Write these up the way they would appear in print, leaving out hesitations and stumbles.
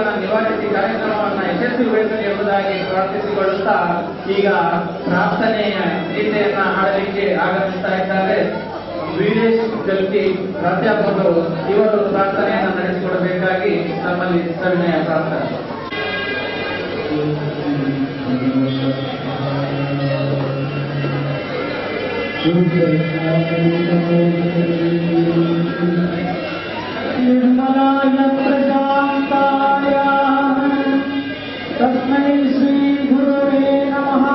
ಸಮಸ್ಯೆಗಳನ್ನು ನಿವಾರಿಸಿ ಕಾರ್ಯಕ್ರಮವನ್ನು ಯಶಸ್ವಿಗೊಳಿಸಲಿ ಎಂಬುದಾಗಿ ಪ್ರಾರ್ಥಿಸಿಕೊಳ್ಳುತ್ತಾ ಈಗ ಪ್ರಾರ್ಥನೆಯ ಗೀತೆಯನ್ನ ಹಾಡಲಿಕ್ಕೆ ಆಗಮಿಸ್ತಾ ಇದ್ದಾರೆ ವೀರೇಶ್ ಜಲ್ಕಿ ಪ್ರಾಧ್ಯಾಪಕರು. ಇವರು ಪ್ರಾರ್ಥನೆಯನ್ನು ನಡೆಸಿಕೊಡಬೇಕಾಗಿ ನಮ್ಮಲ್ಲಿ ಸವಿನಯ ಪ್ರಾರ್ಥನೆ. निर्मलाय प्रशान्ताय तस्मै श्री गुरवे नमः।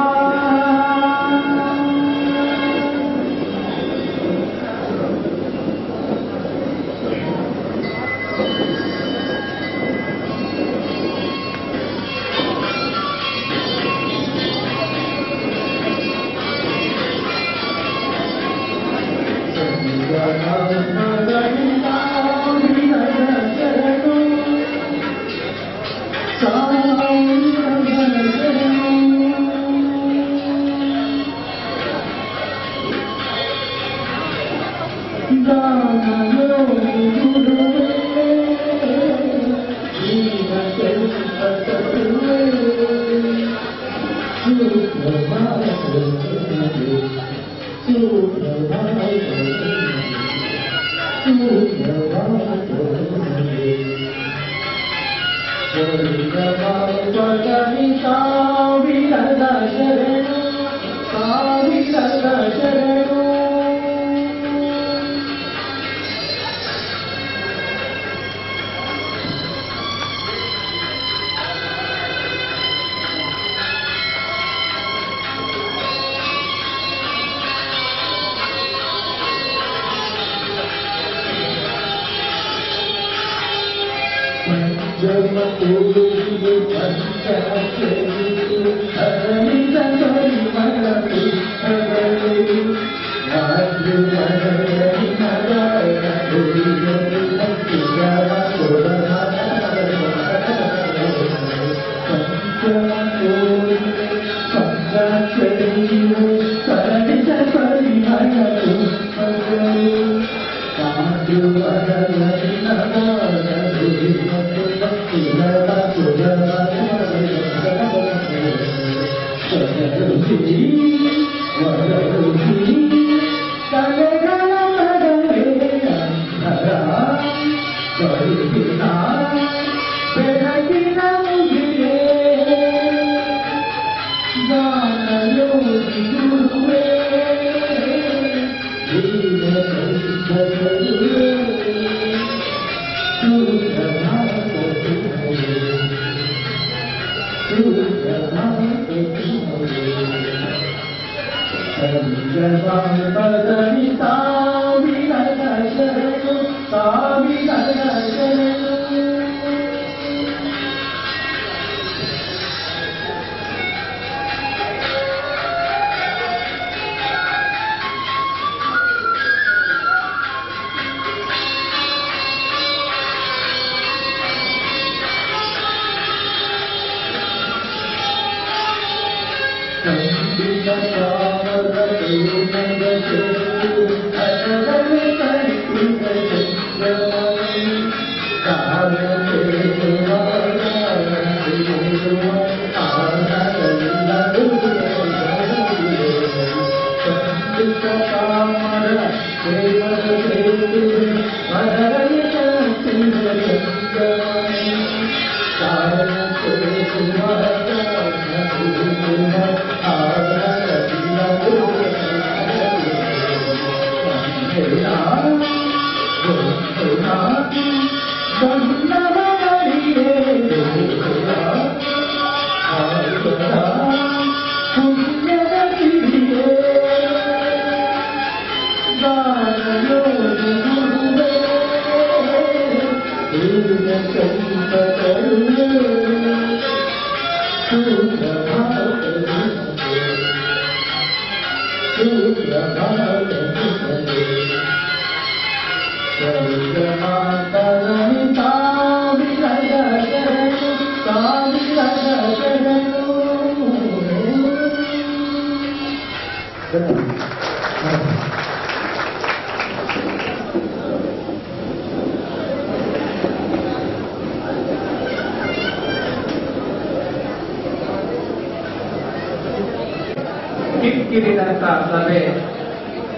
ಕಿಕ್ಕಿರಿದಂತ ಸಭೆ,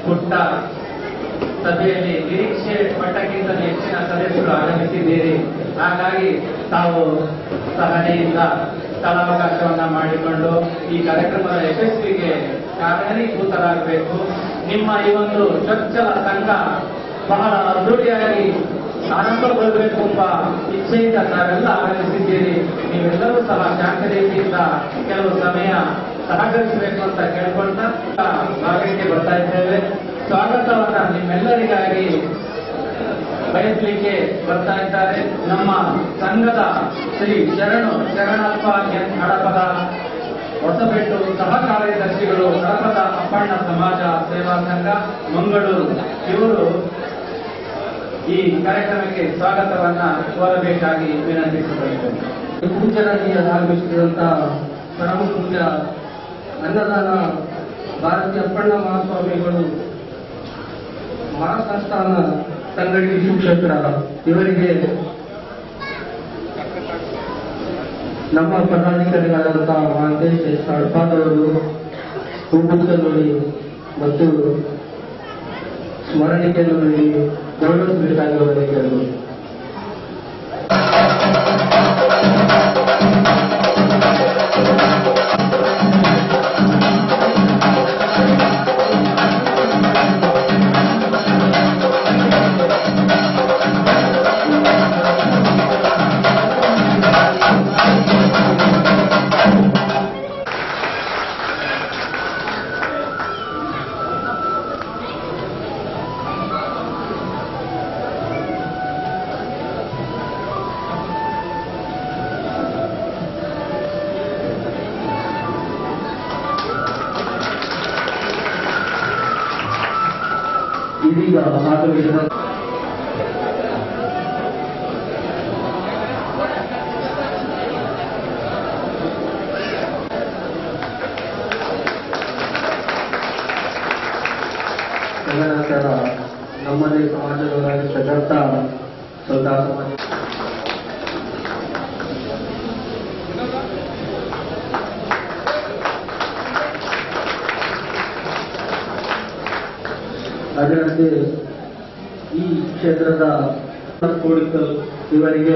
ಪುಟ್ಟ ಸಭೆಯಲ್ಲಿ ನಿರೀಕ್ಷೆ ಮಟ್ಟಕ್ಕಿಂತ ಹೆಚ್ಚಿನ ಸದಸ್ಯರು ಆಗಮಿಸಿದ್ದೀರಿ. ಹಾಗಾಗಿ ತಾವು ಸಹನೆಯಿಂದ ಸ್ಥಳಾವಕಾಶವನ್ನ ಮಾಡಿಕೊಂಡು ಈ ಕಾರ್ಯಕ್ರಮದ ಯಶಸ್ವಿಗೆ ಕಾರಣೀಭೂತರಾಗಬೇಕು. ನಿಮ್ಮ ಈ ಒಂದು ಚೊಚ್ಚಲ ಸಂಘ ಬಹಳ ಅದ್ದೂರಿಯಾಗಿ ಆರಂಭಗೊಳ್ಳಬೇಕು ಎಂಬ ಇಚ್ಛೆಯಿಂದ ತಾವೆಲ್ಲ ಆಗಮಿಸಿದ್ದೀರಿ. ನೀವೆಲ್ಲರೂ ಸಹ ಶಾಂತ ರೀತಿಯಿಂದ ಕೆಲವು ಸಮಯ ಸಹಕರಿಸಬೇಕು ಅಂತ ಕೇಳ್ಕೊಳ್ತಾ ಭಾಗಕ್ಕೆ ಬರ್ತಾ ಇದ್ದೇವೆ. ಸ್ವಾಗತವನ್ನ ನಿಮ್ಮೆಲ್ಲರಿಗಾಗಿ ಬಯಸಲಿಕ್ಕೆ ಬರ್ತಾ ಇದ್ದಾರೆ ನಮ್ಮ ಸಂಘದ ಶ್ರೀ ಶರಣಪ್ಪ ಎನ್ ಹಡಪದ ಹೊಸಬೆಟ್ಟು ಸಹ ಕಾರ್ಯದರ್ಶಿಗಳು, ಹಡಪದ ಅಪ್ಪಣ್ಣ ಸಮಾಜ ಸೇವಾ ಸಂಘ ಮಂಗಳೂರು. ಇವರು ಈ ಕಾರ್ಯಕ್ರಮಕ್ಕೆ ಸ್ವಾಗತವನ್ನ ಕೋರಬೇಕಾಗಿ ವಿನಂತಿಸಿಕೊಳ್ಳುತ್ತೇನೆ. ಪೂಜ್ಯರಾಗಿ ಆಗಮಿಸಿದಂತಹ ಪರಮ ಪೂಜ್ಯ ಅನ್ನದಾನ ಭಾರತೀಯ ಅಪ್ಪಣ್ಣ ಮಹಾಸ್ವಾಮಿಗಳು ಮಹಾಸಂಸ್ಥಾನ ಸಂಘಟನೆ ಶಿಕ್ಷಕರ ಇವರಿಗೆ ನಮ್ಮ ಪದಾಧಿಕಾರಿಗಳಾದಂತಹ ಮಹಂತೇಶ್ ಹಡಪಾದವರು ಹೂಗುಚ್ಚನ್ನು ಮತ್ತು ಸ್ಮರಣಿಕೆಯನ್ನು ನೀಡಿ ಗೌರವಿಸಬೇಕಾಗಿ ಕೇಳಿದರು. ಇದೀಗ ಆಗಮಿಸಿದ ತದನಂತರ ನಮ್ಮದೇ ಸಮಾಜದವರಾಗಿರ್ತಕ್ಕಂಥ ಸ್ವತಃ ಸಮಾಜ ಅದರಂತೆ ಈ ಕ್ಷೇತ್ರದ ಕೋಡಿಕಲ್ ಇವರಿಗೆ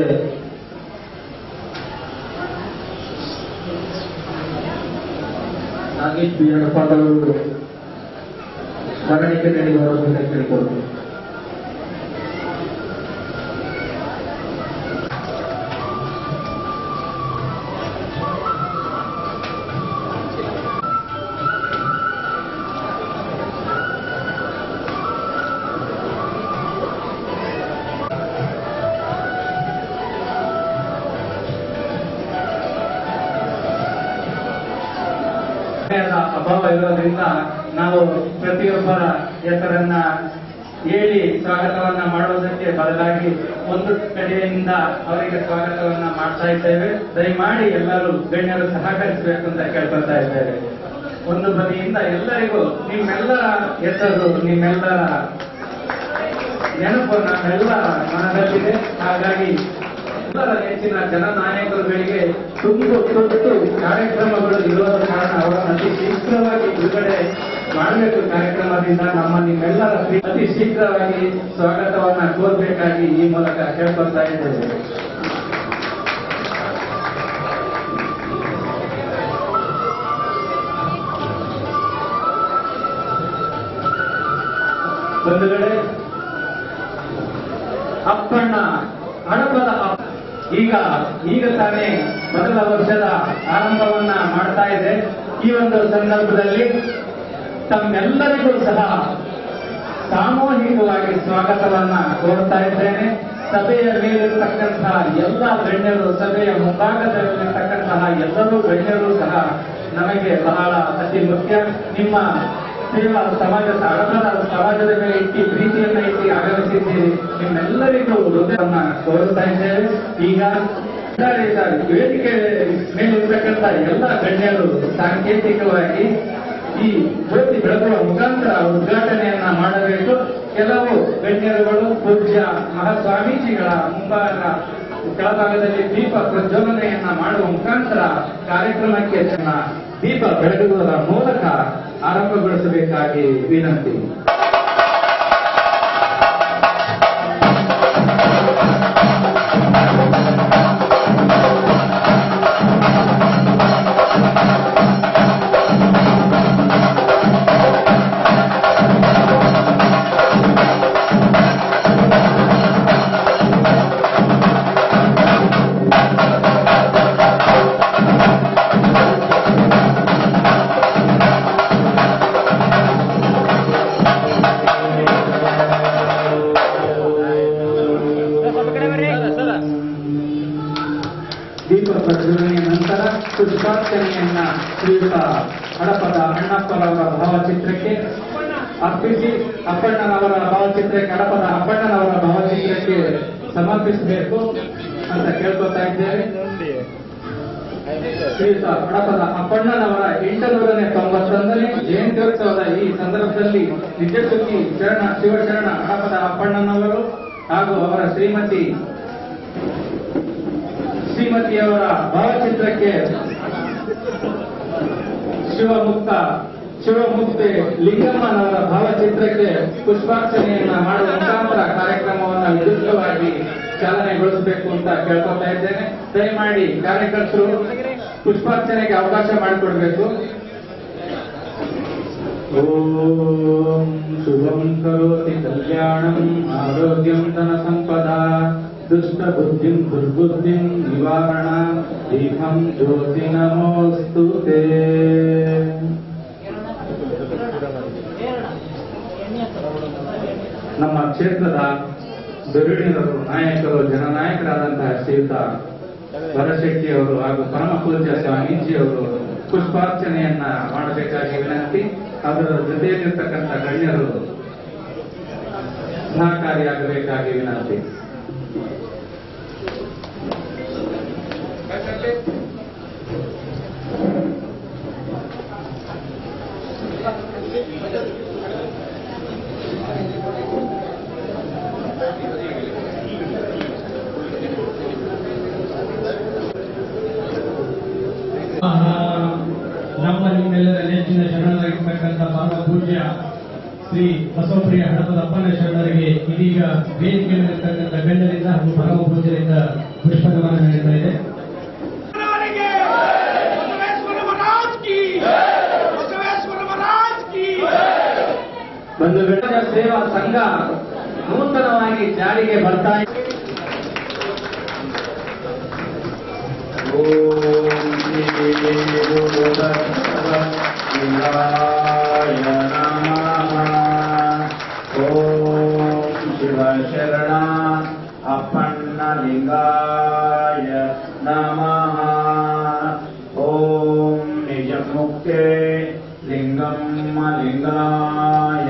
ನಾಗೇಶ್ ಬಿ ಹಡಪಾದವರು ಸ್ಮರಣಿಕೆ ನೀಡಿ ಬರಬೇಕಂತ ಕೇಳಿಕೊಳ್ತಾರೆ. ಅಭಾವ ಇರೋದ್ರಿಂದ ನಾವು ಪ್ರತಿಯೊಬ್ಬರ ಹೆಸರನ್ನ ಹೇಳಿ ಸ್ವಾಗತವನ್ನ ಮಾಡುವುದಕ್ಕೆ ಬದಲಾಗಿ ಒಂದು ಕಡೆಯಿಂದ ಅವರಿಗೆ ಸ್ವಾಗತವನ್ನ ಮಾಡ್ತಾ ಇದ್ದೇವೆ. ದಯಮಾಡಿ ಎಲ್ಲರೂ ಗಣ್ಯರು ಸಹಕರಿಸಬೇಕು ಅಂತ ಕೇಳ್ಕೊಳ್ತಾ ಇದ್ದೇವೆ. ಒಂದು ಬದಿಯಿಂದ ಎಲ್ಲರಿಗೂ ನಿಮ್ಮೆಲ್ಲರ ಹೆಸರು, ನಿಮ್ಮೆಲ್ಲರ ನೆನಪು ನಮ್ಮೆಲ್ಲರ ಮನದಲ್ಲಿದೆ. ಹಾಗಾಗಿ ಎಲ್ಲರ ನೆಚ್ಚಿನ ಜನನಾಯಕರುಗಳಿಗೆ ತುರ್ತು ಕಾರ್ಯಕ್ರಮಗಳು ಇರುವ ಕಾರಣ ಅವರನ್ನು ಅತಿ ಶೀಘ್ರವಾಗಿ ಬಿಡುಗಡೆ ಮಾಡಬೇಕು. ಕಾರ್ಯಕ್ರಮದಿಂದ ನಿಮ್ಮೆಲ್ಲರ ಅತಿ ಶೀಘ್ರವಾಗಿ ಸ್ವಾಗತವನ್ನ ಕೋರಬೇಕಾಗಿ ಈ ಮೂಲಕ ಕೇಳ್ಕೊಳ್ತಾ ಇದ್ದೇವೆ. ಬಂಧುಗಳೇ, ಅಪ್ಪಣ್ಣ ಹಡಪದ ಈಗ ತಾನೇ ಮೊದಲ ವರ್ಷದ ಆರಂಭವನ್ನ ಮಾಡ್ತಾ ಇದೆ. ಈ ಒಂದು ಸಂದರ್ಭದಲ್ಲಿ ತಮ್ಮೆಲ್ಲರಿಗೂ ಸಹ ಸಾಮೂಹಿಕವಾಗಿ ಸ್ವಾಗತವನ್ನ ಕೋರ್ತಾ ಇದ್ದೇನೆ. ಸಭೆಯ ಮೇಲಿರ್ತಕ್ಕಂತಹ ಎಲ್ಲ ಗಣ್ಯರು, ಸಭೆಯ ಮುಂಭಾಗದಲ್ಲಿರ್ತಕ್ಕಂತಹ ಎಲ್ಲರೂ ಗಣ್ಯರು ಸಹ ನಮಗೆ ಬಹಳ ಅತಿ ಮುಖ್ಯ. ನಿಮ್ಮ ಸೇವಾ ಹಡಪದ ಸಮಾಜದ ಮೇಲೆ ಪ್ರೀತಿಯನ್ನ ಇಟ್ಟು ಆಗಮಿಸಿದ್ದೀರಿ. ನಿಮ್ಮೆಲ್ಲರಿಗೂ ಹೃದಯವನ್ನ ಕೋರುತ್ತಾ ಇದ್ದೇವೆ. ಈಗ ವೇದಿಕೆ ಮೇಲಿರ್ತಕ್ಕಂಥ ಎಲ್ಲ ಗಣ್ಯರು ಸಾಂಕೇತಿಕವಾಗಿ ಈ ಜ್ಯೋತಿ ಬೆಳಗುವ ಮುಖಾಂತರ ಉದ್ಘಾಟನೆಯನ್ನ ಮಾಡಬೇಕು. ಕೆಲವು ಗಣ್ಯರುಗಳು ಪೂಜ್ಯ ಮಹಾಸ್ವಾಮೀಜಿಗಳ ಕೆಳಭಾಗದಲ್ಲಿ ದೀಪ ಪ್ರಜ್ವಲನೆಯನ್ನ ಮಾಡುವ ಮುಖಾಂತರ ಕಾರ್ಯಕ್ರಮಕ್ಕೆ ದೀಪ ಬೆಳಗುವುದರ ಮೂಲಕ ಆರಂಭಗೊಳಿಸಬೇಕಾಗಿ ವಿನಂತಿ. ದೀಪ ಪ್ರಜ್ವಲನೆಯ ನಂತರ ಪುಷ್ಪಾರ್ಚನೆಯನ್ನ ಶ್ರೀಯುತ ಹಡಪದ ಅಣ್ಣಪ್ಪನವರ ಭಾವಚಿತ್ರಕ್ಕೆ ಅರ್ಪಿಸಿ ಅಪ್ಪಣ್ಣನವರ ಭಾವಚಿತ್ರಕ್ಕೆ ಹಡಪದ ಅಪ್ಪಣ್ಣನವರ ಭಾವಚಿತ್ರಕ್ಕೆ ಸಮರ್ಪಿಸಬೇಕು ಅಂತ ಕೇಳ್ಕೊತಾ ಇದ್ದೇವೆ. ಶ್ರೀಯುತ ಹಡಪದ ಅಪ್ಪಣ್ಣನವರ 891ನೇ ಜಯಂತ್ಯೋತ್ಸವದ ಈ ಸಂದರ್ಭದಲ್ಲಿ ನಿಜಸುದ್ದಿ ಶಿವಶರಣ ಹಡಪದ ಅಪ್ಪಣ್ಣನವರು ಹಾಗೂ ಅವರ ಶ್ರೀಮತಿಯವರ ಭಾವಚಿತ್ರಕ್ಕೆ ಶಿವಮುಕ್ತೆ ಲಿಂಗಮ್ಮನವರ ಭಾವಚಿತ್ರಕ್ಕೆ ಪುಷ್ಪಾರ್ಚನೆಯನ್ನ ಮಾಡುವ ಮುಖಾಂತರ ಕಾರ್ಯಕ್ರಮವನ್ನು ವಿದ್ಯುಕ್ತವಾಗಿ ಚಾಲನೆಗೊಳಿಸಬೇಕು ಅಂತ ಕೇಳ್ಕೊತಾ ಇದ್ದೇನೆ. ದಯಮಾಡಿ ಕಾರ್ಯಕರ್ತರು ಪುಷ್ಪಾರ್ಚನೆಗೆ ಅವಕಾಶ ಮಾಡಿಕೊಡ್ಬೇಕು. ಓಂ ಶುಭಂ ಕರೋತಿ ಕಲ್ಯಾಣಂ ಆರೋಗ್ಯಂ ಧನ ಸಂಪದಾ ದುಷ್ಟ ಬುದ್ಧಿಂ ದುರ್ಬುದ್ಧಿಂ ನಿವಾರಣ ದೀಪಂ ಜ್ಯೋತಿ ನಮೋಸ್ತುತೇ. ನಮ್ಮ ಕ್ಷೇತ್ರದ ಧುರೀಣರು ನಾಯಕರು ಜನನಾಯಕರಾದಂತಹ ಶ್ರೀಯುತ ವರಶೆಟ್ಟಿಯವರು ಹಾಗೂ ಪರಮ ಪೂಜ್ಯ ಸ್ವಾಮೀಜಿಯವರು ಪುಷ್ಪಾರ್ಚನೆಯನ್ನ ಮಾಡಬೇಕಾಗಿ ವಿನಂತಿ. ಅದರ ಜೊತೆಯಲ್ಲಿರ್ತಕ್ಕಂಥ ಗಣ್ಯರು ಸಹಕಾರಿಯಾಗಬೇಕಾಗಿ ವಿನಂತಿ. ನಮ್ಮ ನಿಮ್ಮೆಲ್ಲರ ನೆಚ್ಚಿನ ಶರಣರಾಗಿರ್ತಕ್ಕಂಥ ಪರಮ ಪೂಜ್ಯ ಶ್ರೀ ಬಸವಪ್ರಿಯ ಹಡಪದ ಅಪ್ಪನ ಶರಣರಿಗೆ ಇದೀಗ ವೇದಿಕೆಯಲ್ಲಿರ್ತಕ್ಕಂಥ ಗಣ್ಯರಿಂದ ಹಾಗೂ ಪರಮ ಪೂಜ್ಯರಿಂದ ಪುಷ್ಪನಮನ ನಡೀತಾ ಇದೆ. ಒಂದು ಗಣಕ ಸೇವಾ ಸಂಘ ನೂತನವಾಗಿ ಜಾರಿಗೆ ಬರ್ತಾ ಇದೆ. ಓಂ ಶ್ರೀ ಓಂ ಶಿವಶರಣ ಅಪ್ಪಣ್ಣ ಲಿಂಗಾಯ ನಮಃ. ಓಂ ನಿಜ ಮುಕ್ತೆ ಲಿಂಗಮ್ಮ ಲಿಂಗಾಯ.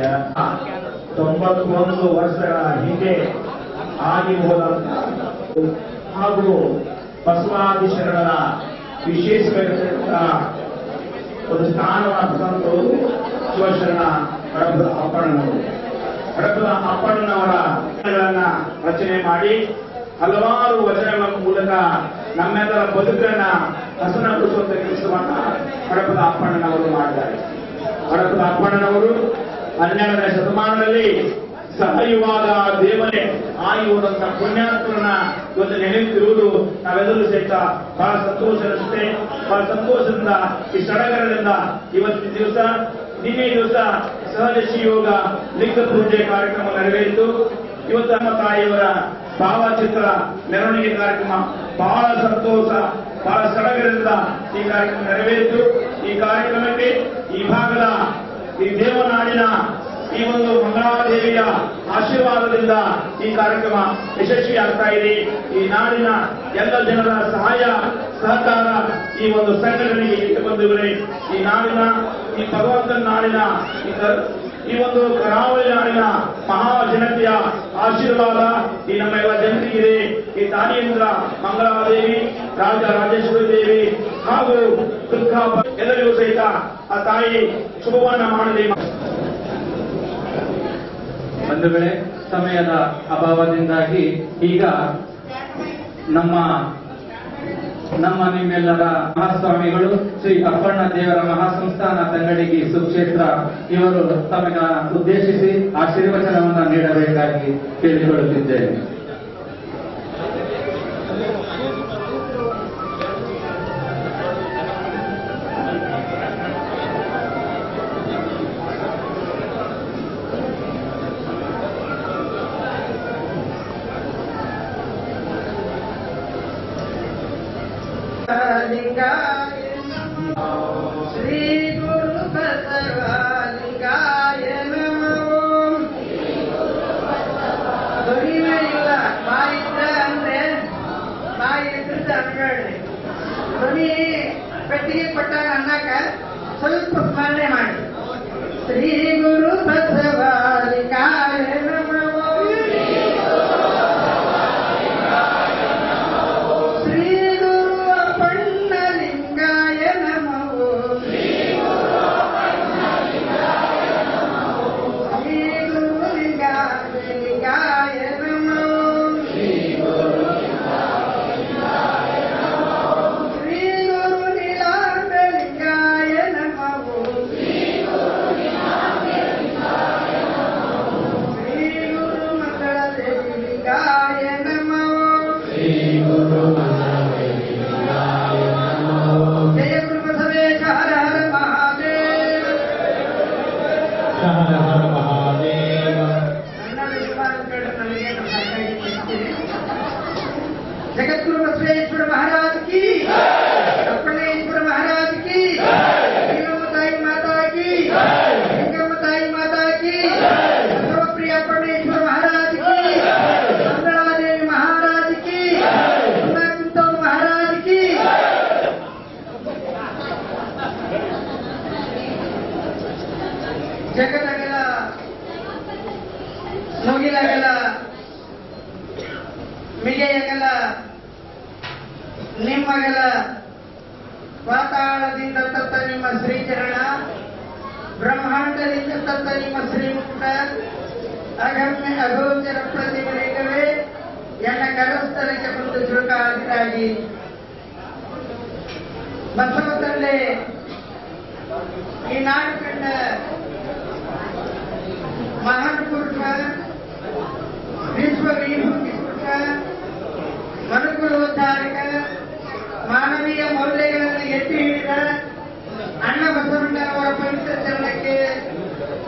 91 ವರ್ಷಗಳ ಹಿಂದೆ ಆಗಿ ಹೋದಂತ ಹಾಗೂ ಬಸವಾದಿ ಶರಣರ ವಿಶೇಷವಾಗಿರತಕ್ಕಂಥ ಒಂದು ಸ್ಥಾನವಾದಂಥವರು ಶಿವಶರಣ ಹಡಪದ ಅಪ್ಪಣ್ಣನವರು. ಹಡಪದ ಅಪ್ಪಣ್ಣನವರ ರಚನೆ ಮಾಡಿ ಹಲವಾರು ವಚನಗಳ ಮೂಲಕ ನಮ್ಮೆಲ್ಲರ ಬದುಕನ್ನ ಹಸನಗೊಳಿಸುವಂತ ಕೆಲಸವನ್ನ ಹಡಪದ ಅಪ್ಪಣ್ಣನವರು ಮಾಡಿದ್ದಾರೆ. ಹಡಪದ ಅಪ್ಪಣ್ಣನವರು 12ನೇ ಶತಮಾನದಲ್ಲಿ ಸಹಯುವಾಗ ದೇವರೇ ಆಗಿ ಹೋದಂತ ಪುಣ್ಯಾತ್ಮರನ್ನ ಇವತ್ತು ನೆನೆಯುತ್ತಿರುವುದು ನಾವೆಲ್ಲರೂ ಸಹಿತ ಬಹಳ ಸಂತೋಷ ಅನಿಸುತ್ತೆ. ಬಹಳ ಸಂತೋಷದಿಂದ ಈ ಸಡಗರದಿಂದ ಇವತ್ತಿನ ದಿವಸ ನಿನ್ನೆ ದಿವಸ ಸಹಜ ಶಿವಯೋಗ ಲಿಂಗ ಪೂಜೆ ಕಾರ್ಯಕ್ರಮ ನೆರವೇರಿತು. ಇವತ್ತು ನಮ್ಮ ತಾಯಿಯವರ ಭಾವಚಿತ್ರ ಮೆರವಣಿಗೆ ಕಾರ್ಯಕ್ರಮ ಬಹಳ ಸಂತೋಷ ಬಹಳ ಸಡಗರದಿಂದ ಈ ಕಾರ್ಯಕ್ರಮ ನೆರವೇರಿತು. ಈ ಕಾರ್ಯಕ್ರಮಕ್ಕೆ ಈ ಭಾಗದ ಈ ದೇವನಾಡಿನ ಈ ಒಂದು ಮಂಗಳಾದೇವಿಯ ಆಶೀರ್ವಾದದಿಂದ ಈ ಕಾರ್ಯಕ್ರಮ ಯಶಸ್ವಿಯಾಗ್ತಾ ಇದೆ. ಈ ನಾಡಿನ ಎಲ್ಲ ಜನರ ಸಹಾಯ ಸಹಕಾರ ಈ ಒಂದು ಸಂಘಟನೆಗೆ ಬಂಧುಗಳೇ, ಈ ನಾಡಿನ ಈ ಭಗವಂತನ ನಾಡಿನ ಈ ಒಂದು ಕರಾವಳಿ ನಾಡಿನ ಮಹಾ ಜನತೆಯ ಆಶೀರ್ವಾದ ಈ ನಮ್ಮೆಲ್ಲ ಜನತೆಗಿದೆ. ಈ ತಾಯಿಯಿಂದ ಮಂಗಳಾದೇವಿ ರಾಜರಾಜೇಶ್ವರಿ ದೇವಿ ಹಾಗೂ ದುರ್ಗಾ ಎಲ್ಲರಿಗೂ ಸಹಿತ ಆ ತಾಯಿ ಶುಭವನ್ನ ಮಾಡಲಿ. ಬಂಧುಗಳೇ, ಸಮಯದ ಅಭಾವದಿಂದಾಗಿ ಈಗ ನಮ್ಮ ನಮ್ಮ ನಿಮ್ಮೆಲ್ಲರ ಮಹಾಸ್ವಾಮಿಗಳು ಶ್ರೀ ಅಪ್ಪಣ್ಣ ದೇವರ ಮಹಾಸಂಸ್ಥಾನ ತಂಗಡಿಗೆ ಸುಕ್ಷೇತ್ರ ಇವರು ತಮಗ ಉದ್ದೇಶಿಸಿ ಆಶೀರ್ವಚನವನ್ನು ನೀಡಬೇಕಾಗಿ ಕೇಳಿಕೊಳ್ಳುತ್ತಿದ್ದೇನೆ. ಶ್ರೀ ಗುರು ಬಸವಲಿಂಗಾಯ ನಮೋ. ಧ್ವನಿನೇ ಇಲ್ಲ, ಬಾಯಿದ್ರೆ ಅಂದ್ರೆ ಬಾಯಿ ಇದ್ರೆ ಅನ್ಬೇಡ್ರಿ. ಧ್ವನಿ ಪೆಟ್ಟಿಗೆ ಕೊಟ್ಟಾಗ ಅನ್ನಕ ಸ್ವಲ್ಪ ಸ್ಮರಣೆ ಮಾಡಿ. ಶ್ರೀ ಗುರು ಬಸವಲಿಂಗಾಯ ನಮೋ. जगतगुरु बसवेश्वर महाराज की, अप्पनेश्वर महाराज की, नीलमताई माता की, लिंगमताई माता की, बसवप्रिय अप्पनेश्वर महाराज की, मंगलादेवी महाराज की, कुंतो महाराज की. जगदगल ನುಗಿಲಗಲ ಮಿಗೆಯಗಲ ನಿಮ್ಮಗಲ ಪಾತಾಳದಿಂದ ತತ್ತ ನಿಮ್ಮ ಶ್ರೀಚರಣ, ಬ್ರಹ್ಮಾಂಡದಿಂದ ತತ್ತ ನಿಮ್ಮ ಶ್ರೀಮುಖ, ಅಗಮ್ಯ ಅಗೋಚರ ಪ್ರತಿಮೆಗಳೇ ಎನ್ನ ಕರಸ್ಥಲಕ್ಕೆ ಬಂದು ಚುರುಕಾದಿರಾಗಿ ಬಸವ ತಂದೆ ಈ ನಾಡು ಕಂಡ ಮಹಾನ್ ಪುರುಷ, ವಿಶ್ವ ವಿಭೂತಿ ಪುರುಷ, ಮನುಕುಲೋದ್ಧಾರಕ, ಮಾನವೀಯ ಮೌಲ್ಯಗಳನ್ನು ಎತ್ತಿ ಹಿಡಿದ ಅಣ್ಣ ಬಸವಣ್ಣನವರ ಪವಿತ್ರ ಚರಣಕ್ಕೆ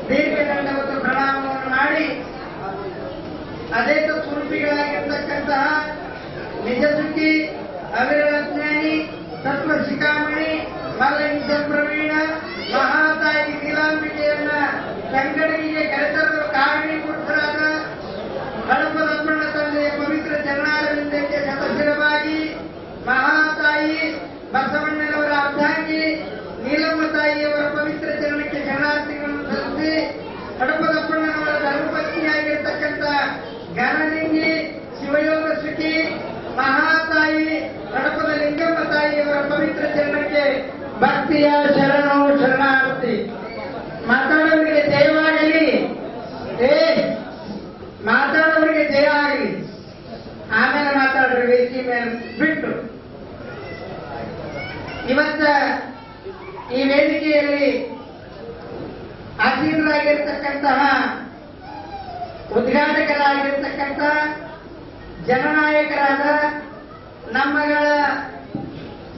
ದೀರ್ಘದಂಡವನ್ನು ಪ್ರಣಾಮವನ್ನು ಮಾಡಿ, ಅದೇ ಸ್ವರೂಪಿಗಳಾಗಿರ್ತಕ್ಕಂತಹ ನಿಜಸುಖಿ, ಅವಿರಳ ಜ್ಞಾನಿ, ತತ್ವ ಶಿಖಾಮಣಿ, ಮಲ್ಲಂಜ ಪ್ರವೀಣ ಮಹಾತಾಯಿ ನೀಲಾಂಬಿಕೆಯನ್ನ ಸಂಗಡಿಗೆ ಕರೆತರಲು ಕಾರಣೀಭೂತರಾದ ಹಡಪದಪ್ಪಣ್ಣ ತಂದೆಯ ಪವಿತ್ರ ಚರಣಾರವಿಂದಕ್ಕೆ ಶತಶಿರವಾಗಿ ಮಹಾತಾಯಿ ಬಸವಣ್ಣನವರ ಅರ್ಧಾಂಗಿ ನೀಲಮ್ಮ ತಾಯಿಯವರ ಪವಿತ್ರ ಚರಣಕ್ಕೆ ಶರಣಾರ್ಥಿಗಳನ್ನು ಸಲ್ಲಿಸಿ, ಹಡಪದಪ್ಪಣ್ಣನವರ ಧರ್ಮಪತ್ನಿಯಾಗಿರ್ತಕ್ಕಂಥ ಘನಲಿಂಗಿ ಶಿವಯೋಗ ಸುಖಿ ಮಹಾತಾಯಿ ಹಡಪದ ಲಿಂಗಮ್ಮ ತಾಯಿಯವರ ಪವಿತ್ರ ಚರಣಕ್ಕೆ ಭಕ್ತಿಯ ಶರಣು ಶರಣಾರ್ಥಿ. ಮಾತಾಡೋರಿಗೆ ಜಯವಾಗಲಿ, ಮಾತಾಡೋರಿಗೆ ಜಯ ಆಗಲಿ. ಆಮೇಲೆ ಮಾತಾಡ್ರಿ ವೇದಿಕೆ ಮೇಲೆ ಬಿಟ್ಟು. ಇವತ್ತ ಈ ವೇದಿಕೆಯಲ್ಲಿ ಆಸೀನರಾಗಿರ್ತಕ್ಕಂತಹ ಉದ್ಘಾಟಕರಾಗಿರ್ತಕ್ಕಂಥ ಜನನಾಯಕರಾದ ನಮ್ಮಗಳ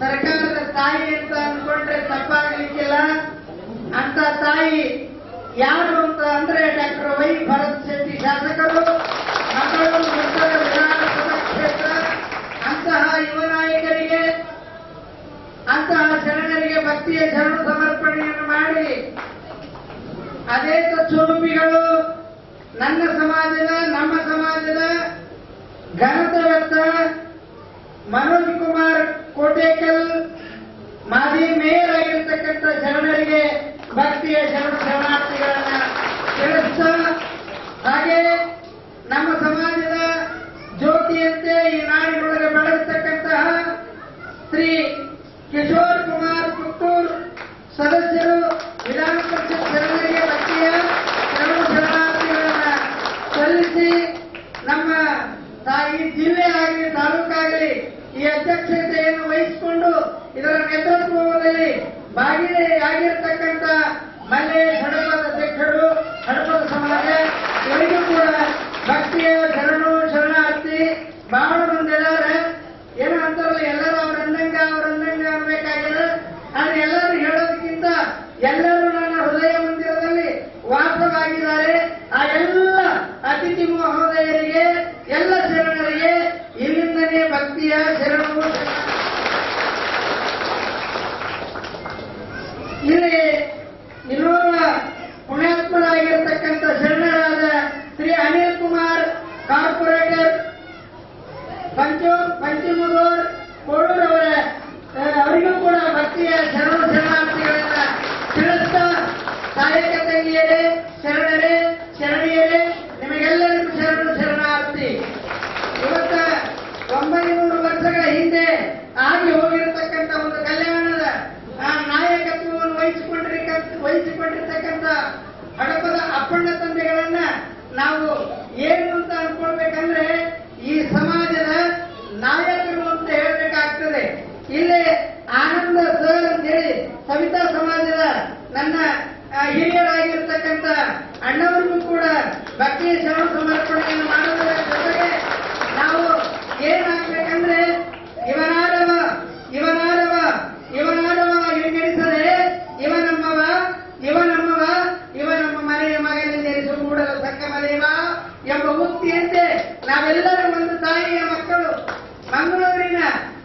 ಸರ್ಕಾರದ ತಾಯಿ ಅಂತ ಅಂದ್ಕೊಂಡ್ರೆ ತಪ್ಪಾಗಲಿಕ್ಕಿಲ್ಲ. ಅಂತ ತಾಯಿ ಯಾರು ಅಂತ ಅಂದ್ರೆ ಡಾಕ್ಟರ್ ವೈ ಭರತ್ ಶೆಟ್ಟಿ ಶಾಸಕರು, ಮಂಗಳೂರು ಉತ್ತರ ವಿಧಾನಸಭಾ ಕ್ಷೇತ್ರ. ಅಂತಹ ಯುವ ನಾಯಕರಿಗೆ, ಅಂತಹ ಶರಣರಿಗೆ ಭಕ್ತಿಯ ಶರಣ ಸಮರ್ಪಣೆಯನ್ನು ಮಾಡಿ, ಅದೇ ಸ್ವರೂಪಿಗಳು ನನ್ನ ಸಮಾಜದ, ನಮ್ಮ ಸಮಾಜದ ಘನತವತ್ತ ಮನೋಜ್ ಕುಮಾರ್ ಕೋಟೇಕಲ್ ಮಾಜಿ ಮೇಯರ್ ಆಗಿರ್ತಕ್ಕಂಥ ಶರಣರಿಗೆ ಭಕ್ತಿಯ ಶರಣಾರ್ಥಿಗಳನ್ನ ತಿಳಿಸ್ತಾ, ಹಾಗೆ ನಮ್ಮ ಸಮಾಜದ ಜ್ಯೋತಿಯಂತೆ ಈ ನಾಡಿನೊಳಗೆ ಬೆಳೆಸತಕ್ಕಂತಹ ಶ್ರೀ ಕಿಶೋರ್ ಕುಮಾರ್ ಪುತ್ತೂರ್ ಸದಸ್ಯರು ವಿಧಾನ ಪರಿಷತ್ ಶರಣರಿಗೆ ಭಕ್ತಿಯ ಶರಣಾರ್ಥಿಗಳನ್ನ ಸಲ್ಲಿಸಿ, ನಮ್ಮ ತಾಯಿ ಜಿಲ್ಲೆ ಆಗಲಿ ತಾಲೂಕಾಗಲಿ ಈ ಅಧ್ಯಕ್ಷತೆಯನ್ನು ವಹಿಸಿಕೊಂಡು ಭಾಗಿಯಾಗಿರ್ತಕ್ಕಂಥ ಮಲ್ಲೇಶ್ ಹಡಪದ ಅಧ್ಯಕ್ಷರು, ಹಡಪದ ಸಮಾಜ, ಇವರಿಗೂ ಕೂಡ ಭಕ್ತಿಯ ಶರಣು ಶರಣಾರ್ಥಿ ಬಹಳ ಮಂದಿ ಇದ್ದಾರೆ. ಏನೋ ಅಂತಾರಲ್ಲ, ಎಲ್ಲರೂ ಅವರಂದಂಗ ಅನ್ಬೇಕಾಗಿದೆ. ಆದ್ರೆ ಎಲ್ಲರೂ ಹೇಳೋದಕ್ಕಿಂತ ಎಲ್ಲರೂ ನನ್ನ ಹೃದಯ ಮಂದಿರದಲ್ಲಿ ವಾಸವಾಗಿದ್ದಾರೆ. ಆ ಎಲ್ಲ ಅತಿಥಿ ಮಹೋದಯರಿಗೆ, ಎಲ್ಲ ಶರಣರಿಗೆ ಇಲ್ಲಿಂದಲೇ ಭಕ್ತಿಯ ಶರಣು. ಇಲ್ಲಿ ಇನ್ನೋರ್ವ ಪುಣ್ಯಾತ್ಮರಾಗಿರ್ತಕ್ಕಂಥ ಶರಣರಾದ ಶ್ರೀ ಅನಿಲ್ ಕುಮಾರ್ ಕಾರ್ಪೊರೇಟರ್ ಪಂಚಮುದೂರ್ ಕೋಡೂರ್ ಅವರಿಗೂ ಕೂಡ ಭಕ್ತಿಯ ಶರಣು ಶರಣಾರ್ಥಿಗಳನ್ನ ತಿಳಿಸ್ತಾ, ಸಹಾಯಕ ತಂಗಿಯರೇ, ಶರಣರೇ, ಶರಣಿಯರೇ, ನಿಮಗೆಲ್ಲರಿಗೂ ಶರಣು ಶರಣಾರ್ಥಿ. ಇವತ್ತ 900 ವರ್ಷಗಳ ಹಿಂದೆ ಆಗಿ ಹೋಗಿರತಕ್ಕಂಥ ಒಂದು ಕಲ್ಯಾಣದ ನಾಯಕತ್ವವನ್ನು ವಹಿಸಿಕೊಂಡಿರ್ತಕ್ಕಂಥ ಹಡಪದ ಅಪ್ಪಣ್ಣ ತಂದೆಗಳನ್ನ ನಾವು ಏನು ಅಂತ ಅನ್ಕೊಳ್ಬೇಕಂದ್ರೆ ಈ ಸಮಾಜದ ನಾಯಕರು ಅಂತ ಹೇಳಬೇಕಾಗ್ತದೆ. ಇಲ್ಲಿ ಆನಂದ ಸರ್ ಅಂತೇಳಿ ಸವಿತಾ ಸಮಾಜದ ನನ್ನ ಹಿರಿಯರಾಗಿರ್ತಕ್ಕಂಥ ಅಣ್ಣವರಿಗೂ ಕೂಡ ಭಕ್ತಿಯ ಶರಣ ಸಮರ್ಪಣೆಯನ್ನು ಮಾಡೋದರ ಜೊತೆಗೆ ನಾವು ಏನಾಗ್ಬೇಕಂದ್ರೆ ಇವನಾರವ ಎಂಗೆಣಿಸದೆ ಇವ ನಮ್ಮ ಮನೆಯ ಮಗನೆಂದೆನಿಸು ಮೂಡಲು ತಕ್ಕ ಮನೆಯವ ಎಂಬ ಉಕ್ತಿಯಂತೆ ನಾವೆಲ್ಲರೂ ಒಂದು ತಾಯಿಯ ಮಕ್ಕಳು. ಮಂಗಳೂರಿನ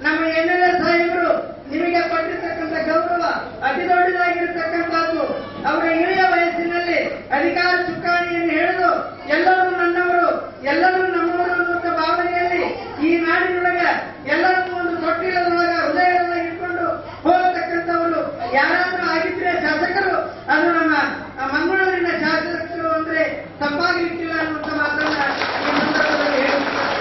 ನಮ್ಮ ಎನ್ನೆಲ್ಲ ಸಾಹೇಬರು ನಿಮಗೆ ಪಟ್ಟಿರ್ತಕ್ಕಂಥ ಗೌರವ ಅತಿ ದೊಡ್ಡದಾಗಿರ್ತಕ್ಕಂಥದ್ದು. ಅವರ ಹಿರಿಯ ವಯಸ್ಸಿನಲ್ಲಿ ಅಧಿಕಾರ ಚುಕ್ಕಾಣಿಯನ್ನು ಹಿಡಿದು ಎಲ್ಲರೂ ನನ್ನವರು, ಎಲ್ಲರೂ ನಮ್ಮವರು ಅನ್ನುವಂಥ ಭಾವನೆಯಲ್ಲಿ ಈ ನಾಡಿನೊಳಗೆ ಎಲ್ಲರನ್ನೂ ಒಂದು ತೊಟ್ಟಿಲದೊಳಗ ಹೃದಯದೊಳಗೆ ಇಟ್ಕೊಂಡು ಹೋಗತಕ್ಕಂಥವರು ಯಾರಾದ್ರೂ ಆಗಿದ್ರೆ ಶಾಸಕರು, ಅದು ನಮ್ಮ ಮಂಗಳೂರಿನ ಶಾಸಕರು ಅಂದ್ರೆ ತಪ್ಪಾಗಲಿಕ್ಕಿಲ್ಲ ಅನ್ನುವಂಥ ಮಾತನ್ನ ಈ ಸಂದರ್ಭದಲ್ಲಿ ಹೇಳುತ್ತಾರೆ.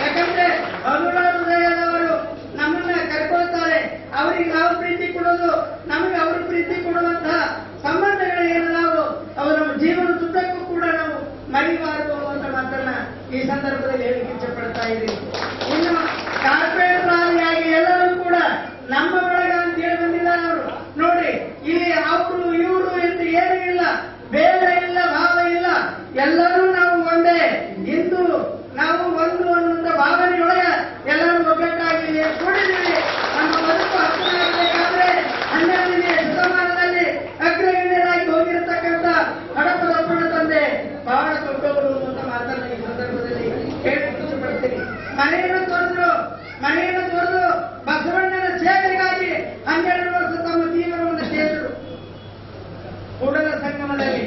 ಯಾಕಂದ್ರೆ ಅರುಣ ಹೃದಯದವರು ನಮ್ಮನ್ನ ಕರ್ಕೊಳ್ತಾರೆ. ಅವರಿಗೆ ನಾವು ಪ್ರೀತಿ ಕೊಡೋದು, ನಮಗೆ ಅವರು ಪ್ರೀತಿ ಕೊಡುವಂತಹ ಸಂಬಂಧಗಳೇನು ನಾವು ಅವರ ಜೀವನದುದ್ದಕ್ಕೂ ಕೂಡ ನಾವು ಮರಿಬಾರದು ಅನ್ನುವಂಥ ಮಾತನ್ನ ಈ ಸಂದರ್ಭದಲ್ಲಿ ಹೇಳಲಿಕ್ಕೆ ಇಚ್ಛಪಡ್ತಾ ಇದ್ದೀವಿ. ಇನ್ನು ಕಾರ್ಪೊರೇಟರ್ ಆಗಿ ಎಲ್ಲರೂ ಕೂಡ ನಮ್ಮ ಬಳಗ ಅಂತ ಹೇಳಿ ಬಂದಿದ್ದಾರೆ ಅವರು. ನೋಡಿ, ಇಲ್ಲಿ ಅವರು ಇವರು ಅಂತ ಏನೂ ಇಲ್ಲ, ಭೇದ ಇಲ್ಲ, ಭಾವ ಇಲ್ಲ, ಎಲ್ಲರೂ ನಾವು ಒಂದೇ, ಇಂದು ನಾವು ಒಂದು ಅನ್ನುವಂಥ ಭಾವನೆಯೊಳಗೆ ಎಲ್ಲರೂ ಒಗ್ಗಟ್ಟಾಗಿ ಕೂಡಿದ್ದೀವಿ. ನಮ್ಮ ಬದುಕು ಹಕ್ಕನಾಗಬೇಕಾದ್ರೆ 12ನೇ ಶತಮಾನದಲ್ಲಿ ಅಗ್ರಗಣ್ಯರಾಗಿ ಹೋಗಿರತಕ್ಕಂಥ ಹಡಪದ ಅಪ್ಪಣ್ಣ ತಂದೆ ಬಹಳ ದೊಡ್ಡವರು ಅನ್ನುವಂಥ ಮಾತನ್ನ ಈ ಸಂದರ್ಭದಲ್ಲಿ ಹೇಳಿ ಇಷ್ಟಪಡ್ತೀನಿ. ಮನೆಯನ್ನು ತೊರೆದು ಬಸವಣ್ಣನ ಸೇವೆಗಾಗಿ 12 ವರ್ಷ ತಮ್ಮ ಜೀವನವನ್ನು ಸೇರಿದರು ಕೂಡಲ ಸಂಗಮದಲ್ಲಿ.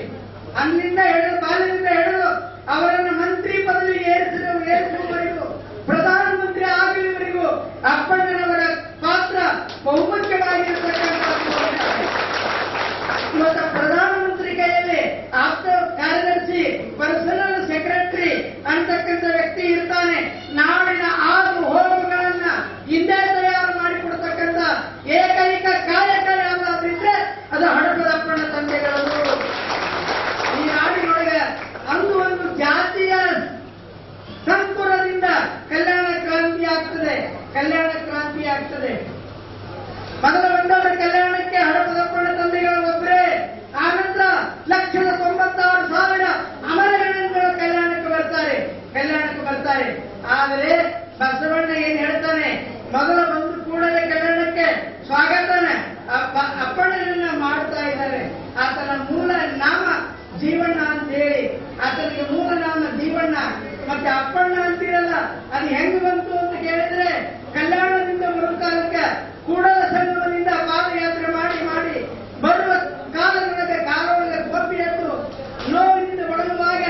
ಅಲ್ಲಿಂದ ಬಾಲ್ಯದಿಂದ ಹಿಡಿದು ಅವರನ್ನು ಮಂತ್ರಿ ಪದವಿಗೆ ಏರಿಸುವವರೆಗೂ, ಪ್ರಧಾನಮಂತ್ರಿ ಆಗುವವರೆಗೂ ಅಪ್ಪಣ್ಣನವರ ಪಾತ್ರ ಬಹುಮುಖ್ಯವಾಗಿರತಕ್ಕಂಥದ್ದು. ಇವತ್ತು ಪ್ರಧಾನಮಂತ್ರಿ ಕೈಯಲ್ಲಿ ಆಪ್ತ ಕಾರ್ಯದರ್ಶಿ, ಪರ್ಸನಲ್ ಸೆಕ್ರೆಟರಿ ಅಂತಕ್ಕಂಥ ವ್ಯಕ್ತಿ ಇರ್ತಾನೆ. ನಾಡಿನ ಆಗು ಹೋಗುಗಳನ್ನ ಹಿಂದೆ ತಯಾರು ಮಾಡಿಕೊಡ್ತಕ್ಕಂಥ ಏಕೈಕ ಕಾಯಕ ಯಾವ್ದಾದ್ರಿದ್ರೆ ಅದು ಹಡಪದ ಅಪ್ಪಣ್ಣ ತಂದೆಗಳದು. ಈ ನಾಡಿನೊಳಗೆ ಅಂದು ಒಂದು ಜಾತಿಯ ಸಂಕುಲದಿಂದ ಕಲ್ಯಾಣ ಕ್ರಾಂತಿ ಆಗ್ತದೆ. ಮೊದಲ ಬಂಡಾರ ಕಲ್ಯಾಣಕ್ಕೆ ಹಡಪದಪ್ಪಣ್ಣ ತಂದೆಗಳು ಒಬ್ಬರೇ, ಆನಂತರ 1,96,000 ಅಮರಗಣಗಳು ಕಲ್ಯಾಣಕ್ಕೆ ಬರ್ತಾರೆ. ಆದರೆ ಬಸವಣ್ಣ ಏನ್ ಹೇಳ್ತಾನೆ, ಮೊದಲ ಬಂದು ಕೂಡಲೇ ಕಲ್ಯಾಣಕ್ಕೆ ಸ್ವಾಗತನ ಅಪ್ಪಣ್ಣನನ್ನ ಮಾಡ್ತಾ ಇದ್ದಾರೆ. ಆತನ ಮೂಲ ನಾಮ ಜೀವಣ್ಣ ಅಂತ ಹೇಳಿ, ಆತನಿಗೆ ಮೂಲ ನಾಮ ಜೀವಣ್ಣ. ಮತ್ತೆ ಅಪ್ಪಣ್ಣ ಅಂತಿರಲ್ಲ, ಅದು ಹೆಂಗ್ ಬಂತು ಅಂತ ಕೇಳಿದ್ರೆ, ಕಲ್ಯಾಣದಿಂದ ಬರುವ ಕಾಲಕ್ಕೆ ಕೂಡಲ ಸಂಗಮದಿಂದ ಪಾದಯಾತ್ರೆ ಮಾಡಿ ಬರುವ ಕಾಲದೊಳಗೆ ಗೋಪಿ ಎದ್ದು ನೋವಿನಿಂದ ಒಳಗುವಾಗ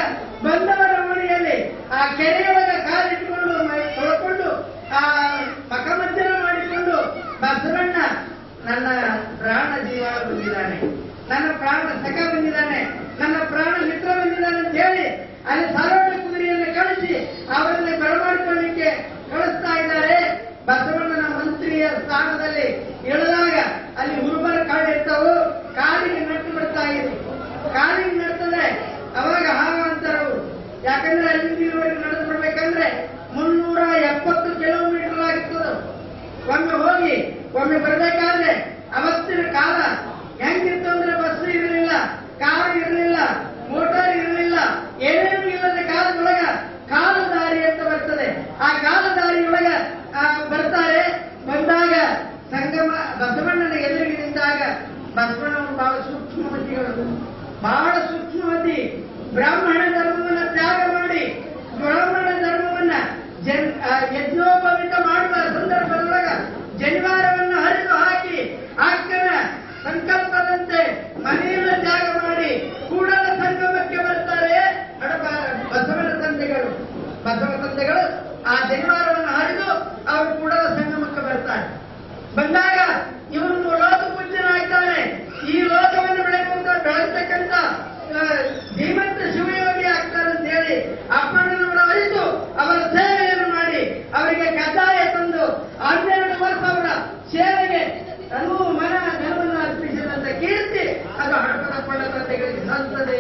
ಬಂದವರ ಮನೆಯಲ್ಲಿ ಆ ಕೆರೆಯೊಳಗೆ ಕಾಲಿಟ್ಟುಕೊಂಡು ತೊಳ್ಕೊಂಡು ಆ ಮಕಮಜ್ಜನ ಮಾಡಿಕೊಂಡು ಬಸವಣ್ಣ ನನ್ನ ಪ್ರಾಣ ಜೀವ ಬಂದಿದ್ದಾನೆ, ನನ್ನ ಪ್ರಾಣ ಸಖ ಬಂದಿದ್ದಾನೆ, ನನ್ನ ಪ್ರಾಣ ಮಿತ್ರ ಬಂದಿದ್ದಾನೆ ಅಂತ ಹೇಳಿ ಅಲ್ಲಿ ಸಾರೋಟ ಕುದುರೆಯನ್ನು ಕಳಿಸಿ ಅವರನ್ನು ಬರಮಾಡಿಕೊಳ್ಳಲಿಕ್ಕೆ ಕಳಿಸ್ತಾ ಇದ್ದಾರೆ. ಬಸವಣ್ಣನ ಮಂತ್ರಿಯ ಸ್ಥಾನದಲ್ಲಿ ಇಳಿದಾಗ ಅಲ್ಲಿ ಹುರುಬರ ಕಾಡು ಇರ್ತಾವು, ಕಾಲಿಗೆ ನಟ್ಟು ಬಿಡ್ತಾ ಇದ್ರು. ಕಾಲಿಗೆ ನಡ್ತದೆ ಅವಾಗ ಅಂತಾರವು. ಯಾಕಂದ್ರೆ ಅಲ್ಲಿಂದ ಇರುವವರೆಗೆ ನಡೆದು ಬಿಡ್ಬೇಕಂದ್ರೆ 370 ಕಿಲೋಮೀಟರ್ ಆಗಿರ್ತದ. ಒಮ್ಮೆ ಹೋಗಿ ಒಮ್ಮೆ ಬರಬೇಕಾದ್ರೆ ಅವತ್ತಿನ ಕಾಲ ಬಹಳ ಸೂಕ್ಷ್ಮವತಿ. ಬ್ರಾಹ್ಮಣ ಧರ್ಮವನ್ನ ತ್ಯಾಗ ಮಾಡಿ ಬ್ರಾಹ್ಮಣ ಧರ್ಮವನ್ನ ಯಜ್ಞೋಪವಿತ ಮಾಡುವ ಸಂದರ್ಭದೊಳಗ ಜನಿವಾರವನ್ನು ಹರಿದು ಹಾಕಿ ಅಕ್ಕನ ಸಂಕಲ್ಪದಂತೆ ಮನೆಯನ್ನು ತ್ಯಾಗ ಮಾಡಿ ಕೂಡಲ ಸಂಗಮಕ್ಕೆ ಬರ್ತಾರೆ ಬಸವನ ತಂದೆಗಳು. ಬಸವ ತಂದೆಗಳು ಆ ಜನಿವಾರವನ್ನು ಹರಿದು ಅವರು ಕೂಡಲ ಸಂಗಮಕ್ಕೆ ಬರ್ತಾರೆ. ಬಂದಾಗ ಇವನು ಲೋಕ ಪೂಜ್ಯನಾಗ್ತಾನೆ. ಈ ಲೋಕವನ್ನು ಬೆಳೆಸ್ತಕ್ಕಂಥ ಧೀಮಂತ ಶಿವಯೋಗಿ ಆಗ್ತಾರೆ ಅಂತ ಹೇಳಿ ಅಪ್ಪಣ್ಣನವರ ಅರಿತು ಅವರ ಸೇವೆಯನ್ನು ಮಾಡಿ ಅವರಿಗೆ ಕಡ್ಡಾಯ ತಂದು 12 ವರ್ಷ ಅವರ ಸೇವೆಗೆ ತನು ಮನ ಧನವನ್ನು ಅರ್ಪಿಸಿದಂತ ಕೀರ್ತಿ ಅದು ಹಡಪದ ತಂದೆಗಳಿಗೆ ಸಲ್ತದೆ.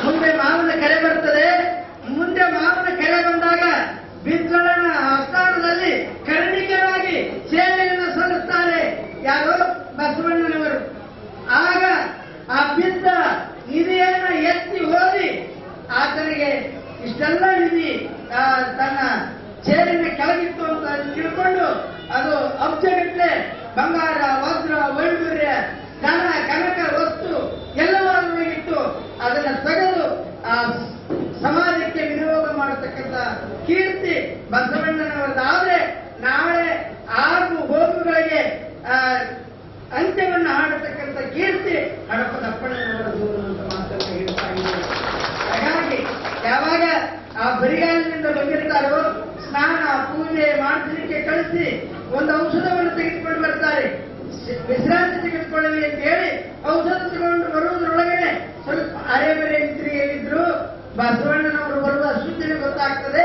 ಮುಂದೆ ಮಾವನ ಕೆರೆ ಬರ್ತದೆ. ಮುಂದೆ ಮಾವನ ಕೆರೆ ಬಂದಾಗ ಬಿಜ್ಜಳನ ಆಸ್ಥಾನದಲ್ಲಿ ಕರ್ಣಿಕರಾಗಿ ಸೇವೆಯನ್ನು ಸಲ್ಲಿಸ್ತಾರೆ ಯಾರು? ಬಸವಣ್ಣನವರು. ಆಗ ಆ ಬಿದ್ದ ನಿಧಿಯನ್ನ ಎತ್ತಿ ಓದಿ ಆತನಿಗೆ ಇಷ್ಟೆಲ್ಲ ನಿಧಿ ತನ್ನ ಸೇರಿನ ಕೆಳಗಿತ್ತು ಅಂತ ತಿಳ್ಕೊಂಡು ಅದು ಅಬ್ಜಗಟ್ಟಲೆ ಬಂಗಾರ, ವಜ್ರ, ವೈಡೂರ್ಯ, ಧನ, ಕನಕ, ವಸ್ತು ಎಲ್ಲವನ್ನೂ ಇಟ್ಟು ಅದನ್ನು ತೆಗೆದು ಆ ಸಮಾಜಕ್ಕೆ ವಿನಿಯೋಗ ಮಾಡತಕ್ಕಂಥ ಕೀರ್ತಿ ಬಸವಣ್ಣನವರದಾದ್ರೆ ನಾಳೆ ಆಗು ಹೋಗುಗಳಿಗೆ ಅಂತ್ಯವನ್ನು ಹಾಡತಕ್ಕಂಥ ಕೀರ್ತಿ ಹಡಪದಪ್ಪಣ್ಣನವರದು ಅಂತ ಮಾತನ್ನು ಹೇಳ್ತಾ ಇದ್ದಾರೆ. ಹಾಗಾಗಿ ಯಾವಾಗ ಆ ಬರಿಗಾಲಿನಿಂದ ಬಂದಿರ್ತಾರೋ ಸ್ನಾನ ಪೂಜೆ ಮಾಡಿಸಲಿಕ್ಕೆ ಕಳಿಸಿ ಒಂದು ಔಷಧವನ್ನು ತೆಗೆದುಕೊಂಡು ಬರ್ತಾರೆ. ವಿಶ್ರಾಂತಿ ತೆಗೆದುಕೊಳ್ಳಲಿ ಅಂತ ಹೇಳಿ ಔಷಧ ತಗೊಂಡು ಬರುವುದರೊಳಗಡೆ ಸ್ವಲ್ಪ ಅರೆಬರೆ ಇದ್ರಿಯಲ್ಲಿದ್ರು ಬಸವಣ್ಣನವರು ಬರುವ ಸೂಚನೆ ಗೊತ್ತಾಗ್ತದೆ.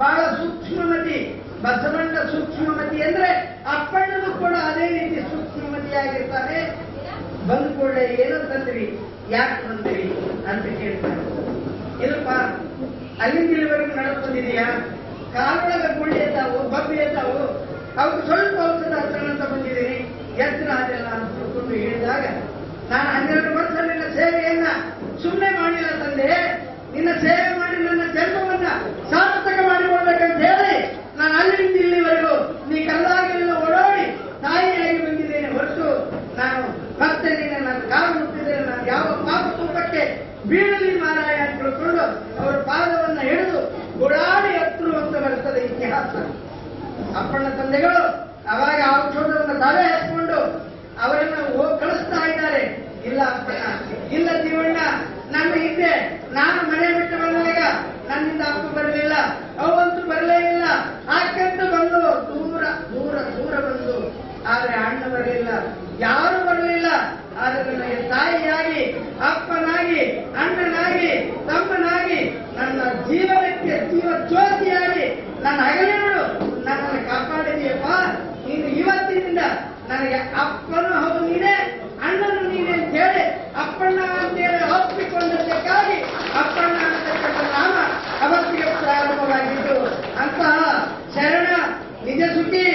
ಬಹಳ ಸೂಕ್ಷ್ಮಮತಿ ಬಸವಣ್ಣ. ಸೂಕ್ಷ್ಮಮತಿ ಅಂದ್ರೆ ಅಪ್ಪಣ್ಣನು ಕೂಡ ಅದೇ ರೀತಿ ಸೂಕ್ಷ್ಮಮತಿಯಾಗಿರ್ತಾನೆ. ಬಂದ ಕೂಡಲೇ ಏನೋ ತಂದ್ರಿ, ಯಾಕೆ ಬಂದ್ರಿ ಅಂತ ಕೇಳ್ತಾರೆ. ಇಲ್ಲಪ್ಪ ಅಲ್ಲಿಂದ ಇಲ್ಲಿವರೆಗೂ ನಡೆದು ಬಂದಿದೆಯಾ? ಕಾಲೊಳಗ ಗುಳ್ಳಿ ಎದ್ದಾವು, ಬಬ್ಬಿ ಎದ್ದಾವು, ಅವ್ರು ಸ್ವಲ್ಪ ಔಷಧ ಅಂತ ಬಂದಿದ್ದೀನಿ, ಎತ್ತರ ಅದೆಲ್ಲ ಅಂತ ತಿಳ್ಕೊಂಡು ಹೇಳಿದಾಗ ನಾನು 12 ವರ್ಷ ನಿನ್ನ ಸೇವೆಯನ್ನ ಸುಮ್ಮನೆ ಮಾಡಿಲ್ಲ ತಂದೆ. ನಿನ್ನ ಸೇವೆ ಮಾಡಿ ನನ್ನ ಜನ್ಮವನ್ನ ಸಾರ್ಥಕ ಮಾಡಿಕೊಳ್ಬೇಕಂತ ಹೇಳಿ ನಾನು ಅಲ್ಲಿಂದ ಇಲ್ಲಿವರೆಗೂ ನೀ ಕಲ್ಲಾಗಲಿಲ್ಲ ಓಡಾಡಿ ತಾಯಿಯಾಗಿ ಬಂದಿದ್ದೇನೆ ಹೊರತು ನಾನು ಮತ್ತೆ ನಿನ್ನ ನನ್ನ ಕಾಲು ಮುಟ್ಟಿದ್ದೇನೆ. ನಾನು ಯಾವ ಪಾಪ ತೂಕಕ್ಕೆ ಬೀಳಲಿ ಮಾರಾಯ ಅಂತ ತಿಳ್ಕೊಂಡು ಅವರ ಪಾದವನ್ನ ಹಿಡಿದು ಓಡಾಡಿ ಹತ್ತರು ಅಂತ ಬರ್ತದೆ ಇತಿಹಾಸ. ಅಪ್ಪಣ್ಣ ತಂದೆಗಳು ಅವಾಗ ಔಷಧವನ್ನು ತಲೆ ಹಾಕೊಂಡು ಅವರನ್ನ ಕಳಿಸ್ತಾ ಇದ್ದಾರೆ. ಇಲ್ಲ ಅಪ್ಪಣ್ಣ, ಇಲ್ಲ ಜೀವಣ್ಣ, ನನ್ನ ಹಿಂದೆ ನಾನು ಮನೆ ಬಿಟ್ಟು ಬಂದಾಗ ನನ್ನಿಂದ ಅಪ್ಪ ಬರಲಿಲ್ಲ, ಅವಂತೂ ಬರಲೇ ಇಲ್ಲ. ಹಾಕಂತೂ ಬಂದು ದೂರ ದೂರ ದೂರ ಬಂದು, ಆದ್ರೆ ಅಣ್ಣ ಬರಲಿಲ್ಲ, ಯಾರು ಬರಲಿಲ್ಲ. ಆದ್ರೆ ನನಗೆ ತಾಯಿಯಾಗಿ, ಅಪ್ಪನಾಗಿ, ಅಣ್ಣನಾಗಿ, ತಮ್ಮನಾಗಿ, ನನ್ನ ಜೀವನಕ್ಕೆ ಜೀವ ಜ್ಯೋತಿಯಾಗಿ ನನ್ನ ಹಗಲಿರುಳು ನನ್ನನ್ನು ಕಾಪಾಡಿದೆಯಪ್ಪ. ನೀನು ಇವತ್ತಿನಿಂದ ನನಗೆ ಅಪ್ಪನೂ ಹೌದು ನೀನೇ, ಅಣ್ಣನು ನೀನೆ ಅಂತ ಹೇಳಿ ಅಪ್ಪಣ್ಣ ಅಂತೇಳಿ ಒಪ್ಪಿಕೊಂಡದ್ದಕ್ಕಾಗಿ ಅಪ್ಪಣ್ಣ ಅಂತಕ್ಕಂಥ ನಾಮ ಅವತ್ತಿಗೆ ಪ್ರಾರಂಭವಾಗಿದ್ದು. ಅಂತಹ ಶರಣ, ನಿಜ ಸುಖಿ,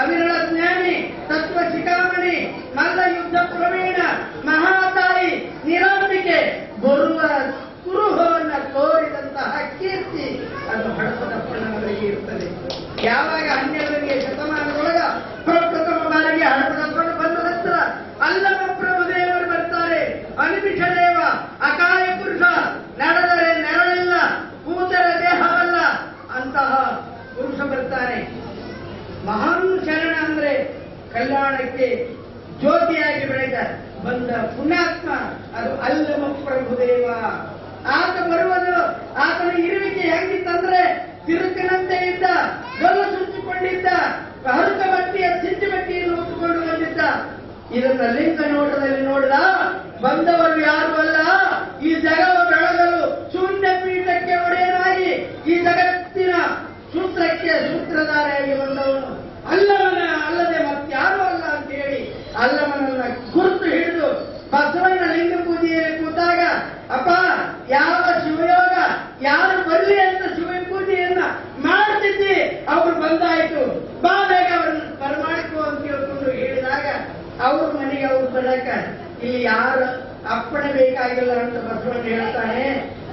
ಅವಿರಳ ಜ್ಞಾನಿ, ತತ್ವ ಶಿಖಾಮಣಿ, ಮಲ್ಲ ಯುದ್ಧ ಪ್ರವೀಣ, ಮಹಾತಾಯಿ, ನಿರಾಂಬಿಕೆ, ಬರುವ ಕುರುಹವನ್ನು ತೋರಿದಂತಹ ಕೀರ್ತಿ ಅದು ಹಡಪದಪ್ಪಣ್ಣವರಿಗೆ ಇರ್ತದೆ. ಯಾವಾಗ 12ನೇ ಶತಮಾನದೊಳಗ ಪ್ರಪ್ರಥಮ ಬಾರಿಗೆ ಹಡಪದಪ್ಪಣ್ಣ ಬಂದ ನಂತರ ಅಲ್ಲಮ ಪ್ರಭುದೇವರು ಬರ್ತಾರೆ. ಅನಿಮಿಷ ದೇವ, ಅಕಾಯ ಪುರುಷ, ನಡೆದರೆ ನೆರಳಿಲ್ಲ, ಕೂತರೆ ದೇಹವಲ್ಲ ಅಂತಹ ಪುರುಷ ಬರ್ತಾನೆ. ಮಹಾನ್ ಶರಣ ಅಂದ್ರೆ ಕಲ್ಯಾಣಕ್ಕೆ ಜ್ಯೋತಿಯಾಗಿ ಬೆಳೆದ ಬಂದ ಪುಣ್ಯಾತ್ಮ ಅದು ಅಲ್ಲಮ ಪ್ರಭುದೇವ. ಆತ ಬರುವುದು, ಆತನ ಇರುವಿಕೆ ಹೆಂಗಿತ್ತಂದ್ರೆ ತಿರುಕಿನಂತೆ ಇದ್ದ, ಗಲ್ಲು ಸುಚ್ಚಿಕೊಂಡಿದ್ದ, ಹರುಕ ಬಟ್ಟೆಯ ಸಿಂಚು ಬಟ್ಟೆಯನ್ನು ಉಟ್ಟುಕೊಂಡು ಬಂದಿದ್ದ. ಇದನ್ನ ಲಿಂಗ ನೋಟದಲ್ಲಿ ನೋಡಿದ ಬಂದವರು ಯಾರು ಅಲ್ಲ, ಈ ಜಗವ ಬೆಳಗಲು ಶೂನ್ಯ ಪೀಠಕ್ಕೆ ಒಡೆಯನಾಗಿ ಈ ಜಗತ್ತಿನ ಸೂತ್ರಕ್ಕೆ ಸೂತ್ರಧಾರಿಯಾಗಿ ಬಂದವನು ಅಲ್ಲವನ ಅಲ್ಲದೆ ಮತ್ತಾರು ಅಲ್ಲ ಅಂತ ಹೇಳಿ ಅಲ್ಲವನನ್ನ ಗುರುತು ಹಿಡಿದು ಬಸವಣ್ಣ ಲಿಂಗ ಪೂಜೆಯಲ್ಲಿ ಕೂತಾಗ, ಅಪ್ಪ ಯಾವ ಶಿವಯೋಗ ಯಾರು ಬರಲಿ ಅಂತ ಶಿವ ಪೂಜೆಯನ್ನ ಮಾಡ್ತಿದ್ದಿ, ಅವ್ರು ಬಂದಾಯ್ತು, ಬಾ ಬೇಗ ಅವ್ರನ್ನ ಬರಮಾಡಿಕೋ ಅಂತ ಹೇಳ್ಕೊಂಡು ಹೇಳಿದಾಗ ಅವ್ರ ಮನೆಗೆ ಅವ್ರು ಬರಕ ಇಲ್ಲಿ ಯಾರು ಅಪ್ಪಣೆ ಬೇಕಾಗಿಲ್ಲ ಅಂತ ಬಸವಣ್ಣ ಹೇಳ್ತಾನೆ.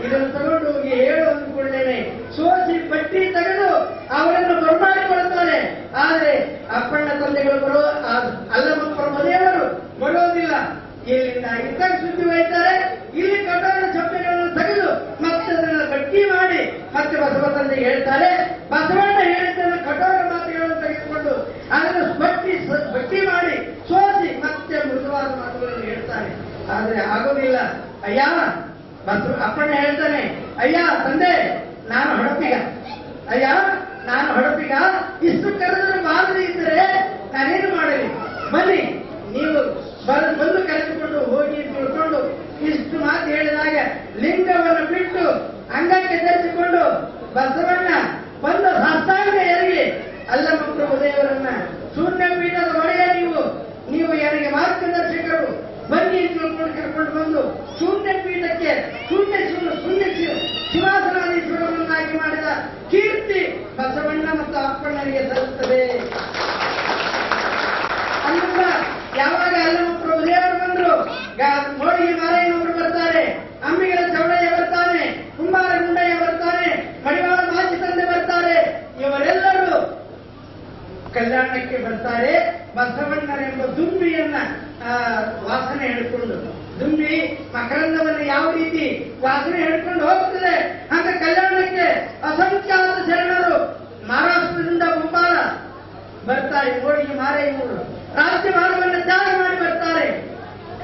ಇದನ್ನು ತಗೊಂಡು ಹೋಗಿ ಹೇಳು ಅಂದ್ಕೊಳ್ಳೇನೆ ಸೋಸಿ ಪಟ್ಟಿ ತೆಗೆದು ಅವರನ್ನು ಬರಮಾಡಿಕೊಳ್ತಾರೆ. ಆದ್ರೆ ಅಪ್ಪಣ್ಣ ತಂದೆಗಳು ಅಲ್ಲಮ ಪ್ರಭುದೇವರು ಬರೋದಿಲ್ಲ. ಇಲ್ಲಿಂದ ಅಯ್ಯ ಅಪ್ಪಣ್ಣ ಹೇಳ್ತಾನೆ, ಅಯ್ಯ ತಂದೆ ನಾನು ಹೊಡಪಿಗ, ಅಯ್ಯ ನಾನು ಹೊಡಪಿಗ, ಇಷ್ಟು ಕರೆದ್ರೆ ಬಾರದೆ ಇದ್ದರೆ ನಾನೇನು ಮಾಡಲಿ, ಬನ್ನಿ ನೀವು ಬಂದು ಕರೆದುಕೊಂಡು ಹೋಗಿ ತಿಳ್ಕೊಂಡು ಇಷ್ಟು ಮಾತು ಹೇಳಿದಾಗ ಲಿಂಗವನ್ನು ಬಿಟ್ಟು ಅಂಗಕ್ಕೆ ಧರಿಸಿಕೊಂಡು ಬಸವಣ್ಣ ಬಂದ ಸಾಷ್ಟಾಂಗ ಎರಗಿ ಅಲ್ಲಮ್ಮ ಪ್ರಭುದೇವರನ್ನ ಶೂನ್ಯ ಪೀಠದ ಒಳಗೆ ನೀವು ಯಾರಿಗೆ ಮಾರ್ಗದರ್ಶಕರು ಬನ್ನಿ ತಿಳ್ಕೊಂಡು ಕರ್ಕೊಂಡು ಬಂದು ಶೂನ್ಯ ಪೀಠಕ್ಕೆ ಶೂನ್ಯ ಶಿವಾಸನಾಧೀಶ್ವರವನ್ನಾಗಿ ಮಾಡಿದ ಕೀರ್ತಿ ಬಸವಣ್ಣ ಮತ್ತು ಅಪ್ಪಣ್ಣನಿಗೆ ಸಲ್ಲುತ್ತದೆ. ಅಲ್ಲಮ್ಮ ಯಾವಾಗ ಅಲ್ಲಮ್ಮ ಪ್ರಭುದೇವರು ಬಂದ್ರು, ಹೋಳಿಗೆ ಮಾರಯ್ಯನವರು ಬರ್ತಾರೆ, ಅಂಬಿಗಳ ಚೌಡಯ್ಯ ಬರ್ತಾನೆ, ಕುಂಬಾರ ಗುಂಡಯ್ಯ ಬರ್ತಾನೆ, ಮಡಿವಾಳ ಮಾಚಿ ತಂದೆ ಬರ್ತಾರೆ. ಇವರೆಲ್ಲರೂ ಕಲ್ಯಾಣಕ್ಕೆ ಬರ್ತಾರೆ. ಬಸವಣ್ಣನೆಂಬ ದುಂಬಿಯನ್ನ ವಾಸನೆ ಹಿಡ್ಕೊಂಡು, ದುಂಬಿ ಮಕರಂದವನ್ನು ಯಾವ ರೀತಿ ವಾಸನೆ ಹಿಡ್ಕೊಂಡು ಹೋಗ್ತದೆ ಅಂತ ಕಲ್ಯಾಣಕ್ಕೆ ಅಸಂಖ್ಯಾತ ಶರಣರು ಮಹಾರಾಷ್ಟ್ರದಿಂದ ಕುಂಬಾರ ಬರ್ತಾರೆ. ಹೋಳಿಗೆ ಮಾರಯ್ಯನವರು ರಾಜ್ಯಭಾರವನ್ನು ತ್ಯಾಗ ಮಾಡಿ ಬರ್ತಾರೆ.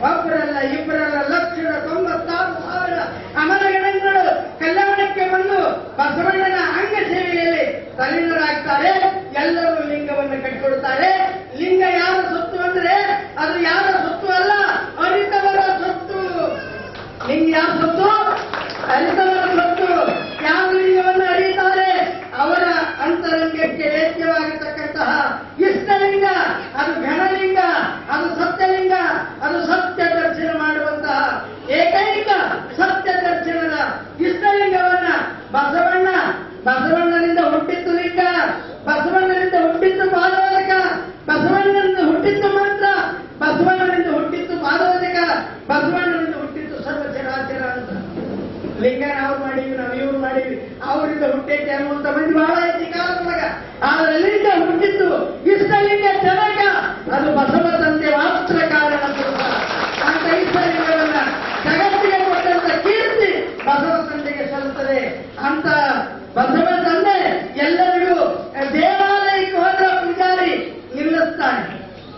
ಒಬ್ಬರಲ್ಲ ಇಬ್ಬರಲ್ಲ, 1,96,000 ಅಮರಗಣಗಳು ಕಲ್ಯಾಣಕ್ಕೆ ಬಂದು ಬಸವಣ್ಣನ ಅಂಗ ಸೇವೆಯಲ್ಲಿ ತಲ್ಲೀನರಾಗ್ತಾರೆ. ಎಲ್ಲರೂ ಲಿಂಗವನ್ನು ಕಟ್ಟಿಕೊಡ್ತಾರೆ. ಲಿಂಗ ಯಾರ ಸೊತ್ತು ಅಂದ್ರೆ ಅದು ಯಾರ ಸೊತ್ತು ಅಲ್ಲ, ಅರಿತವರ ಸೊತ್ತು. ಲಿಂಗ ಯಾರ ಸೊತ್ತು? ಅರಿತವರ ಸೊತ್ತು. ಯಾವ ಲಿಂಗವನ್ನು ಅರಿಯುತ್ತಾರೆ ಅವರ ಅಂತರಂಗಕ್ಕೆ ವೇದ್ಯವಾಗಿರ್ತಕ್ಕಂತಹ ಇಷ್ಟಲಿಂಗ, ಅದು ಘನಲಿಂಗ, ಅದು ಸತ್ಯಲಿಂಗ, ಅದು ಸತ್ಯ ದರ್ಶನ ಮಾಡುವಂತಹ ಏಕೈಕ ಸತ್ಯ ದರ್ಶನದ ಇಷ್ಟಲಿಂಗವನ್ನ ಬಸವಣ್ಣನಿಂದ ಹುಟ್ಟಿತ್ತು ಲಿಂಗ, ಬಸವಣ್ಣನಿಂದ ಹುಟ್ಟಿತ್ತು ಪಾದೋದಕ, ಬಸವಣ್ಣನಿಂದ ಹುಟ್ಟಿತ್ತು ಮಂತ್ರ, ಬಸವಣ್ಣನಿಂದ ಹುಟ್ಟಿತ್ತು ಪಾದೋದಕ, ಬಸವಣ್ಣನಿಂದ ಹುಟ್ಟಿತ್ತು ಸರ್ವಚರಾಚರ ಅಂತ. ಲಿಂಗ ನಾವು ಮಾಡೀವಿ, ನಾವು ಇವ್ರು ಮಾಡೀವಿ, ಅವರಿಂದ ಹುಟ್ಟೈತೆ ಅನ್ನುವಂತ ಮಂದಿ ಬಹಳ ಐತಿ ಕಾಲದೊಳಗ. ಆದ್ರೆ ಲಿಂಗ ಹುಟ್ಟಿತ್ತು ಇಷ್ಟಲಿಂಗ ಜನಕ, ಅದು ಬಸವ ತಂದೆ ಮಾತ್ರ ಕಾರಣ. ಅಂತ ಇಷ್ಟಲಿಂಗವನ್ನ ಜಗತ್ತಿಗೆ ಕೊಟ್ಟಂತ ಕೀರ್ತಿ ಬಸವ ತಂದೆಗೆ ಸಲ್ಲುತ್ತದೆ. ಅಂತ ಬಸವ ತಂದೆ ಎಲ್ಲರಿಗೂ ದೇವಾಲಯಕ್ಕೆ ಹೋದ್ರ ಪೂಜಾರಿ ನಿಲ್ಲಿಸ್ತಾನೆ,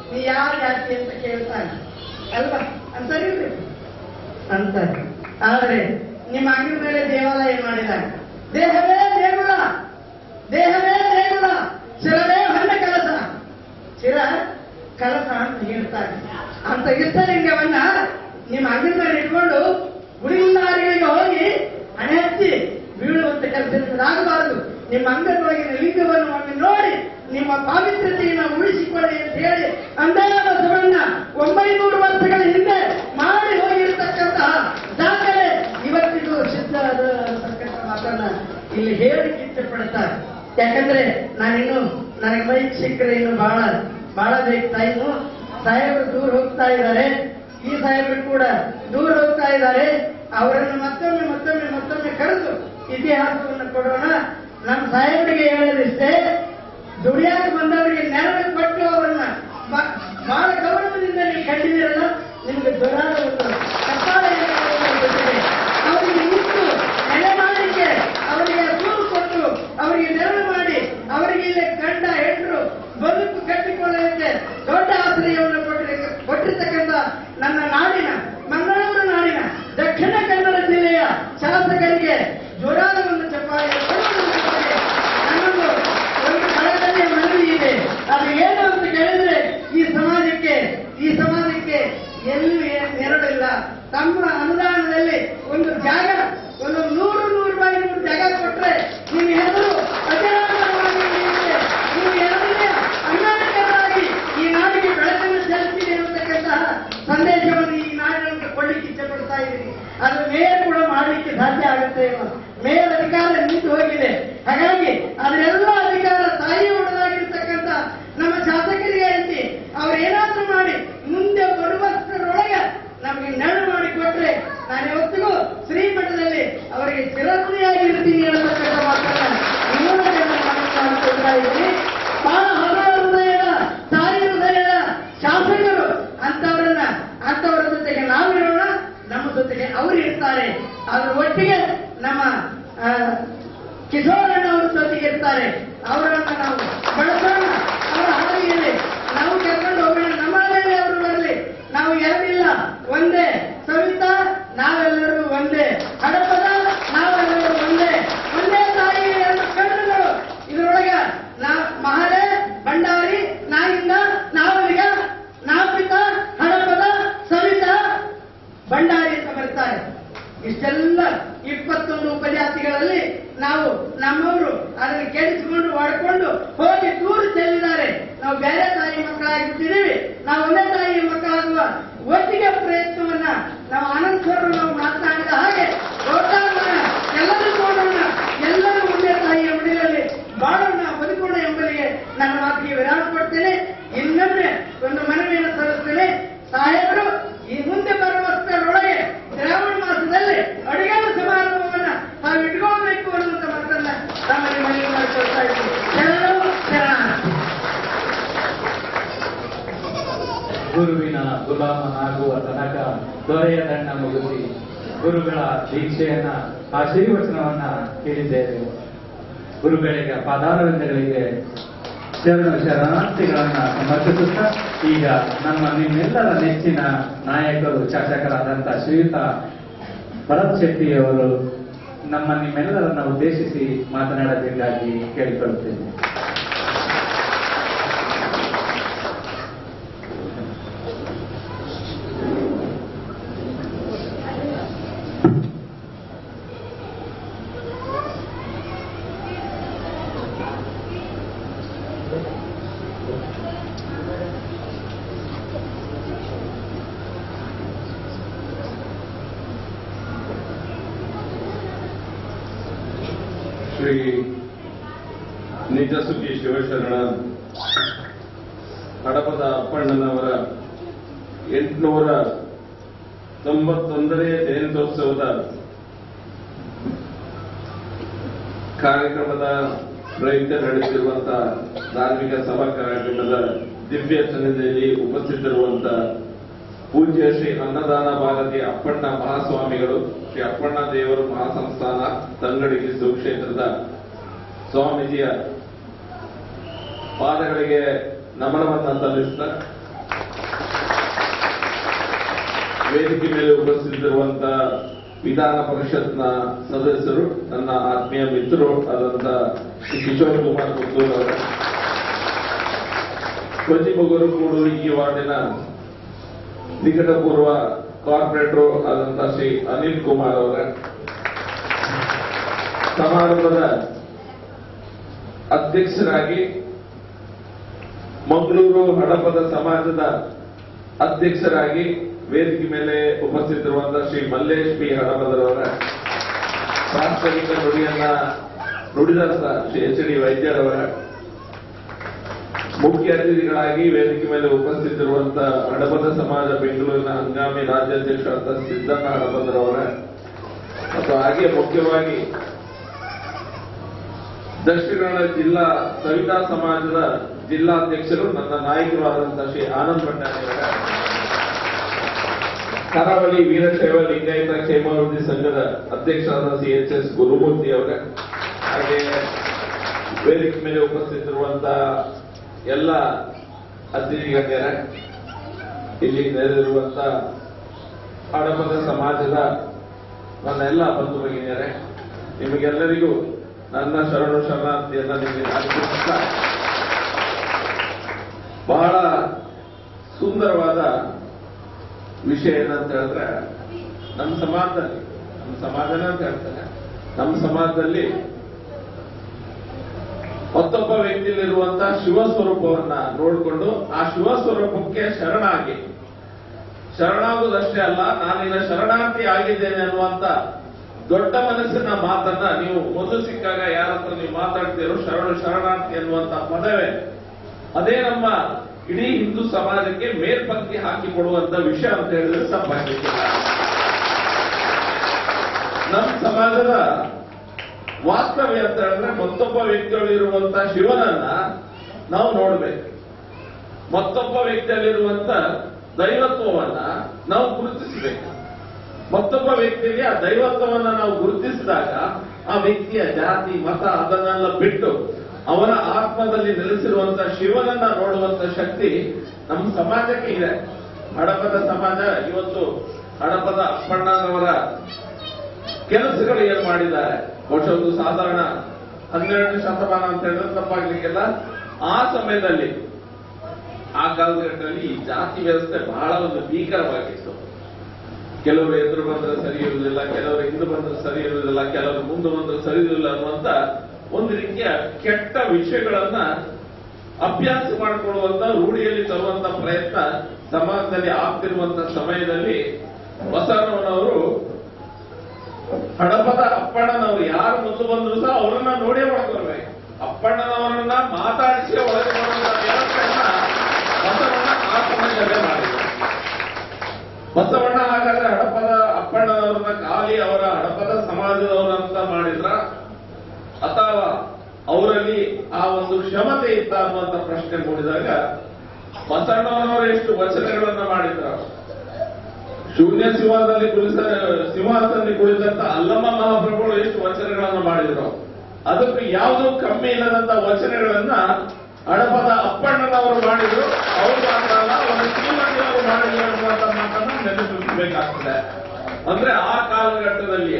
ನೀ ಯಾವ ಜಾತಿ ಅಂತ ಕೇಳ್ತಾನೆ ಅಲ್ವಾ ಅಂತಾರೆ ಅಂತಾರೆ. ಆದ್ರೆ ನಿಮ್ಮ ಅಂಗಡಿ ಮೇಲೆ ದೇವಾಲಯ ಮಾಡಿದಾಗ ದೇಹವೇ ದೇಗುಲ, ದೇಹವೇ ದೇಗುಲ, ಶಿರವೇ ಹೊನ್ನ ಕಲಸ, ಶಿರ ಕಲಸ ಅಂತ ಹೇಳ್ತಾರೆ. ಅಂತ ಇಷ್ಟಲಿಂಗವನ್ನ ನಿಮ್ಮ ಅಂಗಡಿ ಮೇಲೆ ಇಟ್ಕೊಂಡು ಗುಡಿಲಾರಿಗಳಿಗೆ ಹೋಗಿ ಹಣೆ ಹಚ್ಚಿ ಬೀಳುವಂತ ಕೆಲಸವಾಗಬಾರದು. ನಿಮ್ಮ ಅಂಗದೊಳಗಿನ ಲಿಂಗವನ್ನು ಒಮ್ಮೆ ನೋಡಿ ನಿಮ್ಮ ಪಾವಿತ್ರ್ಯತೆಯನ್ನು ಉಳಿಸಿಕೊಳ್ಳಿ ಅಂತ ಹೇಳಿ ಅಂದೇ ಬಸವಣ್ಣ 900 ವರ್ಷಗಳ ಹಿಂದೆ ಮಾಡಿ ಹೋಗಿರ್ತಕ್ಕಂತಹ ದಾಖಲೆ ಇವತ್ತಿಗೂ ಸಿದ್ಧ ಅಂತಕ್ಕಂಥ ಮಾತನ್ನ ಇಲ್ಲಿ ಹೇಳಿಕ್ಕೆ ಇಷ್ಟಪಡ್ತಾರೆ. ಯಾಕಂದ್ರೆ ನನಗೆ ಮೈಕ್ ಸಿಕ್ಕರೆ ಇನ್ನು ಬಹಳ ಬೇಕು ಟೈಮು. ಸಾಹೇಬರು ದೂರ ಹೋಗ್ತಾ ಇದ್ದಾರೆ, ಈ ಸಾಹೇಬರು ಕೂಡ ದೂರ ಹೋಗ್ತಾ ಇದ್ದಾರೆ. ಅವರನ್ನು ಮತ್ತೊಮ್ಮೆ ಕರೆದು ಇತಿಹಾಸವನ್ನು ಕೊಡೋಣ. ನಮ್ಮ ಸಾಹೇಬರಿಗೆ ಹೇಳೋದಿಷ್ಟೇ, ದುಡಿಯಾಕ ಬಂದವರಿಗೆ ನೆರವು ಕೊಟ್ಟು ಅವರನ್ನ ಬಹಳ ಗೌರವದಿಂದ ನೀವು ಕಂಡಿದ್ದೀರಲ್ಲ, ನಿಮಗೆ ದೊಡ್ಡ ಒಂದು ಕಪಾಳ ಜೊತೆಗೆ ಅವರಿಗೆ ನಿಂತು ನೆಲೆ ಮಾಡಲಿಕ್ಕೆ ಅವರಿಗೆ ದೂರು ಕೊಟ್ಟು ಅವರಿಗೆ ನೆರವು ಮಾಡಿ ಅವರಿಗೆ ಇಲ್ಲೇ ಗಂಡ ಹೆಣ್ಣರು ಬದುಕು ಕಟ್ಟಿಕೊಳ್ಳಲಿಕ್ಕೆ ದೊಡ್ಡ ಆಶ್ರಯವನ್ನು ಕೊಟ್ಟಿರ್ತಕ್ಕಂಥ ನನ್ನ ನಾಡಿನ ಮಂಗಳೂರು ನಾಡಿನ ದಕ್ಷಿಣ ಕನ್ನಡ ಜಿಲ್ಲೆಯ ಶಾಸಕರಿಗೆ ಜೋರಾದ ಒಂದು ಚಪ್ಪಾಳೆ ನನ್ನೊಂದು ಒಂದು ಸ್ಥಳದಲ್ಲಿ ಮನವಿ ಇದೆ. ಅದು ಏನು ಅಂತ ಕೇಳಿದ್ರೆ ಈ ಸಮಾಜಕ್ಕೆ ಎಲ್ಲೂ ನೆರಳಿಲ್ಲ. ತಮ್ಮ ಅನುದಾನದಲ್ಲಿ ಒಂದು ಜಾಗ, ಒಂದು 100 ರೂಪಾಯಿ ಜಾಗ ಕೊಟ್ಟರೆ ನಿಮ್ಮ ಹೆಸರು ಅಜರಾಮರವಾಗಿ ನೀವು ಎರಡನೇ ಅನಾಥರಾಗಿ ಈ ನಾಡಿಗೆ ಬೆಳಕನ್ನು ಚೆಲ್ತೀರಿ ಅನ್ನತಕ್ಕಂತಹ ಸಂದೇಶವನ್ನು ಈ ನಾಡಿನಲ್ಲಿ ಕೊಡ್ಲಿಕ್ಕೆ ಇಷ್ಟಪಡ್ತಾ ಇದ್ದೀನಿ. ಅದು ಮೇಯರ್ ಕೂಡ ಮಾಡಲಿಕ್ಕೆ ಸಾಧ್ಯ ಆಗುತ್ತೆ ಏನೋ, ಮೇಯರ್ ಅಧಿಕಾರ ನಿಂತು ಹೋಗಿದೆ. ಹಾಗಾಗಿ ಅದರೆಲ್ಲ ಅಧಿಕಾರ ತಾಯಿ ಹೊಡೆದಾಗಿರ್ತಕ್ಕಂಥ ನಮ್ಮ ಶಾಸಕರಿಗೆ ಐತಿ. ಅವ್ರೇನಾದ್ರೂ ಮಾಡಿ ಮುಂದೆ ಬರುವಷ್ಟರೊಳಗೆ ನಮಗೆ ನೆರಳು ಮಾಡಿ ಕೊಟ್ರೆ ನಾನು ಇವತ್ತಿಗೂ ಶ್ರೀಮಠದಲ್ಲಿ ಅವರಿಗೆ ಚಿರಋಣಿಯಾಗಿರ್ತೀನಿ ಅನ್ನತಕ್ಕಂಥ ಮಾತನ್ನ ಮಾಡ್ಕೊಳ್ತಾ ಇದ್ದೀನಿ. ಬಹಳ ಹೃದಯದ ತಾಯಿ ಹೃದಯದ ಶಾಸಕರು ಅಂತವರ ಜೊತೆಗೆ ನಾವಿರೋಣ, ನಮ್ಮ ಜೊತೆಗೆ ಅವರು ಇರ್ತಾರೆ. ಅದ್ರ ಒಟ್ಟಿಗೆ ನಮ್ಮ ಕಿಶೋರಣ್ಣ ಅವ್ರ ಜೊತೆಗೆ ಇರ್ತಾರೆ. ಅವರನ್ನ ನಾವು ಬಳಸೋಣ, ಅವರ ಹಾದಿಯಲ್ಲಿ ನಾವು ಕರ್ಕೊಂಡು ಹೋಗೋಣ. ನಮ್ಮ ಮೇಲೆ ಅವರು ಬರಲಿ, ನಾವು ಎರಡಿಲ್ಲ ಒಂದೇ ಸವಿತಾ, ನಾವೆಲ್ಲ ಮಾಡಿಕೊಂಡು ಹೋಗಿ ದೂರು ಚೆಲ್ಲಿದ್ದಾರೆ. ನಾವು ಬೇರೆ ತಾಯಿ ಮಕ್ಕಳಾಗಿಬಿಟ್ಟಿದ್ದೀವಿ, ನಾವು ಒಂದೇ ತಾಯಿಯ ಮಕ್ಕಳಾಗುವ ಒಟ್ಟಿಗೆ ಪ್ರಯತ್ನವನ್ನ ನಾವು ಆನಂದರು ನಾವು ಮಾತನಾಡಿದ ಹಾಗೆ ದೊಡ್ಡವನ್ನ ಎಲ್ಲರೂ ನೋಡೋಣ, ಎಲ್ಲರೂ ಒಂದೇ ತಾಯಿಯ ಮಡಿಲಲ್ಲಿ ಬಾಳೋಣ, ಬದುಕೋಣ ಎಂಬುದಕ್ಕೆ ನನ್ನ ಮಾತಿಗೆ ವಿರಾಮ ಕೊಡ್ತೇನೆ. ಇನ್ನೊಮ್ಮೆ ಒಂದು ಮನವಿಯನ್ನು ಸಲ್ಲಿಸ್ತೇನೆ. ಸಾಹೇಬರು ಈ ಮುಂದೆ ಬರುವಷ್ಟರೊಳಗೆ ಶ್ರಾವಣ ಮಾಸದಲ್ಲಿ ಅಡುಗೆ ಸಮಾರಂಭವನ್ನ ನಾವು ಇಟ್ಕೊಳ್ಬೇಕು ಅನ್ನುವಂತ ಮಾತನ್ನ ತಮ್ಮಲ್ಲಿ ಮನವಿ ಮಾಡಿಕೊಳ್ತಾ ಇದ್ದೀವಿ. ಶರಣು ಶರಣಾರ್ಥಿ. ಗುರುವಿನ ಗುಲಾಮನಾಗುವ ತನಕ ದೊರೆಯ ದಂಡ ಮುಗಿಸಿ ಗುರುಗಳ ದೀಕ್ಷೆಯನ್ನ ಆಶೀರ್ವಚನವನ್ನ ಕೇಳಿದ್ದೇವೆ. ಗುರುಗಳಿಗೆ ಪಾದಾರವಿಂದಗಳಿಗೆ ಶರಣಾರ್ಥಿಗಳನ್ನ ಸಮರ್ಪಿಸುತ್ತಾ ಈಗ ನಿಮ್ಮೆಲ್ಲರ ನೆಚ್ಚಿನ ನಾಯಕರು ಶಾಸಕರಾದಂಥ ಶ್ರೀಯುತ ಭರತ್ ಶೆಟ್ಟಿಯವರು ನಿಮ್ಮೆಲ್ಲರನ್ನ ಉದ್ದೇಶಿಸಿ ಮಾತನಾಡಬೇಕಾಗಿ ಕೇಳಿಕೊಳ್ಳುತ್ತೇನೆ. ಶ್ರೀ ನಿಜಸುಖಿ ಶಿವಶರಣ ಹಡಪದ ಅಪ್ಪಣ್ಣನವರ 891ನೇ ಜಯಂತ್ಯೋತ್ಸವದ ಕಾರ್ಯಕ್ರಮದ ಪ್ರಯುಕ್ತ ನಡೆಸಿರುವಂತಹ ಧಾರ್ಮಿಕ ಸಭಾ ಕಾರ್ಯಕ್ರಮದ ದಿವ್ಯ ಸನ್ನಿಧಿಯಲ್ಲಿ ಉಪಸ್ಥಿತರಿರುವಂತಹ ಪೂಜ್ಯ ಶ್ರೀ ಅನ್ನದಾನ ಭಾರತಿ ಅಪ್ಪಣ್ಣ ಮಹಾಸ್ವಾಮಿಗಳು, ಶ್ರೀ ಅಪ್ಪಣ್ಣ ದೇವರು ಮಹಾಸಂಸ್ಥಾನ ತಂಗಡಿಗೆ ಸುಕ್ಷೇತ್ರದ ಸ್ವಾಮೀಜಿಯ ಪಾದಗಳಿಗೆ ನಮನವನ್ನು ಸಲ್ಲಿಸುತ್ತಾ ವೇದಿಕೆ ಮೇಲೆ ಉಪಸ್ಥಿತರಿರುವಂತಹ ವಿಧಾನ ಪರಿಷತ್ನ ಸದಸ್ಯರು, ನನ್ನ ಆತ್ಮೀಯ ಮಿತ್ರರು ಆದಂತ ಶ್ರೀ ಕಿಶೋರ್ ಕುಮಾರ್ ಪುತ್ತೂರ್ ಅವರ, ಕೊಚ್ಚಿಮಗುರು ಕೂಡೂರು ಈ ವಾರ್ಡಿನ ನಿಕಟಪೂರ್ವ ಕಾರ್ಪೊರೇಟರ್ ಆದಂತಹ ಶ್ರೀ ಅನಿಲ್ ಕುಮಾರ್ ಅವರ, ಸಮಾರಂಭದ ಅಧ್ಯಕ್ಷರಾಗಿ ಮಂಗಳೂರು ಹಡಪದ ಸಮಾಜದ ಅಧ್ಯಕ್ಷರಾಗಿ ವೇದಿಕೆ ಮೇಲೆ ಉಪಸ್ಥಿತರಿರುವಂತಹ ಶ್ರೀ ಮಲ್ಲೇಶ್ ಪಿ ಹಡಪದರವರ, ಪ್ರಾಸ್ತಾವಿಕ ನುಡಿಯನ್ನ ನುಡಿದ ಶ್ರೀ ಎಚ್ ಡಿ ವೈದ್ಯರವರ, ಮುಖ್ಯ ಅತಿಥಿಗಳಾಗಿ ವೇದಿಕೆ ಮೇಲೆ ಉಪಸ್ಥಿತರಿರುವಂತಹ ಹಡಪದ ಸಮಾಜ ಬೆಂಗಳೂರಿನ ಹಂಗಾಮಿ ರಾಜ್ಯಾಧ್ಯಕ್ಷರಾದ ಸಿದ್ದಣ್ಣ ಹಡಪದರವರ, ಮತ್ತು ಹಾಗೆ ಮುಖ್ಯವಾಗಿ ದಕ್ಷಿಣ ಕನ್ನಡ ಜಿಲ್ಲಾ ಸವಿತಾ ಸಮಾಜದ ಜಿಲ್ಲಾಧ್ಯಕ್ಷರು, ನನ್ನ ನಾಯಕರು ಆದಂತಹ ಶ್ರೀ ಆನಂದ್ ಭಂಡಾರಿಯವರ, ಕರಾವಳಿ ವೀರಶೈವ ಲಿಂಗಾಯತ ಕ್ಷೇಮಾಭಿವೃದ್ಧಿ ಸಂಘದ ಅಧ್ಯಕ್ಷರಾದ CHS ಗುರುಮೂರ್ತಿ ಅವರ, ಹಾಗೆ ವೇದಿಕೆ ಮೇಲೆ ಉಪಸ್ಥಿತರಿರುವಂತಹ ಎಲ್ಲ ಅತಿಥಿ ಗಣ್ಯರ, ಇಲ್ಲಿ ನೆರೆದಿರುವಂತಹ ಹಡಪದ ಸಮಾಜದ ನನ್ನ ಎಲ್ಲ ಬಂಧು ಭಗಿನಿಯರೇ, ನಿಮಗೆಲ್ಲರಿಗೂ ನನ್ನ ಶರಣು ಶರಣಾರ್ಥಿಯನ್ನ ನಿಮಗೆ ಅರ್ಪಿಸುತ್ತಾ, ಬಹಳ ಸುಂದರವಾದ ವಿಷಯ ಏನಂತ ಹೇಳಿದ್ರೆ, ನಮ್ಮ ಸಮಾಜನೇ ಅಂತ ಹೇಳ್ತಾರೆ, ನಮ್ಮ ಸಮಾಜದಲ್ಲಿ ಮತ್ತೊಬ್ಬ ವ್ಯಕ್ತಿಯಲ್ಲಿರುವಂತಹ ಶಿವಸ್ವರೂಪವನ್ನ ನೋಡಿಕೊಂಡು ಆ ಶಿವಸ್ವರೂಪಕ್ಕೆ ಶರಣಾಗುವುದಷ್ಟೇ ಅಲ್ಲ, ನಾನಿನ್ನ ಶರಣಾರ್ಥಿ ಆಗಿದ್ದೇನೆ ಅನ್ನುವಂತ ದೊಡ್ಡ ಮನಸ್ಸಿನ ಮಾತನ್ನ ನೀವು ಮೊದಲು ಸಿಕ್ಕಾಗ ಯಾರ ಹತ್ರ ನೀವು ಮಾತಾಡ್ತೀರೋ ಶರಣಾರ್ಥಿ ಅನ್ನುವಂತ ಪದವೇ ಅದೇ ನಮ್ಮ ಇಡೀ ಹಿಂದೂ ಸಮಾಜಕ್ಕೆ ಮೇಲ್ಪಂಕ್ತಿ ಹಾಕಿಕೊಡುವಂತ ವಿಷಯ ಅಂತ ಹೇಳಿದ್ರೆ ತಪ್ಪಾಗಲಿಕ್ಕಿಲ್ಲ. ನಮ್ಮ ಸಮಾಜದ ವಾಸ್ತವ್ಯ ಅಂತ ಹೇಳಿದ್ರೆ ಮತ್ತೊಬ್ಬ ವ್ಯಕ್ತಿಯಲ್ಲಿರುವಂತ ಶಿವನನ್ನ ನಾವು ನೋಡ್ಬೇಕು, ಮತ್ತೊಬ್ಬ ವ್ಯಕ್ತಿಯಲ್ಲಿರುವಂತ ದೈವತ್ವವನ್ನ ನಾವು ಗುರುತಿಸಬೇಕು. ಮತ್ತೊಬ್ಬ ವ್ಯಕ್ತಿಗೆ ಆ ದೈವತ್ವವನ್ನ ನಾವು ಗುರುತಿಸಿದಾಗ ಆ ವ್ಯಕ್ತಿಯ ಜಾತಿ ಮತ ಅದನ್ನೆಲ್ಲ ಬಿಟ್ಟು ಅವನ ಆತ್ಮದಲ್ಲಿ ನೆಲೆಸಿರುವಂತಹ ಶಿವನನ್ನ ನೋಡುವಂತ ಶಕ್ತಿ ನಮ್ಮ ಸಮಾಜಕ್ಕೆ ಇದೆ. ಹಡಪದ ಸಮಾಜ ಇವತ್ತು ಹಡಪದ ಅಪ್ಪಣ್ಣನವರ ಕೆಲಸಗಳು ಏನ್ ಮಾಡಿದ್ದಾರೆ, ಬಹುಶಃ ಒಂದು ಸಾಧಾರಣ 12ನೇ ಶತಮಾನ ಅಂತ ಹೇಳಿದ್ರೆ ತಪ್ಪಾಗ್ಲಿಕ್ಕೆಲ್ಲ, ಆ ಸಮಯದಲ್ಲಿ ಆ ಕಾಲಘಟ್ಟದಲ್ಲಿ ಈ ಜಾತಿ ವ್ಯವಸ್ಥೆ ಬಹಳ ಒಂದು ಭೀಕರವಾಗಿತ್ತು. ಕೆಲವರು ಎದುರು ಬಂದ್ರೆ ಸರಿ ಇರುವುದಿಲ್ಲ, ಕೆಲವರು ಹಿಂದೆ ಬಂದ್ರೆ ಸರಿ ಇರುವುದಿಲ್ಲ, ಕೆಲವರು ಮುಂದೆ ಬಂದ್ರೆ ಸರಿ ಇರುವುದಿಲ್ಲ ಅನ್ನುವಂತ ಒಂದು ರೀತಿಯ ಕೆಟ್ಟ ವಿಷಯಗಳನ್ನ ಅಭ್ಯಾಸ ಮಾಡಿಕೊಳ್ಳುವಂತ ರೂಢಿಯಲ್ಲಿ ತರುವಂತ ಪ್ರಯತ್ನ ಸಮಾಜದಲ್ಲಿ ಆಗ್ತಿರುವಂತ ಸಮಯದಲ್ಲಿ ಬಸವಣ್ಣನವರು ಹಡಪದ ಅಪ್ಪಣ್ಣನವರು ಯಾರು ಮುಂದೆ ಬಂದ್ರು ಸಹ ಅವರನ್ನ ನೋಡೇ ಮಾಡ್ಕೊಳ್ಬೇಕು. ಅಪ್ಪಣ್ಣನವರನ್ನ ಮಾತಾಡಿಸಿ ಒಳಗೆ ಬರುವಂತ ವ್ಯವಸ್ಥೆಯನ್ನ ಬಸವಣ್ಣ ಆ ಸಮಯದಲ್ಲೇ ಮಾಡಿದ್ರು. ಬಸವಣ್ಣ ಹಾಗಾದ್ರೆ ಹಡಪದ ಅಪ್ಪಣ್ಣನವರನ್ನ ಖಾಲಿ ಅವರ ಹಡಪದ ಸಮಾಜದವರಂತ ಮಾಡಿದ್ರ ಅಥವಾ ಅವರಲ್ಲಿ ಆ ಒಂದು ಕ್ಷಮತೆ ಇತ್ತ ಅನ್ನುವಂತ ಪ್ರಶ್ನೆ ಮೂಡಿದಾಗ ಬಸವಣ್ಣನವರು ಎಷ್ಟು ವಚನಗಳನ್ನ ಮಾಡಿದ್ರ. ಶೂನ್ಯ ಸಿಂಹಾಸನದಲ್ಲಿ ಕುಳಿತಂತ ಅಲ್ಲಮ್ಮ ಮಹಾಪ್ರಭುಗಳು ಎಷ್ಟು ವಚನಗಳನ್ನ ಮಾಡಿದ್ರು. ಅದಕ್ಕೆ ಯಾವುದೂ ಕಮ್ಮಿ ಇಲ್ಲದಂತ ವಚನಗಳನ್ನ ಹಡಪದ ಅಪ್ಪಣ್ಣನವರು ಮಾಡಿದ್ರು. ಅವರು ಮಾತ್ರ ಅಲ್ಲ, ಅವರ ಶ್ರೀಮತಿಯವರು ಮಾಡಿದ್ರು ಅನ್ನುವಂತ ಮಾತನ್ನ ನೆನಪಿಸಬೇಕಾಗ್ತದೆ. ಅಂದ್ರೆ ಆ ಕಾಲಘಟ್ಟದಲ್ಲಿ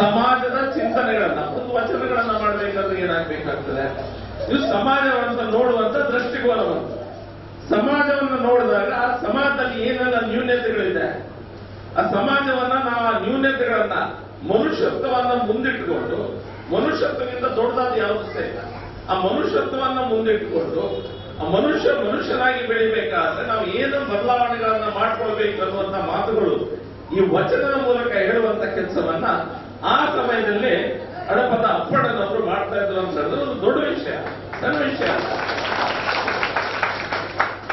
ಸಮಾಜದ ಚಿಂತನೆಗಳನ್ನ ಒಂದು ವಚನಗಳನ್ನ ಮಾಡಬೇಕಾದ್ರೆ ಏನಾಗಬೇಕಾಗ್ತದೆ, ಇದು ಸಮಾಜವನ್ನು ನೋಡುವಂತ ದೃಷ್ಟಿಕೋನ ಬಂತು. ಸಮಾಜವನ್ನು ನೋಡಿದಾಗ ಆ ಸಮಾಜದಲ್ಲಿ ಏನೆಲ್ಲ ನ್ಯೂನತೆಗಳಿದೆ, ಆ ಸಮಾಜವನ್ನ ನಾವು ಆ ನ್ಯೂನತೆಗಳನ್ನ ಮನುಷ್ಯತ್ವವನ್ನ ಮುಂದಿಟ್ಟುಕೊಂಡು, ಮನುಷ್ಯತ್ವದಿಂದ ದೊಡ್ಡದಾದ ಯಾವುದು ಇಲ್ಲ, ಆ ಮನುಷ್ಯತ್ವವನ್ನ ಮುಂದಿಟ್ಟುಕೊಂಡು ಆ ಮನುಷ್ಯನಾಗಿ ಬೆಳಿಬೇಕಾದ್ರೆ ನಾವು ಏನು ಬದಲಾವಣೆಗಳನ್ನ ಮಾಡ್ಕೊಳ್ಬೇಕು ಅನ್ನುವಂತ ಮಾತುಗಳು ಈ ವಚನದ ಮೂಲಕ ಹೇಳುವಂತ ಕೆಲಸವನ್ನ ಆ ಸಮಯದಲ್ಲಿ ಹಡಪದ ಅಪ್ಪಣ್ಣನವರು ಮಾಡ್ತಾ ಇದ್ರು ಅಂತ ಹೇಳಿದ್ರೆ ಒಂದು ದೊಡ್ಡ ವಿಷಯ, ಸಣ್ಣ ವಿಷಯ.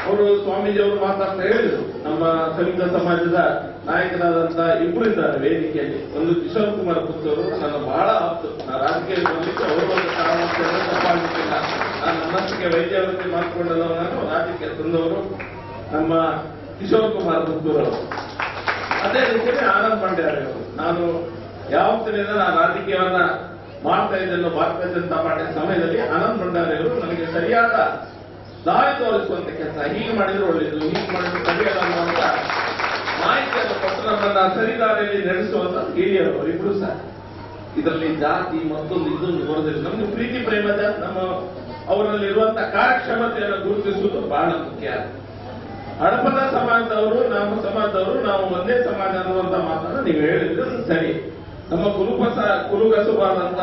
ಅವರು ಸ್ವಾಮೀಜಿ ಅವರು ಮಾತಾಡ್ತಾ ಹೇಳಿದ್ರು, ನಮ್ಮ ಸಂಯುಕ್ತ ಸಮಾಜದ ನಾಯಕರಾದಂತಹ ಇಬ್ಬರು ಇದ್ದಾರೆ ವೇದಿಕೆಯಲ್ಲಿ. ಒಂದು ಕಿಶೋರ್ ಕುಮಾರ್ ಪುತ್ತೂರು ನನ್ನ ಬಹಳ ಆಪ್ತು, ನಾನು ರಾಜಕೀಯದಲ್ಲಿ ಬಂದಿದ್ದು ಅವರು ಒಂದು ಕಾರಣ ತಪ್ಪಾಗಿಲ್ಲ. ನಾನು ನನ್ನಷ್ಟಕ್ಕೆ ವೈದ್ಯಾವೃತ್ತಿ ಮಾಡಿಕೊಂಡವರು, ನಾನು ರಾಜಕೀಯ ತಂದವರು ನಮ್ಮ ಕಿಶೋರ್ ಕುಮಾರ್ ಪುತ್ತೂರು ಅವರು. ಅದೇ ರೀತಿಯಲ್ಲಿ ಆನಂದ್ ಮಂಡ್ಯಾರೆ ಅವರು. ನಾನು ಯಾವತ್ತಿನಿಂದ ನಾನು ರಾಜಕೀಯವನ್ನ ಮಾಡ್ತಾ ಇದ್ದನ್ನು ಭಾರತೀಯ ಜನತಾ ಪಾರ್ಟಿ ಸಮಯದಲ್ಲಿ ಆನಂದ್ ಮಂಡ್ಯಾರೆ ಅವರು ನನಗೆ ಸರಿಯಾದ ದಾರಿ ತೋರಿಸುವಂತ ಕೆಲಸ, ಹೀಗೆ ಮಾಡಿದ್ರು ಒಳ್ಳೆಯದು, ಹೀಗೆ ಮಾಡಿದ್ರು ಸರಿಯಲ್ಲ ಅನ್ನುವಂತ ಮಾಹಿತಿಯನ್ನು ಕೊಟ್ಟು ನಮ್ಮನ್ನ ಸರಿದಾರಿಯಲ್ಲಿ ನಡೆಸುವಂತ ಹಿರಿಯರು ಇಬ್ರು ಸಹ. ಇದರಲ್ಲಿ ಜಾತಿ ಮತ್ತೊಂದು ಇದೊಂದು ಬರೋದಿಲ್ಲ. ನಮ್ಗೆ ಪ್ರೀತಿ ಪ್ರೇಮ ನಮ್ಮ ಅವರಲ್ಲಿರುವಂತಹ ಕಾರ್ಯಕ್ಷಮತೆಯನ್ನು ಗುರುತಿಸುವುದು ಬಹಳ ಮುಖ್ಯ. ಹಡಪದ ಸಮಾಜದವರು ನಮ್ಮ ಸಮಾಜದವರು ನಾವು ಒಂದೇ ಸಮಾಜ ಅನ್ನುವಂತ ಮಾತನ್ನ ನೀವು ಹೇಳಿದ್ರೆ ಸರಿ. ನಮ್ಮ ಕುರುಗಸುಬಾದಂತ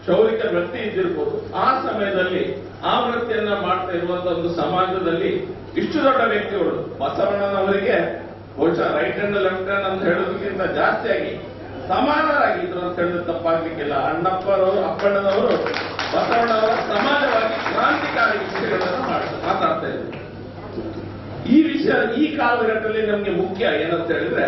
ಕ್ಷೌರಿಕ ವೃತ್ತಿ ಇದ್ದಿರ್ಬೋದು. ಆ ಸಮಯದಲ್ಲಿ ಆ ವೃತ್ತಿಯನ್ನ ಮಾಡ್ತಾ ಇರುವಂತ ಒಂದು ಸಮಾಜದಲ್ಲಿ ಇಷ್ಟು ದೊಡ್ಡ ವ್ಯಕ್ತಿಗಳು ಬಸವಣ್ಣನವರಿಗೆ ಬಹುಶಃ ರೈಟ್ ಹ್ಯಾಂಡ್ ಲೆಫ್ಟ್ ಹ್ಯಾಂಡ್ ಅಂತ ಹೇಳೋದಕ್ಕಿಂತ ಜಾಸ್ತಿಯಾಗಿ ಸಮಾನರಾಗಿದ್ರು ಅಂತ ಹೇಳಿದ್ರೆ ತಪ್ಪಾಗ್ಲಿಕ್ಕಿಲ್ಲ. ಅಪ್ಪಣ್ಣನವರು ಬಸವಣ್ಣನವರ ಸಮಾಜವಾಗಿ ಕ್ರಾಂತಿಕಾರಿ ವಿಷಯಗಳನ್ನು ಮಾತಾಡ್ತಾ ಇದ್ರು. ಈ ವಿಷಯ ಈ ಕಾಲಘಟ್ಟದಲ್ಲಿ ನಮ್ಗೆ ಮುಖ್ಯ ಏನಂತ ಹೇಳಿದ್ರೆ,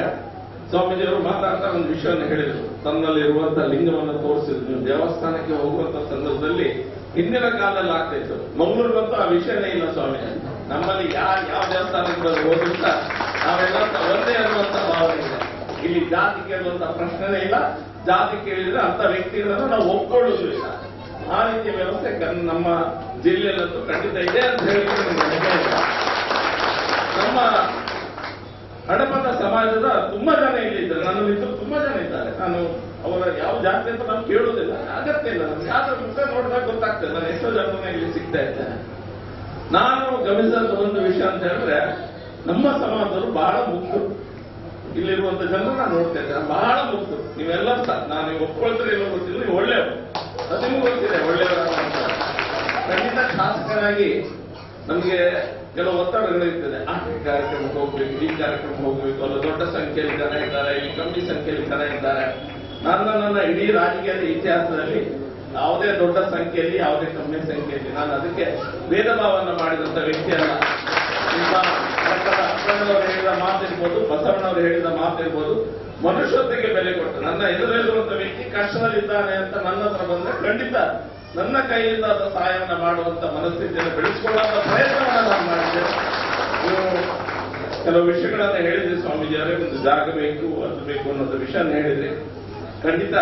ಸ್ವಾಮೀಜಿಯವರು ಮಾತಾಡ್ತಾ ಒಂದು ವಿಷಯವನ್ನು ಹೇಳಿದ್ರು. ತನ್ನಲ್ಲಿರುವಂತಹ ಲಿಂಗವನ್ನು ತೋರಿಸಿದ್ರು. ನೀವು ದೇವಸ್ಥಾನಕ್ಕೆ ಹೋಗುವಂತ ಸಂದರ್ಭದಲ್ಲಿ ಹಿಂದಿನ ಕಾಲದಲ್ಲಿ ಆಗ್ತಾ ಇತ್ತು, ಮಂಗಳೂರಿಗಂತೂ ಆ ವಿಷಯನೇ ಇಲ್ಲ ಸ್ವಾಮಿ. ನಮ್ಮಲ್ಲಿ ಯಾವ ದೇವಸ್ಥಾನಕ್ಕೆ ಹೋಗುತ್ತ ನಾವೆಲ್ಲ ಒಂದೇ ಅನ್ನುವಂತ ಭಾವನೆ ಇದೆ. ಇಲ್ಲಿ ಜಾತಿ ಕೇಳುವಂತ ಪ್ರಶ್ನೆನೇ ಇಲ್ಲ. ಜಾತಿ ಕೇಳಿದ್ರೆ ಅಂತ ವ್ಯಕ್ತಿಗಳನ್ನು ನಾವು ಒಪ್ಕೊಳ್ಳೋದು ಇಲ್ಲ. ಆ ರೀತಿಯ ವ್ಯವಸ್ಥೆ ನಮ್ಮ ಜಿಲ್ಲೆಯಲ್ಲಂತೂ ಖಂಡಿತ ಇದೆ ಅಂತ ಹೇಳಿದ್ರೆ ನಮ್ಮ ಹಡಪದ ಸಮಾಜದ ತುಂಬಾ ಜನ ಇಲ್ಲಿ ಇದ್ದಾರೆ. ನನ್ನ ಮಿತ್ರರು ತುಂಬಾ ಜನ ಇದ್ದಾರೆ. ನಾನು ಅವರ ಯಾವ ಜಾತಿ ಅಂತ ನಾನು ಕೇಳುವುದಿಲ್ಲ, ಅಗತ್ಯ ಇಲ್ಲ. ನಮ್ಗೆ ಯಾವ್ದು ಮುಖ ನೋಡಿದಾಗ ಗೊತ್ತಾಗ್ತದೆ. ನಾನು ಎಷ್ಟೋ ಜನರನ್ನ ಇಲ್ಲಿ ಸಿಗ್ತಾ ಇದ್ದೇನೆ. ನಾನು ಗಮನಿಸಿದ ಒಂದು ವಿಷಯ ಅಂತ ಹೇಳಿದ್ರೆ, ನಮ್ಮ ಸಮಾಜದವರು ಬಹಳ ಮುಕ್ತರು. ಇಲ್ಲಿರುವಂತ ಜನರನ್ನ ನೋಡ್ತಾ ಇದ್ದಾರೆ, ಬಹಳ ಮುಕ್ತರು. ನೀವೆಲ್ಲ ನಾನು ಒಪ್ಕೊಳ್ತಾರೆ ಇಲ್ಲ ಗೊತ್ತಿಲ್ಲ, ನೀವು ಒಳ್ಳೆಯವರು, ಅದು ನಿಮ್ಗೆ ಗೊತ್ತಿದೆ ಒಳ್ಳೆಯವರ. ಖಂಡಿತ ಶಾಸಕನಾಗಿ ನಮ್ಗೆ ಕೆಲವು ಒತ್ತಡಗಳಿರ್ತದೆ. ಆ ಕಾರ್ಯಕ್ರಮಕ್ಕೆ ಹೋಗ್ಬೇಕು, ಈ ಕಾರ್ಯಕ್ರಮಕ್ಕೆ ಹೋಗ್ಬೇಕು, ಅಲ್ಲ ದೊಡ್ಡ ಸಂಖ್ಯೆಯಲ್ಲಿ ಜನ ಇದ್ದಾರೆ, ಇಲ್ಲಿ ಕಮ್ಮಿ ಸಂಖ್ಯೆಯಲ್ಲಿ ಜನ ಇದ್ದಾರೆ. ನನ್ನ ಇಡೀ ರಾಜಕೀಯದ ಇತಿಹಾಸದಲ್ಲಿ ಯಾವುದೇ ದೊಡ್ಡ ಸಂಖ್ಯೆಯಲ್ಲಿ ಯಾವುದೇ ಕಮ್ಮಿ ಸಂಖ್ಯೆಯಲ್ಲಿ ನಾನು ಅದಕ್ಕೆ ಭೇದ ಭಾವವನ್ನು ಮಾಡಿದಂತ ವ್ಯಕ್ತಿಯಲ್ಲ. ನಿಮ್ಮ ಅಪ್ಪಣ್ಣನವರು ಹೇಳಿದ ಮಾತಿರ್ಬೋದು, ಬಸವಣ್ಣವರು ಹೇಳಿದ ಮಾತಿರ್ಬೋದು, ಮನುಷ್ಯತ್ವಕ್ಕೆ ಬೆಲೆ ಕೊಟ್ಟು ನನ್ನ ಎದುರಿರುವಂತ ವ್ಯಕ್ತಿ ಕಷ್ಟದಲ್ಲಿದ್ದಾನೆ ಅಂತ ನನ್ನ ಹತ್ರ ಬಂದ್ರೆ ಖಂಡಿತ ನನ್ನ ಕೈಯಿಂದ ಅದ ಸಹಾಯವನ್ನು ಮಾಡುವಂತ ಮನಸ್ಥಿತಿಯನ್ನು ಬೆಳೆಸಿಕೊಳ್ಳುವಂತ ಪ್ರಯತ್ನವನ್ನು ನಾನು ಮಾಡಿದ್ದೇನೆ. ನೀವು ಕೆಲವು ವಿಷಯಗಳನ್ನ ಹೇಳಿದ್ರಿ ಸ್ವಾಮೀಜಿಯವರೇ, ಒಂದು ಜಾಗ ಬೇಕು ಅದು ಬೇಕು ಅನ್ನೋದು ವಿಷಯ ಹೇಳಿದ್ರಿ. ಖಂಡಿತ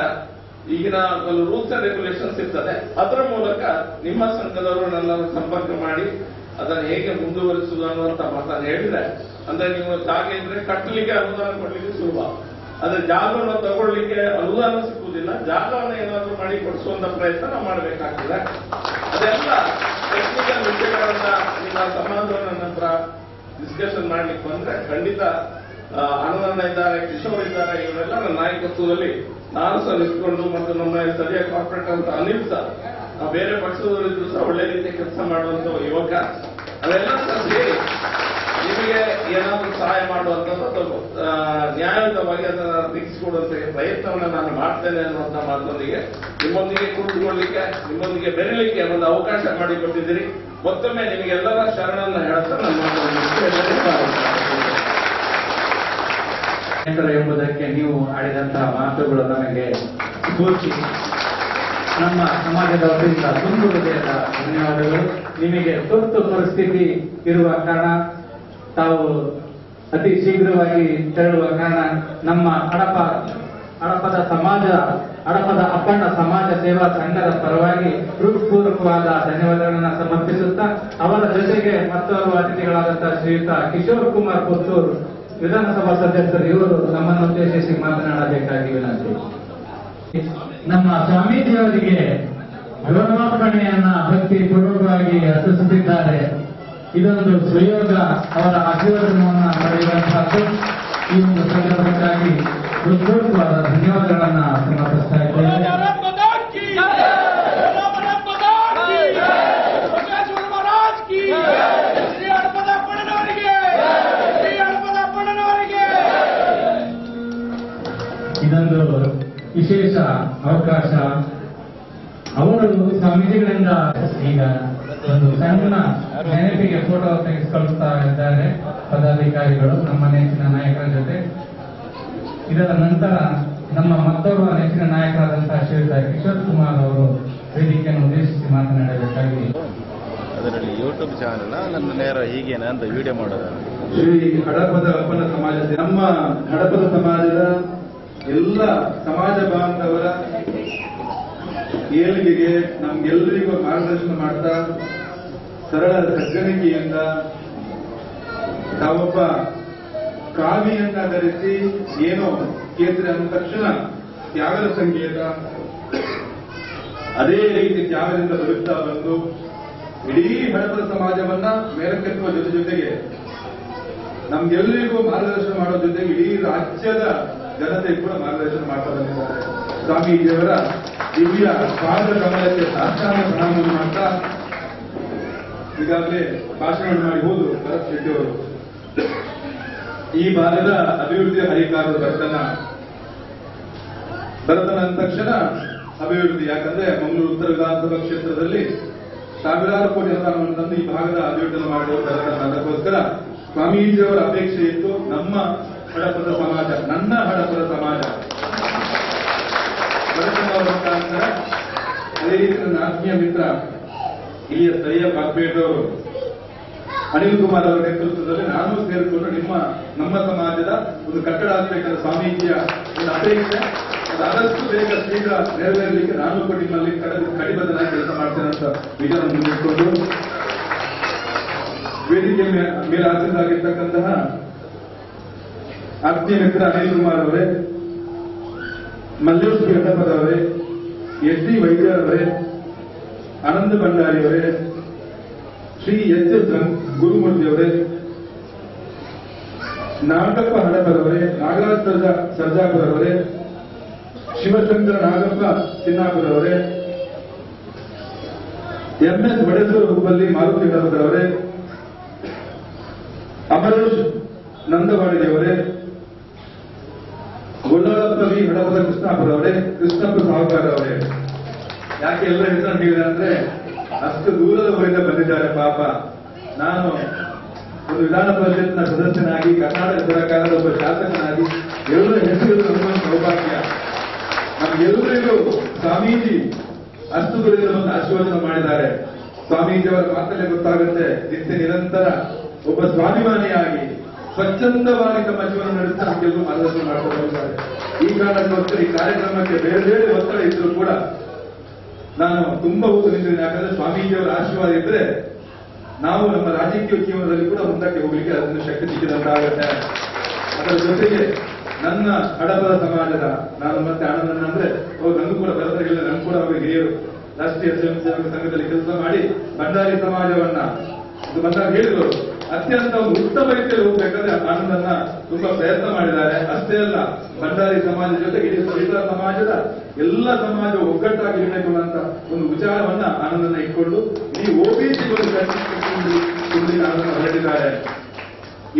ಈಗಿನ ಒಂದು ರೂಲ್ಸ್ ಅಂಡ್ ರೆಗ್ಯುಲೇಷನ್ಸ್ ಇರ್ತದೆ, ಅದರ ಮೂಲಕ ನಿಮ್ಮ ಸಂಘದವರು ನನ್ನನ್ನು ಸಂಪರ್ಕ ಮಾಡಿ ಅದನ್ನು ಹೇಗೆ ಮುಂದುವರಿಸುವುದು ಅನ್ನುವಂತ ಮಾತನ್ನು ಹೇಳಿದ್ರೆ, ಅಂದ್ರೆ ನೀವು ಜಾಗ ಇದ್ರೆ ಕಟ್ಟಲಿಕ್ಕೆ ಅನುದಾನ ಕೊಡ್ಲಿಕ್ಕೆ ಸುಲಭ. ಆದ್ರೆ ಜಾಗವನ್ನು ತಗೊಳ್ಳಿಕ್ಕೆ ಅನುದಾನ ಸಿಕ್ಕುವುದಿಲ್ಲ. ಜಾಗವನ್ನು ಏನಾದರೂ ಮಾಡಿ ಕೊಡಿಸುವಂತ ಪ್ರಯತ್ನ ನಾವು ಮಾಡಬೇಕಾಗ್ತದೆ. ಅದೆಲ್ಲ ಟೆಕ್ನಿಕಲ್ ವಿಷಯಗಳನ್ನ ನಿಮ್ಮ ಸಮಾಜವನ್ನು ನಂತರ ಡಿಸ್ಕಷನ್ ಮಾಡ್ಲಿಕ್ಕೆ ಬಂದ್ರೆ ಖಂಡಿತ ಆನಂದಣ್ಣ ಇದ್ದಾರೆ, ಕಿಶೋರ್ ಇದ್ದಾರೆ, ಇವರೆಲ್ಲ ನನ್ನ ನಾಯಕತ್ವದಲ್ಲಿ ನಾನು ಸಹ ನಿಂತ್ಕೊಂಡು ಮತ್ತು ನಮ್ಮ ಸ್ಥಳೀಯ ಕಾರ್ಪೊರೇಟರ್ ಅಂತ ಅನಿಲ್ ಸಹ ಬೇರೆ ಪಕ್ಷದವರಿದ್ರು ಸಹ ಒಳ್ಳೆ ರೀತಿಯ ಕೆಲಸ ಮಾಡುವಂತ ಯುವಕ, ಅವೆಲ್ಲ ಸಹ ಸೇರಿ ನಿಮಗೆ ಏನಾದರೂ ಸಹಾಯ ಮಾಡುವಂಥದ್ದು ನ್ಯಾಯಯುತವಾಗಿ ಅದನ್ನು ತೆಗೆಸಿಕೊಡುವಂತ ಪ್ರಯತ್ನವನ್ನು ನಾನು ಮಾಡ್ತೇನೆ ಅನ್ನುವಂಥ ಮಾತೊಂದಿಗೆ ನಿಮ್ಮೊಂದಿಗೆ ಕುಳಿತುಕೊಳ್ಳಿಕ್ಕೆ, ನಿಮ್ಮೊಂದಿಗೆ ಬೆರಲಿಕ್ಕೆ ಒಂದು ಅವಕಾಶ ಮಾಡಿಕೊಟ್ಟಿದ್ದೀರಿ. ಮತ್ತೊಮ್ಮೆ ನಿಮಗೆಲ್ಲರ ಶರಣನ್ನ ಹೇಳ್ತಾ ಎಂಬುದಕ್ಕೆ ನೀವು ಆಡಿದಂತಹ ಮಾತುಗಳು ನನಗೆ ಸ್ಫೂರ್ತಿ. ನಮ್ಮ ಸಮಾಜದ ವತಿಯಿಂದ ತುಂಬ ಹೃದಯದ ಧನ್ಯವಾದಗಳು. ನಿಮಗೆ ತುರ್ತು ಪರಿಸ್ಥಿತಿ ಇರುವ ಕಾರಣ ತಾವು ಅತಿ ಶೀಘ್ರವಾಗಿ ತೆರಳುವ ಕಾರಣ ನಮ್ಮ ಹಡಪದ ಅಪ್ಪಣ್ಣ ಸಮಾಜ ಸೇವಾ ಸಂಘದ ಪರವಾಗಿ ಹೃತ್ಪೂರ್ವಕವಾದ ಧನ್ಯವಾದಗಳನ್ನು ಸಮರ್ಪಿಸುತ್ತಾ ಅವರ ಜೊತೆಗೆ ಮತ್ತೋರ್ವ ಅತಿಥಿಗಳಾದಂತಹ ಶ್ರೀಯುತ ಕಿಶೋರ್ ಕುಮಾರ್ ಪುತ್ತೂರು ವಿಧಾನಸಭಾ ಸದಸ್ಯರು ಇವರು ನಮ್ಮನ್ನು ಉದ್ದೇಶಿಸಿ ಮಾತನಾಡಬೇಕಾಗಿ ವಿನಂತಿ. ನಮ್ಮ ಸ್ವಾಮೀಜಿಯವರಿಗೆ ಗೌರವಾರ್ಪಣೆಯನ್ನ ಭಕ್ತಿ ಪೂರ್ವಕವಾಗಿ ಅರ್ಪಿಸುತ್ತಿದ್ದಾರೆ. ಇದೊಂದು ಸುಯೋಗ, ಅವರ ಆಶೀರ್ವಾದವನ್ನು ಪಡೆಯುವಂತಹದ್ದು. ಈ ಒಂದು ಸಂದರ್ಭಕ್ಕಾಗಿ ಹೃತ್ಪೂರ್ವಕವಾದ ಧನ್ಯವಾದಗಳನ್ನು ಸಮರ್ಪಿಸ್ತಾ ಇದ್ದೇವೆ. ಇದೊಂದು ವಿಶೇಷ ಅವಕಾಶ. ಅವರು ಸ್ವಾಮೀಜಿಗಳಿಂದ ಈಗ ಒಂದು ಸಣ್ಣ ನೆನಪಿಗೆ ಫೋಟೋ ತೆಗೆದುಕೊಳ್ತಾ ಇದ್ದಾರೆ ಪದಾಧಿಕಾರಿಗಳು ನಮ್ಮ ನೆಚ್ಚಿನ ನಾಯಕರ ಜೊತೆ. ಇದರ ನಂತರ ನಮ್ಮ ಮತ್ತೋರ್ವ ನೆಚ್ಚಿನ ನಾಯಕರಾದಂತಹ ಶ್ರೀಯುತ ಕಿಶೋರ್ ಕುಮಾರ್ ಅವರು ವೇದಿಕೆಯನ್ನು ಉದ್ದೇಶಿಸಿ ಮಾತನಾಡಬೇಕಾಗಿ. ಅದರಲ್ಲಿ ಯೂಟ್ಯೂಬ್ ಚಾನೆಲ್ ನನ್ನ ನೇರ ಹೀಗೇನ ಅಂತ ವಿಡಿಯೋ ಮಾಡೋದು. ಶ್ರೀ ಹಡಪದ ಅಪ್ಪನ ಸಮಾಜ, ನಮ್ಮ ಹಡಪದ ಸಮಾಜದ ಎಲ್ಲ ಸಮಾಜ ಬಾಂಧವರ ಏಳಿಗೆಗೆ ನಮ್ಗೆಲ್ಲರಿಗೂ ಮಾರ್ಗದರ್ಶನ ಮಾಡ್ತಾ ಸರಳ ಸಜ್ಜನಿಕೆಯಿಂದ ತಾವೊಬ್ಬ ಕಾವಿಯನ್ನ ಧರಿಸಿ ಏನೋ ಕೇಂದ್ರ ಅಂದ ತಕ್ಷಣ ತ್ಯಾಗದ ಸಂಕೇತ, ಅದೇ ರೀತಿ ತ್ಯಾಗದಿಂದ ಬದುಕ್ತಾ ಬಂದು ಇಡೀ ಹಡಪದ ಸಮಾಜವನ್ನ ಮೇಲಕ್ಕೆತ್ತುವ ಜೊತೆಗೆ ನಮ್ಗೆಲ್ಲರಿಗೂ ಮಾರ್ಗದರ್ಶನ ಮಾಡೋ ಜೊತೆಗೆ ಇಡೀ ರಾಜ್ಯದ ಜನತೆ ಕೂಡ ಮಾರ್ಗದರ್ಶನ ಮಾಡ್ತಾ ಬಂದಿದ್ದಾರೆ. ಸ್ವಾಮೀಜಿಯವರ ದಿವ್ಯ ಪಾದ ಕಮಲಕ್ಕೆ ಸಾಷ್ಟಾಂಗ ಪ್ರಣಾಮವನ್ನು ಮಾಡ್ತಾ ಈಗಾಗಲೇ ಭಾಷಣವನ್ನು ಮಾಡಿ ಹೋದ್ರು ಭರತ್ ಶೆಟ್ಟಿ ಅವರು. ಈ ಭಾಗದ ಅಭಿವೃದ್ಧಿ ಹರಿಕಾರದ ಭರತನ ಅಂದ ತಕ್ಷಣ ಅಭಿವೃದ್ಧಿ, ಯಾಕಂದ್ರೆ ಮಂಗಳೂರು ಉತ್ತರ ವಿಧಾನಸಭಾ ಕ್ಷೇತ್ರದಲ್ಲಿ ಸಾವಿರಾರು ಕೋಟಿ ಅನುದಾನವನ್ನು ತಂದು ಈ ಭಾಗದ ಅಭಿವೃದ್ಧಿಯನ್ನು ಮಾಡಿರುವ ಭರತನ. ಅದಕ್ಕೋಸ್ಕರ ಸ್ವಾಮೀಜಿಯವರ ಅಪೇಕ್ಷೆ ಇತ್ತು ನಮ್ಮ ಹಡಪದ ಸಮಾಜ, ನನ್ನ ಹಡಪದ ಸಮಾಜ ಭರತನವರ ಮುಖಾಂತರ, ಅದೇ ರೀತಿ ನನ್ನ ಆತ್ಮೀಯ ಮಿತ್ರ ಇಲ್ಲಿಯ ಸ್ಥಳೀಯ ಕಾರ್ಪೊರೇಟರ್ ಅವರು ಅನಿಲ್ ಕುಮಾರ್ ಅವರ ನೇತೃತ್ವದಲ್ಲಿ ನಾನು ಸೇರಿಕೊಂಡು ನಮ್ಮ ಸಮಾಜದ ಒಂದು ಕಟ್ಟಡ ಆಗಬೇಕಾದ ಸ್ವಾಮೀಜಿಯ ಒಂದು ಅಪೇಕ್ಷೆ ಆದಷ್ಟು ಬೇಗ ಶೀಘ್ರ ನೆರವೇರಲಿಕ್ಕೆ ನಾನು ಕೂಡ ನಿಮ್ಮಲ್ಲಿ ಕಡಿಬದ್ಧನಾಗಿ ಕೆಲಸ ಮಾಡ್ತೇನೆ ಅಂತ ವಿಚಾರವನ್ನು ಮುಂದಿಟ್ಕೊಂಡು ವೇದಿಕೆ ಮೇಲೆ ಆಸೀನರಾಗಿರ್ತಕ್ಕಂತಹ ಆತ್ಮೀಯ ಮಿತ್ರ ಅನಿಲ್ ಕುಮಾರ್ ಅವರೇ, ಮಲ್ಲೇಶ್ ಹಡಪದವರೇ, ಎಸ್ ಡಿ ವೈದ್ಯರವರೇ, ಆನಂದ ಭಂಡಾರಿಯವರೇ, ಶ್ರೀ ಎಸ್ ಎಸ್ ಗುರುಮೂರ್ತಿಯವರೇ, ನಾಗಪ್ಪ ಹಡಪದವರೇ, ನಾಗರಾಜ್ ಸರ್ಜಾಪುರವರೇ, ಶಿವಶಂಕರ ನಾಗಪ್ಪ ಸಿನ್ನಾಪುರವರೇ, ಎಂಎಸ್ ಬಡೇಶ್ವರ ಹುಬ್ಬಳ್ಳಿ ಮಾರುತಿ ಹಡಪದವರೇ, ಅಮರೇಶ್ ನಂದವಾಡಿಯವರೇ, ಗುಳ್ಳಾಳಪ್ಪ ವಿ ಹಡಪದ ಕೃಷ್ಣಾಪುರವರೇ, ಕೃಷ್ಣಪ್ಪ ಸಾಹುಕಾರ ಅವರೇ. ಯಾಕೆ ಎಲ್ಲ ಹೆಸರನ್ನು ಹೇಳಿದೆ ಅಂದ್ರೆ ಅಷ್ಟು ದೂರದ ಊರಿಂದ ಬಂದಿದ್ದಾರೆ ಪಾಪ. ನಾನು ಒಂದು ವಿಧಾನ ಪರಿಷತ್ನ ಸದಸ್ಯನಾಗಿ, ಕರ್ನಾಟಕ ಸರ್ಕಾರದ ಒಬ್ಬ ಶಾಸಕನಾಗಿ ಎಲ್ಲರ ಹೆಸರು ನಮ್ಮ ಸೌಭಾಗ್ಯ. ನಮ್ಗೆಲ್ಲರಿಗೂ ಸ್ವಾಮೀಜಿ ಅಷ್ಟು ದೂರದಿಂದ ಒಂದು ಆಶೀರ್ವಾದ ಮಾಡಿದ್ದಾರೆ. ಸ್ವಾಮೀಜಿಯವರ ಮಾತಲ್ಲೇ ಗೊತ್ತಾಗುತ್ತೆ ನಿತ್ಯ ನಿರಂತರ ಒಬ್ಬ ಸ್ವಾಭಿಮಾನಿಯಾಗಿ ಸ್ವಚ್ಛಂದವಾಗಿ ತಮ್ಮ ಜೀವನ ನಡೆಸಿ ನಮಗೆಲ್ಲರೂ ಮಾರ್ಗದರ್ಶನ ಮಾಡ್ತಾ ಹೋಗ್ತಾರೆ. ಈ ಕಾರಣಕ್ಕೋಸ್ಕರ ಈ ಕಾರ್ಯಕ್ರಮಕ್ಕೆ ಬೇರೆ ಬೇರೆ ಒತ್ತಡ ಇದ್ರೂ ಕೂಡ ನಾನು ತುಂಬಾ ಹೋಗಿ ನಿಂತಿದ್ದೇನೆ. ಯಾಕಂದ್ರೆ ಸ್ವಾಮೀಜಿಯವರ ಆಶೀರ್ವಾದ ಇದ್ರೆ ನಾವು ನಮ್ಮ ರಾಜಕೀಯ ಜೀವನದಲ್ಲಿ ಕೂಡ ಮುಂದಕ್ಕೆ ಹೋಗ್ಲಿಕ್ಕೆ ಅದನ್ನು ಶಕ್ತಿ ಸಿಕ್ಕಿದಂತಾಗುತ್ತೆ. ಅದರ ಜೊತೆಗೆ ನನ್ನ ಹಡಪದ ಸಮಾಜದ, ನಾನು ಮತ್ತೆ ಆನಂದನ ಅಂದ್ರೆ ನನಗೂ ಕೂಡ ಬರತರಿಲ್ಲ, ನನ್ಗೂ ಕೂಡ ಅವರು ಹಿರಿಯರು ರಾಷ್ಟ್ರೀಯ ಸ್ವಯಂ ಸೇವಕ ಸಂಘದಲ್ಲಿ ಕೆಲಸ ಮಾಡಿ ಭಂಡಾರಿ ಸಮಾಜವನ್ನ ಬಂದಾಗ ಹೇಳಿದ್ರು ಅತ್ಯಂತ ಒಂದು ಉತ್ತಮ ರೀತಿಯಲ್ಲಿ ಹೋಗ್ಬೇಕಾದ್ರೆ ಆನಂದನ್ನ ತುಂಬಾ ಪ್ರಯತ್ನ ಮಾಡಿದ್ದಾರೆ. ಅಷ್ಟೇ ಅಲ್ಲ, ಭಂಡಾರಿ ಸಮಾಜದ ಜೊತೆಗೆ ಇಡೀ ಸವಿತಾ ಸಮಾಜದ ಎಲ್ಲ ಸಮಾಜ ಒಗ್ಗಟ್ಟಾಗಿ ಇರಬೇಕು ಅಂತ ಒಂದು ವಿಚಾರವನ್ನ ಆನಂದನ ಇಟ್ಕೊಂಡು ಈ OBC ಆನಂದ ಹೊರಟಿದ್ದಾರೆ.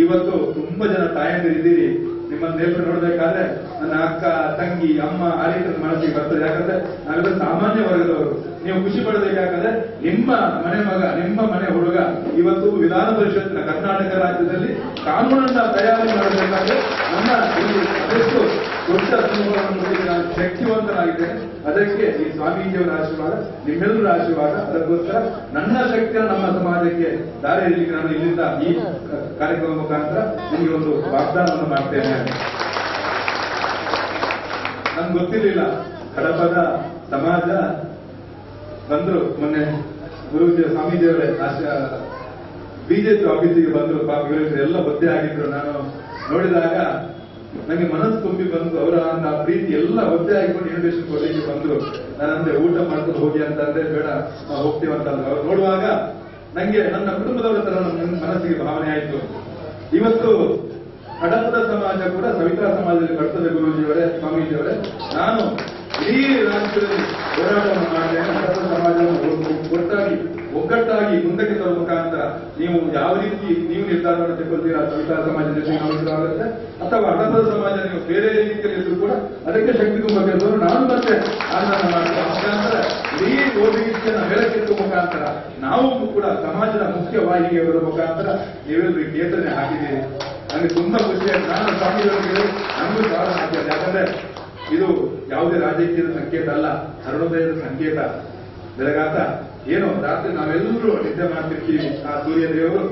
ಇವತ್ತು ತುಂಬಾ ಜನ ತಾಯಂದಿರಿದ್ದೀರಿ. ನಿಮ್ಮನ್ನ ನೇತ್ರ ನೋಡ್ಬೇಕಾದ್ರೆ ನನ್ನ ಅಕ್ಕ, ತಂಗಿ, ಅಮ್ಮ ಆ ರೀತಿ ಮನಸ್ಸಿಗೆ ಬರ್ತದೆ. ಯಾಕಂದ್ರೆ ನಾವೆಲ್ಲ ಸಾಮಾನ್ಯ ವರ್ಗದವರು. ನೀವು ಖುಷಿ ಪಡಬೇಕಾದ್ರೆ ನಿಮ್ಮ ಮನೆ ಮಗ, ನಿಮ್ಮ ಮನೆ ಹುಡುಗ ಇವತ್ತು ವಿಧಾನ ಪರಿಷತ್ನ ಕರ್ನಾಟಕ ರಾಜ್ಯದಲ್ಲಿ ಕಾನೂನನ್ನ ತಯಾರಿ ಮಾಡಬೇಕಾದ್ರೆ ನನ್ನ ಅದೆಷ್ಟು ದೊಡ್ಡ ಅನುಭವವನ್ನು ನಾನು ಶಕ್ತಿವಂತನಾಗಿದ್ದೇನೆ. ಅದಕ್ಕೆ ಈ ಸ್ವಾಮೀಜಿಯವರ ಆಶೀರ್ವಾದ, ನಿಮ್ಮೆಲ್ಲರ ಆಶೀರ್ವಾದ. ಅದಕ್ಕೋಸ್ಕರ ನನ್ನ ಶಕ್ತಿಯನ್ನು ನಮ್ಮ ಸಮಾಜಕ್ಕೆ ದಾರಿ ಹಿಡಿಲಿಕ್ಕೆ ನಾನು ಇಲ್ಲಿಂದ ಈ ಕಾರ್ಯಕ್ರಮ ಮುಖಾಂತರ ನಿಮಗೆ ಒಂದು ವಾಗ್ದಾನವನ್ನು ಮಾಡ್ತೇನೆ. ನನ್ಗೆ ಗೊತ್ತಿರಲಿಲ್ಲ ಕಡಪದ ಸಮಾಜ ಬಂದ್ರು. ಮೊನ್ನೆ ಗುರುಜಿ ಸ್ವಾಮೀಜಿಯವರೇ ಬಿಜೆಪಿ ಆಫೀಸಿಗೆ ಬಂದ್ರು. ಪಾಪ ಎಲ್ಲ ಒದ್ದೆ ಆಗಿದ್ರು. ನಾನು ನೋಡಿದಾಗ ನನಗೆ ಮನಸ್ಸು ತುಂಬಿ ಬಂದು ಅವರ ಪ್ರೀತಿ ಎಲ್ಲ ಒದ್ದೆ ಆಗಿಕೊಂಡು ಇನ್ವಿಟೇಷನ್ ಕೊಡಲಿಕ್ಕೆ ಬಂದ್ರು. ನಾನಂದ್ರೆ ಊಟ ಮಾಡ್ಕೊಂಡು ಹೋಗಿ ಅಂತ ಅಂದ್ರೆ ಬೇಡ ನಾವು ಹೋಗ್ತೀವಂತ ಅವ್ರು ನೋಡುವಾಗ ನಂಗೆ ನನ್ನ ಕುಟುಂಬದವರ ತರ ನನ್ನ ಮನಸ್ಸಿಗೆ ಭಾವನೆ ಆಯ್ತು. ಇವತ್ತು ಹಡಪದ ಸಮಾಜ ಕೂಡ ಸವಿತಾ ಸಮಾಜದಲ್ಲಿ ಬರ್ತದೆ. ಗುರುಜಿಯವರೇ, ಸ್ವಾಮೀಜಿಯವರೇ, ನಾನು ಇಡೀ ರಾಜ್ಯದಲ್ಲಿ ಹೋರಾಟವನ್ನು ಮಾಡ್ತೇನೆ. ಹಡಪದ ಸಮಾಜವನ್ನು ಒಗ್ಗಟ್ಟಾಗಿ ಮುಂದಕ್ಕೆ ತರುವ ಮುಖಾಂತರ ನೀವು ಯಾವ ರೀತಿ ನೀವು ನಿರ್ಧಾರವನ್ನು ತೆಗೆದುಕೊಳ್ತೀರಾ, ಸವಿತಾ ಸಮಾಜ ಜೊತೆ ಆಗುತ್ತೆ, ಅಥವಾ ಹಡಪದ ಸಮಾಜ ನೀವು ಬೇರೆ ರೀತಿಯಲ್ಲಿ ಇದ್ರು ಕೂಡ ಅದಕ್ಕೆ ಶಕ್ತಿ ತುಂಬ ಕೆಲಸವನ್ನು ನಾನು ಮತ್ತೆ ಆಂದೋಲನ ಮಾಡುವ ಮುಖಾಂತರ ಇಡೀ OBCಯನ್ನು ಮೇಲಕ್ಕೆತ್ತುವ ಮುಖಾಂತರ ನಾವು ಕೂಡ ಸಮಾಜದ ಮುಖ್ಯ ವಾಹಿನಿಗೆ ಬರುವ ಮುಖಾಂತರ ನೀವೆಲ್ಲರೂ ಕೇಂದ್ರನೇ ಹಾಕಿದ್ದೀರಿ. ನನಗೆ ತುಂಬಾ ಖುಷಿಯಾಗಿ ನಾನು ಸ್ವಾಮಿಗಳಿಗೆ ನಮಗೂ ಸಾಲ ಹಾಕಿದೆ. ಯಾಕಂದ್ರೆ ಇದು ಯಾವುದೇ ರಾಜಕೀಯದ ಸಂಕೇತ ಅಲ್ಲ, ಅರುಣೋದಯದ ಸಂಕೇತ. ಬೆಳಗಾತ ಏನು ರಾತ್ರಿ ನಾವೆಲ್ಲರೂ ನಿದ್ದೆ ಮಾಡ್ತಿರ್ತೀವಿ. ಆ ಸೂರ್ಯ ದೇವರು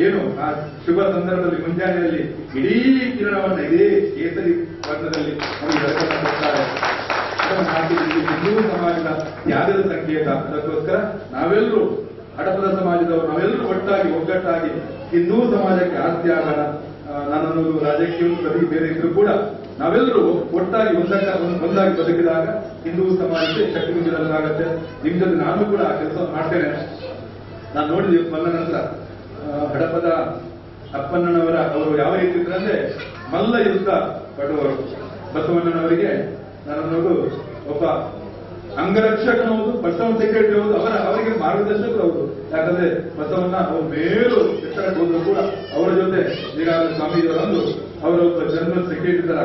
ಏನು ಆ ಶುಭ ಸಂದರ್ಭದಲ್ಲಿ ಮುಂಜಾನೆಯಲ್ಲಿ ಇಡೀ ಕಿರಣವನ್ನ ಇದೇ ಕೇಸರಿ ವರ್ಣದಲ್ಲಿ ನಮಗೆ ಬೆಳಕನ್ನು ಕೊಡ್ತಾರೆ. ಹಿಂದೂ ಸಮಾಜದ ತ್ಯಾಗದ ಸಂಕೇತ. ಅದಕ್ಕೋಸ್ಕರ ನಾವೆಲ್ಲರೂ ಹಡಪದ ಸಮಾಜದವರು ನಾವೆಲ್ಲರೂ ಒಗ್ಗಟ್ಟಾಗಿ ಹಿಂದೂ ಸಮಾಜಕ್ಕೆ ಆಸ್ತಿ ಆಗೋಣ. ನಾನನ್ನೋದು ರಾಜಕೀಯ ಪ್ರತಿ ಬೇರೆ ಇದ್ರು ಕೂಡ ನಾವೆಲ್ಲರೂ ಒಟ್ಟಾಗಿ ಒಂದಾಗಿ ಬದುಕಿದಾಗ ಹಿಂದೂ ಸಮಾಜಕ್ಕೆ ಶಕ್ತಿ ಮುಂದಿರಲಾಗತ್ತೆ. ನಿಮ್ ಜೊತೆ ನಾನು ಕೂಡ ಆ ಕೆಲಸ ಮಾಡ್ತೇನೆ. ನಾನು ನೋಡಿದ್ವಿ ಬಂದ ನಂತರ ಹಡಪದ ಅಪ್ಪಣ್ಣನವರ ಅವರು ಯಾವ ರೀತಿ ಇದ್ರಂದ್ರೆ ಮಲ್ಲ ಯುದ್ಧ ಪಡುವವರು. ಬಸವಣ್ಣನವರಿಗೆ ನಾನು ಒಬ್ಬ ಅಂಗರಕ್ಷಕನು ಹೌದು, ಬಸವನ ಸೆಕ್ರೆಟರಿ ಹೌದು, ಅವರಿಗೆ ಮಾರ್ಗದರ್ಶಕರು ಹೌದು. ಯಾಕಂದ್ರೆ ಬಸವಣ್ಣ ಅವ್ರ ಮೇಲೂ ಎತ್ತರಕ್ಕೆ ಹೋದ್ರು ಕೂಡ ಅವರ ಜೊತೆ ಈಗಾಗಲೇ ಸ್ವಾಮೀಜಿಯವರಂದು ಅವರೊಬ್ಬ ಜನರಲ್ ಸೆಕ್ರೆಟರಿ ತರ,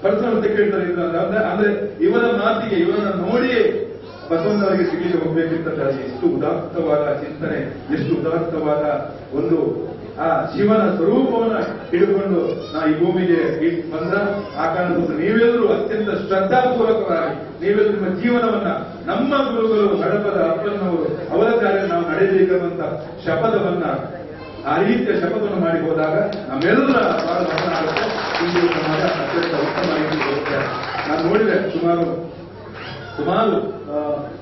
ಪರ್ಸನಲ್ ಸೆಕ್ರೆಟರಿ ಇದ್ದಾರೆ. ಅಂದ್ರೆ ಇವರ ಮಾತಿಗೆ ಇವರನ್ನ ನೋಡಿಯೇ ಬಸವಣ್ಣವರಿಗೆ ಸಿಗಲಿಕ್ಕೆ ಹೋಗ್ಬೇಕಿರ್ತದೆ. ಎಷ್ಟು ಉದಾತ್ತವಾದ ಚಿಂತನೆ, ಎಷ್ಟು ಉದಾತ್ತವಾದ ಒಂದು ಆ ಶಿವನ ಸ್ವರೂಪವನ್ನ ಹಿಡಿದುಕೊಂಡು ನಾ ಈ ಭೂಮಿಗೆ ಬಂದ ಆ ಕಾರಣದಿಂದ ನೀವೆಲ್ಲರೂ ಅತ್ಯಂತ ಶ್ರದ್ಧಾಪೂರ್ವಕವಾಗಿ ನೀವೆಲ್ಲರೂ ನಿಮ್ಮ ಜೀವನವನ್ನ ನಮ್ಮ ಗುರುಗಳು ಹಡಪದ ಅಪ್ಪನವರು ಅವರ ಕಾರ್ಯ ನಾವು ನಡೆಯಬೇಕೆಂಬಂತ ಶಪಥವನ್ನ ಆ ರೀತಿಯ ಶಪಥವನ್ನು ಮಾಡಿ ಹೋದಾಗ ನಮ್ಮೆಲ್ಲರ ಬಹಳ ಮಾತನಾಡುತ್ತೆ. ಹಿಂದೂ ಸಮಾಜ ಅತ್ಯಂತ ಉತ್ತಮ ರೀತಿ ಬರುತ್ತೆ. ನಾನು ನೋಡಿದೆ ಸುಮಾರು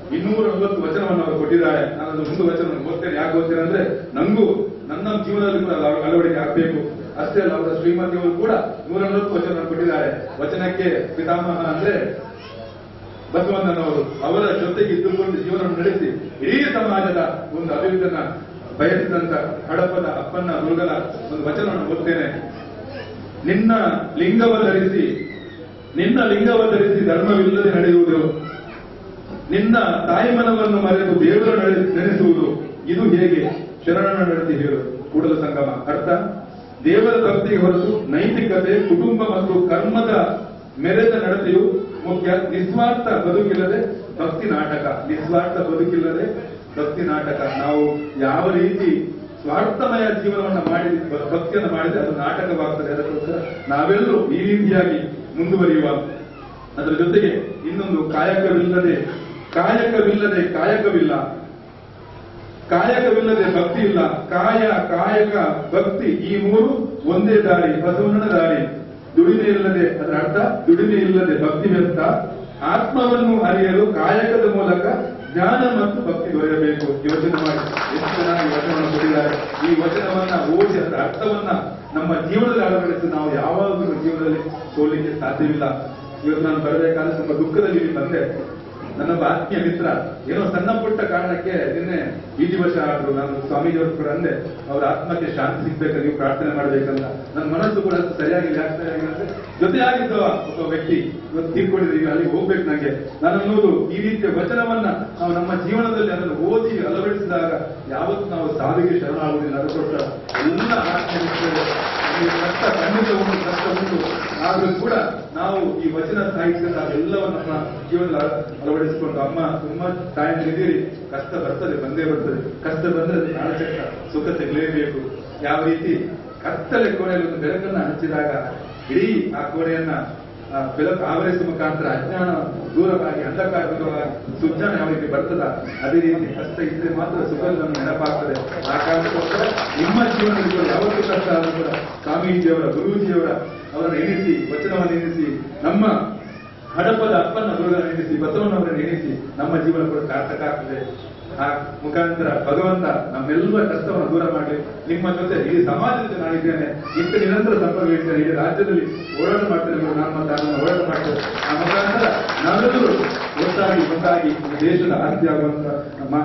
290 ವಚನವನ್ನು ಅವರು ಕೊಟ್ಟಿದ್ದಾರೆ. ನಾನೊಂದು 1 ವಚನವನ್ನು ಓದ್ತೇನೆ. ಯಾಕೆ ಓದ್ತೇನೆ ಅಂದ್ರೆ ನಂಗೂ ನನ್ನ ಜೀವನದಲ್ಲಿ ಕೂಡ ಅಳವಡಿಕೆ ಆಗಬೇಕು. ಅಷ್ಟೇ ಅಲ್ಲ, ಅವರ ಶ್ರೀಮತಿಯವರು ಕೂಡ 140 ವಚನವನ್ನು ಕೊಟ್ಟಿದ್ದಾರೆ. ವಚನಕ್ಕೆ ಪಿತಾಮಹ ಅಂದ್ರೆ ಬಸವಣ್ಣನವರು ಅವರ ಜೊತೆಗೆ ಇದ್ದುಕೊಂಡು ಜೀವನವನ್ನು ನಡೆಸಿ ಇಡೀ ಸಮಾಜದ ಒಂದು ಅಭಿವೃದ್ಧಿಯನ್ನ ಬಯಸಿದಂತ ಹಡಪದ ಅಪ್ಪನ ಗುರುಗಳ ಒಂದು ವಚನವನ್ನು ಓದ್ತೇನೆ. ನಿನ್ನ ಲಿಂಗವ ಧರಿಸಿ ಧರ್ಮವಿಲ್ಲದೆ ನಡೆಯುವುದು, ನಿನ್ನ ತಾಯಿಮನವನ್ನು ಮರೆತು ದೇವರ ನೆನೆಸುವುದು, ಇದು ಹೇಗೆ ಶರಣನ ನಡತೆ ಹೇಳು ಕೂಡಲ ಸಂಗಮ. ಅರ್ಥ, ದೇವರ ಭಕ್ತಿಗೆ ಹೊರತು ನೈತಿಕತೆ, ಕುಟುಂಬ ಮತ್ತು ಕರ್ಮದ ಮೆರೆದ ನಡತೆಯು ಮುಖ್ಯ. ನಿಸ್ವಾರ್ಥ ಬದುಕಿಲ್ಲದೆ ಭಕ್ತಿ ನಾಟಕ. ನಾವು ಯಾವ ರೀತಿ ಸ್ವಾರ್ಥಮಯ ಜೀವನವನ್ನು ಮಾಡಿ ಭಕ್ತಿಯನ್ನು ಮಾಡಿದ್ರೆ ಅದು ನಾಟಕವಾಗ್ತದೆ. ಅದಕ್ಕೋಸ್ಕರ ನಾವೆಲ್ಲರೂ ಈ ರೀತಿಯಾಗಿ ಮುಂದುವರಿಯುವ. ಅದರ ಜೊತೆಗೆ ಇನ್ನೊಂದು ಕಾಯಕವಿಲ್ಲದೆ ಭಕ್ತಿ ಇಲ್ಲ. ಕಾಯಕ ಭಕ್ತಿ ಈ 3 ಒಂದೇ ದಾರಿ, ಬಸವಣ್ಣನ ದಾರಿ. ದುಡಿಮೆ ಇಲ್ಲದೆ, ಅದರ ಅರ್ಥ ದುಡಿಮೆ ಇಲ್ಲದೆ ಭಕ್ತಿ ವ್ಯರ್ಥ. ಆತ್ಮವನ್ನು ಅರಿಯಲು ಕಾಯಕದ ಮೂಲಕ ಜ್ಞಾನ ಮತ್ತು ಭಕ್ತಿ ದೊರೆಯಬೇಕು. ಯೋಚನೆ ಮಾಡಿ ಎಷ್ಟು ಚೆನ್ನಾಗಿ ವಚನವನ್ನು ಕೊಟ್ಟಿದ್ದಾರೆ. ಈ ವಚನವನ್ನ ಓದಿ ಅದರ ಅರ್ಥವನ್ನ ನಮ್ಮ ಜೀವನದಲ್ಲಿ ಅಳವಡಿಸಿ ನಾವು ಯಾವಾಗಲೂ ಜೀವನದಲ್ಲಿ ಸೋಲಿಕ್ಕೆ ಸಾಧ್ಯವಿಲ್ಲ. ಇವತ್ತು ನಾನು ಬರಬೇಕಾದ್ರೆ ತುಂಬಾ ದುಃಖದಲ್ಲಿ ಬಂದೆ. ನನ್ನೊಬ್ಬ ಆತ್ಮೀಯ ಮಿತ್ರ ಏನೋ ಸಣ್ಣ ಪುಟ್ಟ ಕಾರಣಕ್ಕೆ ನಿನ್ನೆ ಬೀದಿ ವರ್ಷ ಆದ್ರು. ನಾನು ಸ್ವಾಮೀಜಿಯವರು ಕೂಡ ಅಂದೆ ಅವರ ಆತ್ಮಕ್ಕೆ ಶಾಂತಿ ಸಿಗ್ಬೇಕು, ನೀವು ಪ್ರಾರ್ಥನೆ ಮಾಡ್ಬೇಕಂತ. ನನ್ನ ಮನಸ್ಸು ಕೂಡ ಸರಿಯಾಗಿ ಆಗ್ತಾ ಇದೆ. ಜೊತೆಯಾಗಿದ್ದ ಒಬ್ಬ ವ್ಯಕ್ತಿ ಇವತ್ತು ತೀರ್ಕೊಂಡಿದ್ದೀವಿ, ಅಲ್ಲಿಗೆ ಹೋಗ್ಬೇಕು ನಂಗೆ. ನಾನು ಅನ್ನೋದು ಈ ರೀತಿಯ ವಚನವನ್ನ ನಾವು ನಮ್ಮ ಜೀವನದಲ್ಲಿ ಅದನ್ನು ಓದಿ ಅಳವಡಿಸಿದಾಗ ಯಾವತ್ತು ನಾವು ಸಾವಿಗೆ ಶರಣಾಗುವುದಿಲ್ಲ. ಅದು ಕೊಟ್ಟ ಎಲ್ಲ ಆತ್ಮೀಯ ಕಷ್ಟ ಖಂಡಿತ ಉಂಟು, ಕಷ್ಟ ಉಂಟು. ಆದ್ರೂ ಕೂಡ ನಾವು ಈ ವಚನ ಸಾಹಿತ್ಯದ ಎಲ್ಲವನ್ನು ನಮ್ಮ ಜೀವನ ಅಳವಡಿಸಿಕೊಂಡು ಅಮ್ಮ ತುಂಬಾ ತಾಯಂದಿದ್ದೀರಿ, ಕಷ್ಟ ಬರ್ತದೆ, ಬಂದೇ ಬರ್ತದೆ. ಕಷ್ಟ ಬಂದ್ರೆ ಕಾಲಚಕ್ರ ಸುಖ ಸಿಗಲೇಬೇಕು. ಯಾವ ರೀತಿ ಕತ್ತಲೆ ಕೋಣೆಯಲ್ಲಿ ಒಂದು ಬೆಳಕನ್ನ ಹಂಚಿದಾಗ ಇಡೀ ಆ ಕೋಣೆಯನ್ನ ಬೆಳಕು ಆವರಿಸುವ ಮುಖಾಂತರ ಅಜ್ಞಾನ ದೂರವಾಗಿ ಅಂಧಕಾರ ದೂರವಾಗಿ ಸುಜ್ಞಾನ ಯಾವ ರೀತಿ ಬರ್ತದ, ಅದೇ ರೀತಿ ಕಷ್ಟ ಇದ್ರೆ ಮಾತ್ರ ಸುಖ ನೆನಪಾಗ್ತದೆ. ಆ ಕಾರಣಕ್ಕೋಸ್ಕರ ನಿಮ್ಮ ಜೀವನದಲ್ಲಿ ಯಾವತ್ತೂ ಕಷ್ಟ ಆದರೂ ಕೂಡ ಸ್ವಾಮೀಜಿಯವರ ಗುರೂಜಿಯವರ ಅವರನ್ನು ಎಣಿಸಿ, ವಚನವನ್ನು ಎಣಿಸಿ, ನಮ್ಮ ಹಡಪದ ಅಪ್ಪನ ಗುರುಗಳನ್ನು ಎಣಿಸಿ, ಬಸವಣ್ಣವರನ್ನು ಎಣಿಸಿ ನಮ್ಮ ಜೀವನ ಕೂಡ ಸಾರ್ಥಕ ಆಗ್ತದೆ. ಆ ಮುಖಾಂತರ ಭಗವಂತ ನಮ್ಮೆಲ್ಲ ಕಷ್ಟವನ್ನು ದೂರ ಮಾಡಲಿ. ನಿಮ್ಮ ಜೊತೆ ಇಡೀ ಸಮಾಜದ ನಾನಿದ್ದೇನೆ, ಇಂಥ ನಿರಂತರ ಸಂಪರ್ಕ ಇರ್ತೇನೆ, ಇಡೀ ರಾಜ್ಯದಲ್ಲಿ ಓಡಾಟ ಮಾಡ್ತೇನೆ, ನಾನು ಓಡಾಟ ಮಾಡ್ತೇನೆ. ಆ ಮುಖಾಂತರ ನಾವೆಲ್ಲರೂ ಒಂದಾಗಿ ದೇಶದ ಆಸ್ತಿ ಆಗುವಂತ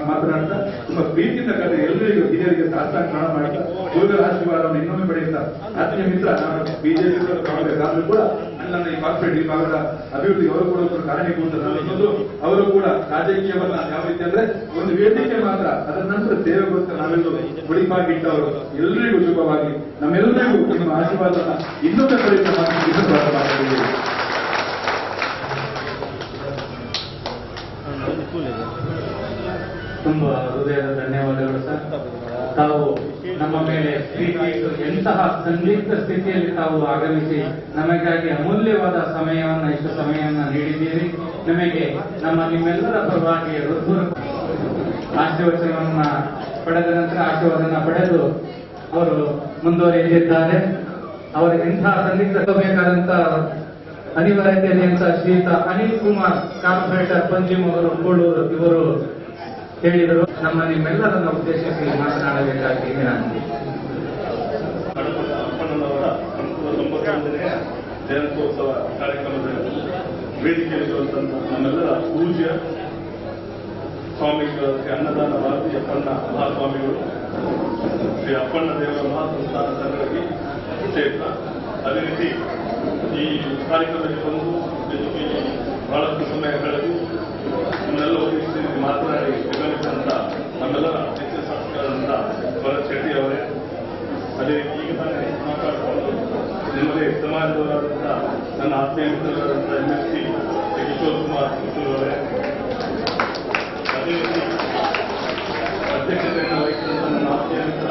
ಮಾತನಾಡ್ತಾ ತುಂಬಾ ಪ್ರೀತಿಯಿಂದ ಕತೆ ಎಲ್ಲರಿಗೂ ಹಿರಿಯರಿಗೆ ಸಾಷ್ಟಾಂಗ ಮಾಡ್ತಾ ಗುರುಗಳ ಆಶೀರ್ವಾದವನ್ನು ಇನ್ನೊಮ್ಮೆ ಪಡೆಯುತ್ತಾ ಆತ್ಮೀಯ ಮಿತ್ರ ನಾನು ಬಿಜೆಪಿ ಕಾಣಬೇಕಾದ್ರೂ ಕೂಡ ನನ್ನ ಈ ಕಾರ್ಪೊರೇಟ್ ಈ ಭಾಗದ ಅಭಿವೃದ್ಧಿ ಅವರು ಕೂಡ ಕಾರಣೀಭೂತ. ಇನ್ನೊಂದು ಅವರು ಕೂಡ ರಾಜಕೀಯವನ್ನ ಯಾವ ರೀತಿ ಅಂದ್ರೆ ಒಂದು ವೇದಿಕೆ ಮಾತ್ರ, ಅದರ ನಂತರ ಸೇವೆಗೋಸ್ಕರ ನಾವೆಲ್ಲರೂ ಮುಡಿಪಾಗಿಟ್ಟವರು. ಎಲ್ಲರಿಗೂ ಶುಭವಾಗಿ ನಮ್ಮೆಲ್ಲರಿಗೂ ನಿಮ್ಮ ಆಶೀರ್ವಾದವನ್ನ ಇನ್ನೊಮ್ಮೆ ಪಡೆಯುತ್ತಾ ಮಾತಾಡಿದ್ದೀವಿ. ತುಂಬಾ ಹೃದಯದ ಧನ್ಯವಾದಗಳು ಸರ್. ತಾವು ನಮ್ಮ ಮೇಲೆ ಪ್ರೀತಿ ಇಟ್ಟು ಎಂತಹ ಸಂದಿಗ್ಧ ಸ್ಥಿತಿಯಲ್ಲಿ ತಾವು ಆಗಮಿಸಿ ನಮಗಾಗಿ ಅಮೂಲ್ಯವಾದ ಸಮಯವನ್ನ ಇಷ್ಟು ಸಮಯವನ್ನ ನೀಡಿದ್ದೀರಿ. ನಿಮಗೆ ನಿಮ್ಮೆಲ್ಲರ ಪರವಾಗಿ ಹೃತ್ಪೂರ್ವಕ ಆಶೀರ್ವಚನವನ್ನ ಪಡೆದ ನಂತರ ಆಶೀರ್ವಾದನ ಪಡೆದು ಅವರು ಮುಂದುವರಿಯಲಿದ್ದಾರೆ. ಅವರು ಎಂತಹ ಸಂದಿಗ್ಧ ಬೇಕಾದಂತ ಅನಿವಾರ್ಯತೆ ಇದೆ ಅಂತ ಶ್ರೀಯುತ ಅನಿಲ್ ಕುಮಾರ್ ಕಾರ್ಪೊರೇಟರ್ ಪಂಜಿಮ್ ಅವರು ಕೋಳೂರು ಇವರು ಹೇಳಿದರು. ನಿಮ್ಮೆಲ್ಲರನ್ನ ಉದ್ದೇಶಿಸಿ ಮಾತನಾಡಬೇಕಾಗಿ ವಿನಂತಿ. ಅಪ್ಪಣ್ಣನವರ 91ನೇ ಜಯಂತ್ಯೋತ್ಸವ ಕಾರ್ಯಕ್ರಮದಲ್ಲಿ ವೇದಿಕೆಯಲ್ಲಿರುವಂತಹ ನಮ್ಮೆಲ್ಲರ ಪೂಜ್ಯ ಸ್ವಾಮಿಗಳು ಶ್ರೀ ಅನ್ನದಾನ ಭಾರತಿ ಅಪ್ಪಣ್ಣ ಮಹಾಸ್ವಾಮಿಗಳು, ಶ್ರೀ ಅಪ್ಪಣ್ಣ ದೇವರ ಮಹಾಸಂಸ್ಥಾನ ಸಂಘಕ್ಕೆ ಕ್ಷೇತ್ರ, ಅದೇ ರೀತಿ ಈ ಕಾರ್ಯಕ್ರಮದಲ್ಲಿ ಬಂದು ಬಹಳಷ್ಟು ಸಮಯ ಕಳೆದು ನಮ್ಮೆಲ್ಲ ಉದ್ದೇಶಿಸಿ ಮಾತನಾಡಿ ನಿರ್ಗಮಿಸಿದಂತ ನಮ್ಮೆಲ್ಲರ ಹೆಚ್ಚಿನ ಶಾಸಕರಾದಂಥ ಭರತ್ ಶೆಟ್ಟಿ ಅವರೇ, ಅದೇ ರೀತಿ ಈಗ ತಾನೇ ಮಾತಾಡಿಕೊಂಡು ನಿಮ್ಮದೇ ಸಮಾಜದವರಾದಂಥ ನನ್ನ ಆತ್ಮೀಯ ಮಿತ್ರರಾದಂಥ MSc ಕಿಶೋರ್ ಕುಮಾರ್ ಪುತ್ತೂರು ಅವರೇ, ಅದೇ ರೀತಿ ಅಧ್ಯಕ್ಷತೆಯನ್ನು ವಹಿಸಿದಂಥ ನನ್ನ ಆತ್ಮೀಯ ಮಿತ್ರ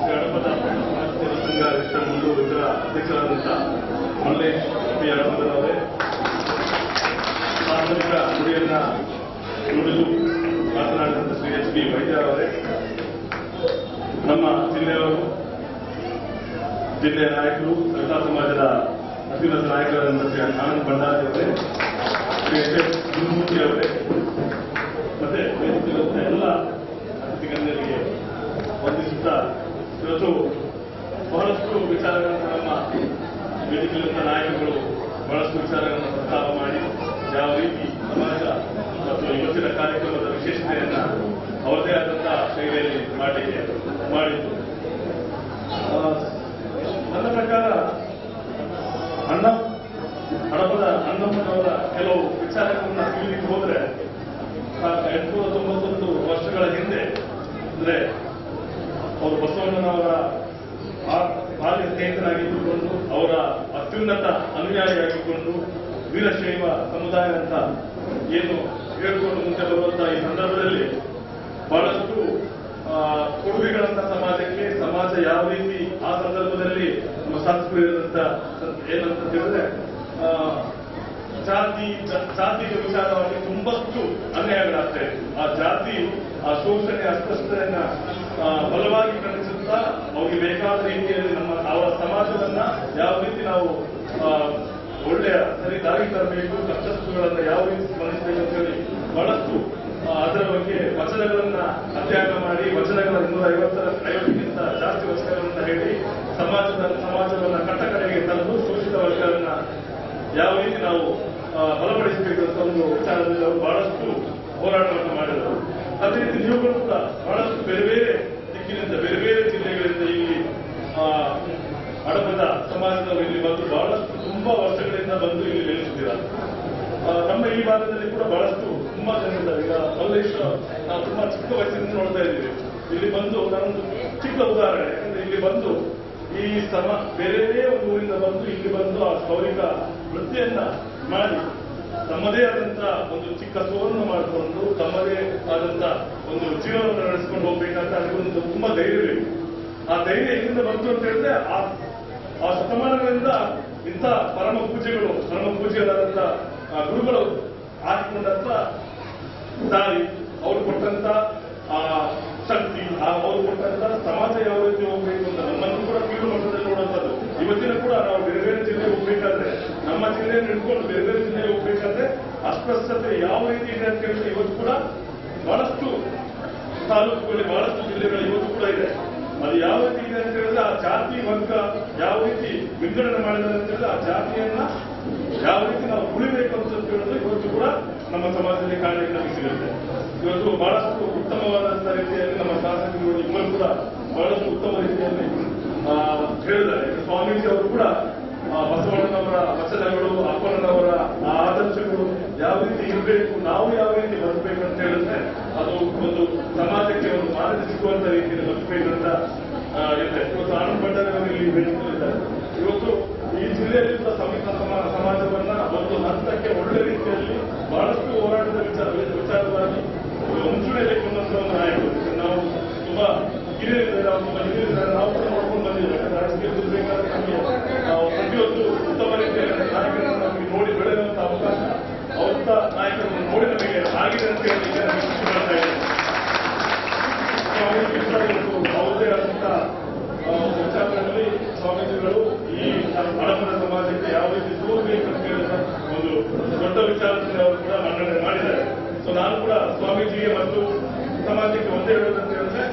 ಹಡಪದ ಸಮಾಜ ಸೇವಾ ಸಂಘ ಅಧ್ಯಕ್ಷ ಮುಂದೂರು ಇದರ ಅಧ್ಯಕ್ಷರಾದಂಥ ಮಲ್ಲೇಶ್ ಪಿ ಹಡಪದವರೇ, ಸಾರ್ವಜನಿಕ ನುಡಿಯನ್ನ ನುಡಿದು ಮಾತನಾಡಿದಂಥ ಶ್ರೀ HP ವೈದ್ಯ ಅವರೇ, ನಮ್ಮ ಜಿಲ್ಲೆಯವರು, ಜಿಲ್ಲೆಯ ನಾಯಕರು, ಸವಿತಾ ಸಮಾಜದ ಅತ್ಯುನ್ನತ ನಾಯಕರಾದಂಥ ಶ್ರೀ ಆನಂದ್ ಭಂಡಾರಿ ಅವರೇ, ಶ್ರೀ HS ಗುರುಮೂರ್ತಿ ಅವರೇ, ಮತ್ತೆ ವೇದಿಕೆಯಲ್ಲಿರುವಂತಹ ಎಲ್ಲ ಅತಿಥಿ ಗಣ್ಯರಿಗೆ ವಂದಿಸುತ್ತಾ ಇವತ್ತು ಬಹಳಷ್ಟು ವಿಚಾರಗಳನ್ನು ನಮ್ಮ ವೇದಿಕೆಯಲ್ಲಿರುವಂತಹ ನಾಯಕರು ಬಹಳಷ್ಟು ವಿಚಾರಗಳನ್ನು ಪ್ರಸ್ತಾಪ ಮಾಡಿ ಯಾವ ರೀತಿ ಸಮಾಜ ಮತ್ತು ಇವತ್ತಿನ ಕಾರ್ಯಕ್ರಮದ ವಿಶೇಷತೆಯನ್ನ ಅವರದೇ ಆದಂತಹ ಶೈಲಿಯಲ್ಲಿ ಮಾಡಲಿಕ್ಕೆ ಮಾಡಿದ್ದು. ನನ್ನ ಪ್ರಕಾರ ಹಡಪದ ಅಣ್ಣಮ್ಮನವರ ಕೆಲವು ವಿಚಾರಗಳನ್ನ ತಿಳಿಲಿಕ್ಕೆ ಹೋದ್ರೆ 891 ವರ್ಷಗಳ ಹಿಂದೆ ಅಂದ್ರೆ ಅವರು ಬಸವಣ್ಣನವರ ಬಾಲ್ಯ ಸ್ನೇಹಿತರಾಗಿದ್ದುಕೊಂಡು ಅವರ ಅತ್ಯುನ್ನತ ಅನುಯಾಯಿಯಾಗಿಕೊಂಡು ವೀರಶೈವ ಸಮುದಾಯ ಅಂತ ಏನು ಹೇಳ್ಕೊಂಡು ಮುಂದೆ ಬರುವಂತಹ ಈ ಸಂದರ್ಭದಲ್ಲಿ ಬಹಳಷ್ಟು ಕೊಡುಗೆಗಳಂತ ಸಮಾಜಕ್ಕೆ, ಸಮಾಜ ಯಾವ ರೀತಿ ಆ ಸಂದರ್ಭದಲ್ಲಿ ನಮ್ಮ ಸಂಸ್ಕೃತಿಯಾದಂತ ಏನಂತ ಹೇಳಿದ್ರೆ ಜಾತಿಯ ವಿಚಾರವಾಗಿ ತುಂಬಷ್ಟು ಅನ್ಯಾಯಗಳಾಗ್ತಾ ಇತ್ತು. ಆ ಜಾತಿ, ಆ ಶೋಷಣೆ, ಅಸ್ಪೃಶ್ಯತೆಯನ್ನ ಬಲವಾಗಿ ಖಂಡಿಸುತ್ತಾ ಅವ್ರಿಗೆ ಬೇಕಾದ ರೀತಿಯಲ್ಲಿ ಅವರ ಸಮಾಜವನ್ನ ಯಾವ ರೀತಿ ನಾವು ಒಳ್ಳೆಯ ಸರಿ ದಾರಿ ತರಬೇಕು, ಕಷ್ಟಗಳನ್ನು ಯಾವ ರೀತಿ ಸ್ಮರಿಸಬೇಕು ಅಂತ ಹೇಳಿ ಬಹಳಷ್ಟು ಅದರ ಬಗ್ಗೆ ವಚನಗಳನ್ನ ಅಧ್ಯಯನ ಮಾಡಿ, ವಚನಗಳ 250ಕ್ಕಿಂತ ಜಾಸ್ತಿ ವಚನಗಳನ್ನ ಹೇಳಿ ಸಮಾಜವನ್ನ ಕಟ್ಟಕಡೆಗೆ ತಂದು ಶೋಷಿತ ವರ್ಗಗಳನ್ನ ಯಾವ ರೀತಿ ನಾವು ಬಲಪಡಿಸಬೇಕಂತ ಒಂದು ವಿಚಾರದಲ್ಲಿ ಅವರು ಬಹಳಷ್ಟು ಹೋರಾಟವನ್ನು ಮಾಡಿದರು. ಅದೇ ರೀತಿ ನೀವುಗಳು ಕೂಡ ಬಹಳಷ್ಟು ಬೇರೆ ಬೇರೆ ದಿಕ್ಕಿನಿಂದ ಬೇರೆ ಬೇರೆ ಜಿಲ್ಲೆಗಳಿಂದ ಇಲ್ಲಿ ಹಡಪದ ಸಮಾಜದವರು ಇಲ್ಲಿ ಬಂದು ಬಹಳಷ್ಟು ತುಂಬಾ ವರ್ಷಗಳಿಂದ ಬಂದು ಇಲ್ಲಿ ನೆಲೆಸಿದ್ದೀರಾ. ನಮ್ಮ ಈ ಭಾಗದಲ್ಲಿ ಕೂಡ ಬಹಳಷ್ಟು ತುಂಬಾ ಜನ ಇದ್ದಾರೆ. ಈಗ ಮಲ್ಲೇಶ್ವರ ನಾವು ತುಂಬಾ ಚಿಕ್ಕ ವಯಸ್ಸಿನಿಂದ ನೋಡ್ತಾ ಇದ್ದೀವಿ. ಇಲ್ಲಿ ಬಂದು ನಾನೊಂದು ಚಿಕ್ಕ ಉದಾಹರಣೆ, ಯಾಕಂದ್ರೆ ಇಲ್ಲಿ ಬಂದು ಈ ಬೇರೆ ಒಂದು ಊರಿಂದ ಬಂದು ಇಲ್ಲಿ ಬಂದು ಆ ಕ್ಷೌರಿಕ ವೃತ್ತಿಯನ್ನ ಮಾಡಿ ತಮ್ಮದೇ ಆದಂತ ಒಂದು ಚಿಕ್ಕ ಸೋರನ್ನು ಮಾಡಿಕೊಂಡು ತಮ್ಮದೇ ಆದಂತ ಒಂದು ಜೀವನವನ್ನು ನಡೆಸಿಕೊಂಡು ಹೋಗ್ಬೇಕಂತ ಅದಕ್ಕೊಂದು ತುಂಬಾ ಧೈರ್ಯ ಬೇಕು. ಆ ಧೈರ್ಯ ಎಲ್ಲಿಂದ ಬಂತು ಅಂತ ಹೇಳಿದ್ರೆ ಆ ಶತಮಾನಗಳಿಂದ ಇಂಥ ಪರಮ ಪೂಜ್ಯರಾದಂತ ಗುರುಗಳು ಹಾಕಿಕೊಂಡಂತ ದಾರಿ, ಅವರು ಕೊಟ್ಟಂತ ಆ ಶಕ್ತಿ, ಅವರು ಕೊಟ್ಟಂತ ಸಮಾಜ ಯಾವ ರೀತಿ ಹೋಗ್ಬೇಕು ಅಂತ ನಮ್ಮನ್ನು ಕೂಡ ಕೀಳು ಮಟ್ಟದಲ್ಲಿ ನೋಡುವಂಥದ್ದು. ಇವತ್ತಿನ ಕೂಡ ನಾವು ಬೇರೆ ಬೇರೆ ಜಿಲ್ಲೆಗೆ ಹೋಗ್ಬೇಕಾದ್ರೆ, ನಮ್ಮ ಜಿಲ್ಲೆಯನ್ನು ಹಿಡ್ಕೊಂಡು ಬೇರೆ ಬೇರೆ ಜಿಲ್ಲೆಗೆ ಹೋಗ್ಬೇಕಾದ್ರೆ ಅಸ್ಪೃಶ್ಯತೆ ಯಾವ ರೀತಿ ಇದೆ ಅಂತ ಹೇಳಿದ್ರೆ ಇವತ್ತು ಕೂಡ ಬಹಳಷ್ಟು ತಾಲೂಕುಗಳಲ್ಲಿ ಬಹಳಷ್ಟು ಜಿಲ್ಲೆಗಳು ಇವತ್ತು ಕೂಡ ಇದೆ. ಅದು ಯಾವ ರೀತಿ ಇದೆ ಅಂತ ಹೇಳಿದ್ರೆ ಆ ಜಾತಿ ವರ್ಗ ಯಾವ ರೀತಿ ವಿಂಗಡಣೆ ಮಾಡಿದ್ದಾರೆ ಅಂತ ಹೇಳಿದ್ರೆ ಆ ಜಾತಿಯನ್ನ ಯಾವ ರೀತಿ ನಾವು ಉಳಿಬೇಕು ಅಂತ ಹೇಳಿದ್ರೆ ಇವತ್ತು ಕೂಡ ನಮ್ಮ ಸಮಾಜದಲ್ಲಿ ಕಾರಣಕ್ಕೆ ನಮಗೆ ಸಿಗುತ್ತೆ. ಇವತ್ತು ಬಹಳಷ್ಟು ಉತ್ತಮವಾದಂತಹ ರೀತಿಯಲ್ಲಿ ನಮ್ಮ ಶಾಸಕರು ಇಬ್ಬರು ಕೂಡ ಬಹಳಷ್ಟು ಉತ್ತಮ ರೀತಿಯಲ್ಲಿ ಹೇಳಿದ್ದಾರೆ. ಸ್ವಾಮೀಜಿ ಅವರು ಕೂಡ ಬಸವಣ್ಣನವರ ವಚನಗಳು, ಅಪ್ಪಣ್ಣನವರ ಆದರ್ಶಗಳು ಯಾವ ರೀತಿ ಇರಬೇಕು, ನಾವು ಯಾವ ರೀತಿ ಬದುಕಬೇಕಂತ ಹೇಳಿದ್ರೆ ಅದು ಒಂದು ಸಮಾಜಕ್ಕೆ ಒಂದು ಮಾರ್ಗ ಸಿಗುವಂತ ರೀತಿಯಲ್ಲಿ ಬದುಕಬೇಕಂತ ಇದೆ. ಇವತ್ತು ಆನಂದ್ ಭಂಡಾರವರು ಇಲ್ಲಿ ಬೆಳೆಸಿದ್ದಾರೆ. ಇವತ್ತು ಈ ಜಿಲ್ಲೆಯಲ್ಲಿ ಕೂಡ ಸಮಾಜವನ್ನ ಒಂದು ಹಂತಕ್ಕೆ ಒಳ್ಳೆ ರೀತಿಯಲ್ಲಿ ಬಹಳಷ್ಟು ಹೋರಾಟದ ವಿಚಾರವಾಗಿ ಮುಂಚೂಣಿಯಲ್ಲಿ ಕೊಂಡಂತ ಒಂದು ನಾಯಕರು. ನಾವು ತುಂಬಾ ಹಿರಿಯರಿದ್ದಾರೆ, ನಾವು ಕೂಡ ನೋಡ್ಕೊಂಡು ಬಂದಿದ್ದೇವೆ. ಯಾಕಂದ್ರೆ ರಾಜಕೀಯದಲ್ಲಿ ಬೇಕಾದ್ರೆ ನಮಗೆ ಪ್ರತಿಯೊಂದು ಉತ್ತಮ ರೀತಿಯಲ್ಲಿ ನಾಯಕರನ್ನು ನಮಗೆ ನೋಡಿ ಬೆಳೆಯುವಂತ ಅವಕಾಶ ಅವತ್ತ ನಾಯಕರನ್ನು ನೋಡಿ ನಮಗೆ ಆಗಿದೆ ಅಂತ ಹೇಳಲಿಕ್ಕೆ ನಮಗೆ ಖುಷಿ ಮಾಡ್ತಾ ಇದೆ. ಅವರದೇ ಆದಂತ ವಿಚಾರಗಳಲ್ಲಿ ಸ್ವಾಮೀಜಿಗಳು ಈ ಹಡಪದ ಸಮಾಜಕ್ಕೆ ಯಾವ ರೀತಿ ತೋರ್ಬೇಕು ಅಂತ ಹೇಳಿದ ಒಂದು ದೊಡ್ಡ ವಿಚಾರದಲ್ಲಿ ಅವರು ಕೂಡ ಮನ್ನಣೆ ಮಾಡಿದ್ದಾರೆ. ಸೊ ನಾನು ಕೂಡ ಸ್ವಾಮೀಜಿಗೆ ಮತ್ತು ಸಮಾಜಕ್ಕೆ ಒಂದೇ ಹೇಳೋದಂತ ಹೇಳಿದ್ರೆ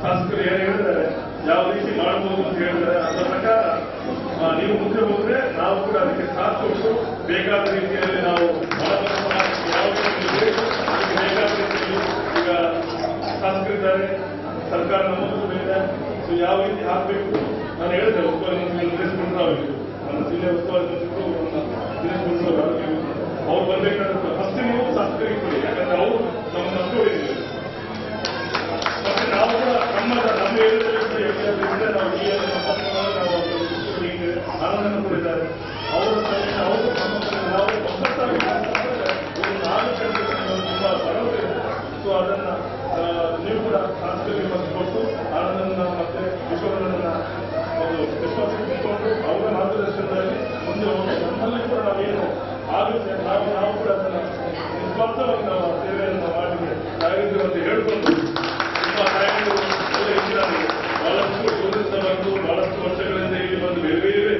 ಶಾಸಕರು ಏನು ಹೇಳಿದ್ದಾರೆ, ಯಾವ ರೀತಿ ಮಾಡಬಹುದು ಅಂತ ಹೇಳಿದ್ದಾರೆ, ಅದರ ಪ್ರಕಾರ ನೀವು ಮುಂದೆ ಹೋದ್ರೆ ನಾವು ಕೂಡ ಅದಕ್ಕೆ ಸಾಥ್ ಕೊಟ್ಟು ಬೇಕಾದ ರೀತಿಯಲ್ಲಿ ನಾವು ಹಡಪದ ಸಮಾಜಕ್ಕೆ ಯಾವ ರೀತಿ ಬೇಕು ಅದಕ್ಕೆ ಬೇಕಾದ ರೀತಿಯಲ್ಲಿ ಈಗ ಶಾಸಕರಿದ್ದಾರೆ, ಸರ್ಕಾರ ನಮ್ಮದು ಇದೆ. ಸೊ ಯಾವ ರೀತಿ ಹಾಕಬೇಕು ನಾನು ಹೇಳಿದೆ. ಉಸ್ತುವಾರಿ ಮಂತ್ರಿಗಳು ದಿನೇಶ್ ಗುಂಡೂರಾವ್ ನಮ್ಮ ಜಿಲ್ಲೆ ಉಸ್ತುವಾರಿ ಮಂತ್ರಿಗಳು ದಿನೇಶ್ ಗುಂಡೂರಾವ್ ಅವ್ರು ಬರ್ಬೇಕಾದ್ರೆ ಫಸ್ಟ್ ನೀವು ಶಾಸಕರಿಗೆ ಕೊಡಿ, ಯಾಕಂದ್ರೆ ಅವರು ನಮ್ಮನ್ನು ನಂಬಿಕೊಂಡಿದ್ದೀವಿ. ಮತ್ತೆ ನಾವು ಕೂಡ ನಮ್ಮ ಏರಿಯಾದಿಂದ ನಾವು ಈ ಆನಂದನ್ನು ಕೊಡಿದ್ದಾರೆ. ಅವರು ನಾವು ಒಬ್ಬತ್ತಾಗಿ ಒಂದು 4 ಗಂಟೆ ತುಂಬಾ ಭರವಸೆ ಇದೆ. ಸೊ ಅದನ್ನ ನೀವು ಕೂಡ ಶಾಸಕರಿಗೆ ಬಂದು ಕೊಟ್ಟು ಆನಂದನ ಮತ್ತೆ ವಿಶ್ವರನ್ನ ಒಂದು ವಿಶ್ವಾಸಕ್ಕೆ ಇಟ್ಕೊಂಡು ಅವರ ಮಾರ್ಗದರ್ಶನದಲ್ಲಿ ಮುಂದೆ ಹೋಗಿ ನಮ್ಮಲ್ಲಿ ಕೂಡ ನಾವೇನು ಆಗುತ್ತೆ ನಾವು ಕೂಡ ಅದನ್ನ ನಿಸ್ವಾರ್ಥವಾಗಿ ನಾವು ಸೇವೆಯನ್ನು ಮಾಡಿದ್ರೆ ತಾಯಿದ್ರು ಅಂತ ಹೇಳ್ಕೊಂಡು ತುಂಬಾ ತಾಯಿಗಳು ಹೆಚ್ಚಿನಾಗಿ ಬಹಳಷ್ಟು ದೂರದಿಂದ ಬಂದು ಬಹಳಷ್ಟು ವರ್ಷಗಳಿಂದ ಇಲ್ಲಿ ಬಂದು ಬೇರೆ ಬೇರೆ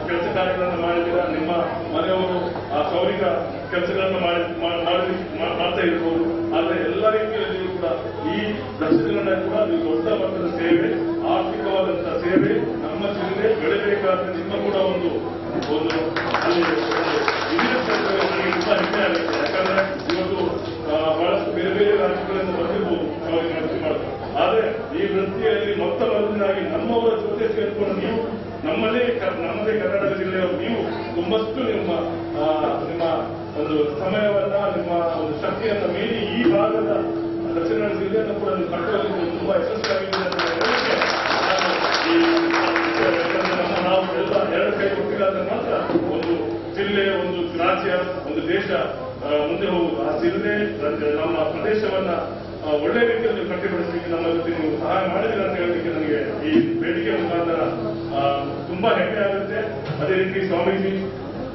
ಕೆಲಸ ಕಾರ್ಯಗಳನ್ನು ಮಾಡಿದ್ದೀರಾ. ನಿಮ್ಮ ಮನೆಯವರು ಆ ಕ್ಷೌರಿಕ ಕೆಲಸಗಳನ್ನು ಮಾಡ್ತಾ ಇರ್ಬೋದು. ಆದರೆ ಎಲ್ಲ ರೀತಿಯಲ್ಲಿ ಕೂಡ ಈ ದಕ್ಷಿಣ ಕನ್ನಡ ಕೂಡ ನೀವು ದೊಡ್ಡ ಮಟ್ಟದ ಸೇವೆ, ಆರ್ಥಿಕವಾದಂತಹ ಸೇವೆ, ನಮ್ಮ ಜಿಲ್ಲೆ ಬೆಳೆಬೇಕಾದ್ರೆ ನಿಮ್ಮ ಕೂಡ ಒಂದು ಅಲ್ಲಿ ನನಗೆ ತುಂಬಾ ಹೆಮ್ಮೆ ಆಗುತ್ತೆ. ಯಾಕಂದ್ರೆ ಇವತ್ತು ಬಹಳಷ್ಟು ಬೇರೆ ಬೇರೆ ರಾಜ್ಯಗಳಿಂದ ಬಂದಿರ್ಬೋದು ಕ್ಷೌರಿಕ ವೃತ್ತಿ ಮಾಡ್ತಾರೆ. ಆದ್ರೆ ಈ ವೃತ್ತಿಯಲ್ಲಿ ಮೊತ್ತ ಮೊದಲಿನಾಗಿ ನಮ್ಮವರ ಜೊತೆ ಸೇರ್ಕೊಂಡು ನೀವು ನಮ್ಮದೇ ಕರ್ನಾಟಕ ಜಿಲ್ಲೆಯವರು ನೀವು ತುಂಬಷ್ಟು ನಿಮ್ಮ ಒಂದು ಸಮಯವನ್ನ ನಿಮ್ಮ ಒಂದು ಶಕ್ತಿಯನ್ನ ಮೀರಿ ಈ ಭಾಗದ ದಕ್ಷಿಣ ಕನ್ನಡ ಜಿಲ್ಲೆಯನ್ನು ಕೂಡ ನೀವು ಕಟ್ಟುವಲ್ಲಿ ತುಂಬಾ ಯಶಸ್ವಿಯಾಗಿದೆ ಅಂತ ಹೇಳಲಿಕ್ಕೆ ನಾವು ಎಲ್ಲ 2 ಕೈ ಒಟ್ಟಿಗಾದ್ರೆ ಮಾತ್ರ ಒಂದು ಜಿಲ್ಲೆ, ಒಂದು ರಾಜ್ಯ, ಒಂದು ದೇಶ ಮುಂದೆ ಹೋಗುವುದು. ಆ ಜಿಲ್ಲೆ ನಮ್ಮ ಪ್ರದೇಶವನ್ನ ಒಳ್ಳೆ ರೀತಿಯಲ್ಲಿ ಕಟ್ಟಿಬಡಿಸಲಿಕ್ಕೆ ನಮ್ಮ ಜೊತೆ ನೀವು ಸಹಾಯ ಮಾಡಿದಿರ ಅಂತ ಹೇಳಲಿಕ್ಕೆ ನನಗೆ ಈ ಬೇಡಿಕೆ ಮುಖಾಂತರ ತುಂಬಾ ಹೆಮ್ಮೆ ಆಗುತ್ತೆ. ಅದೇ ರೀತಿ ಸ್ವಾಮೀಜಿ,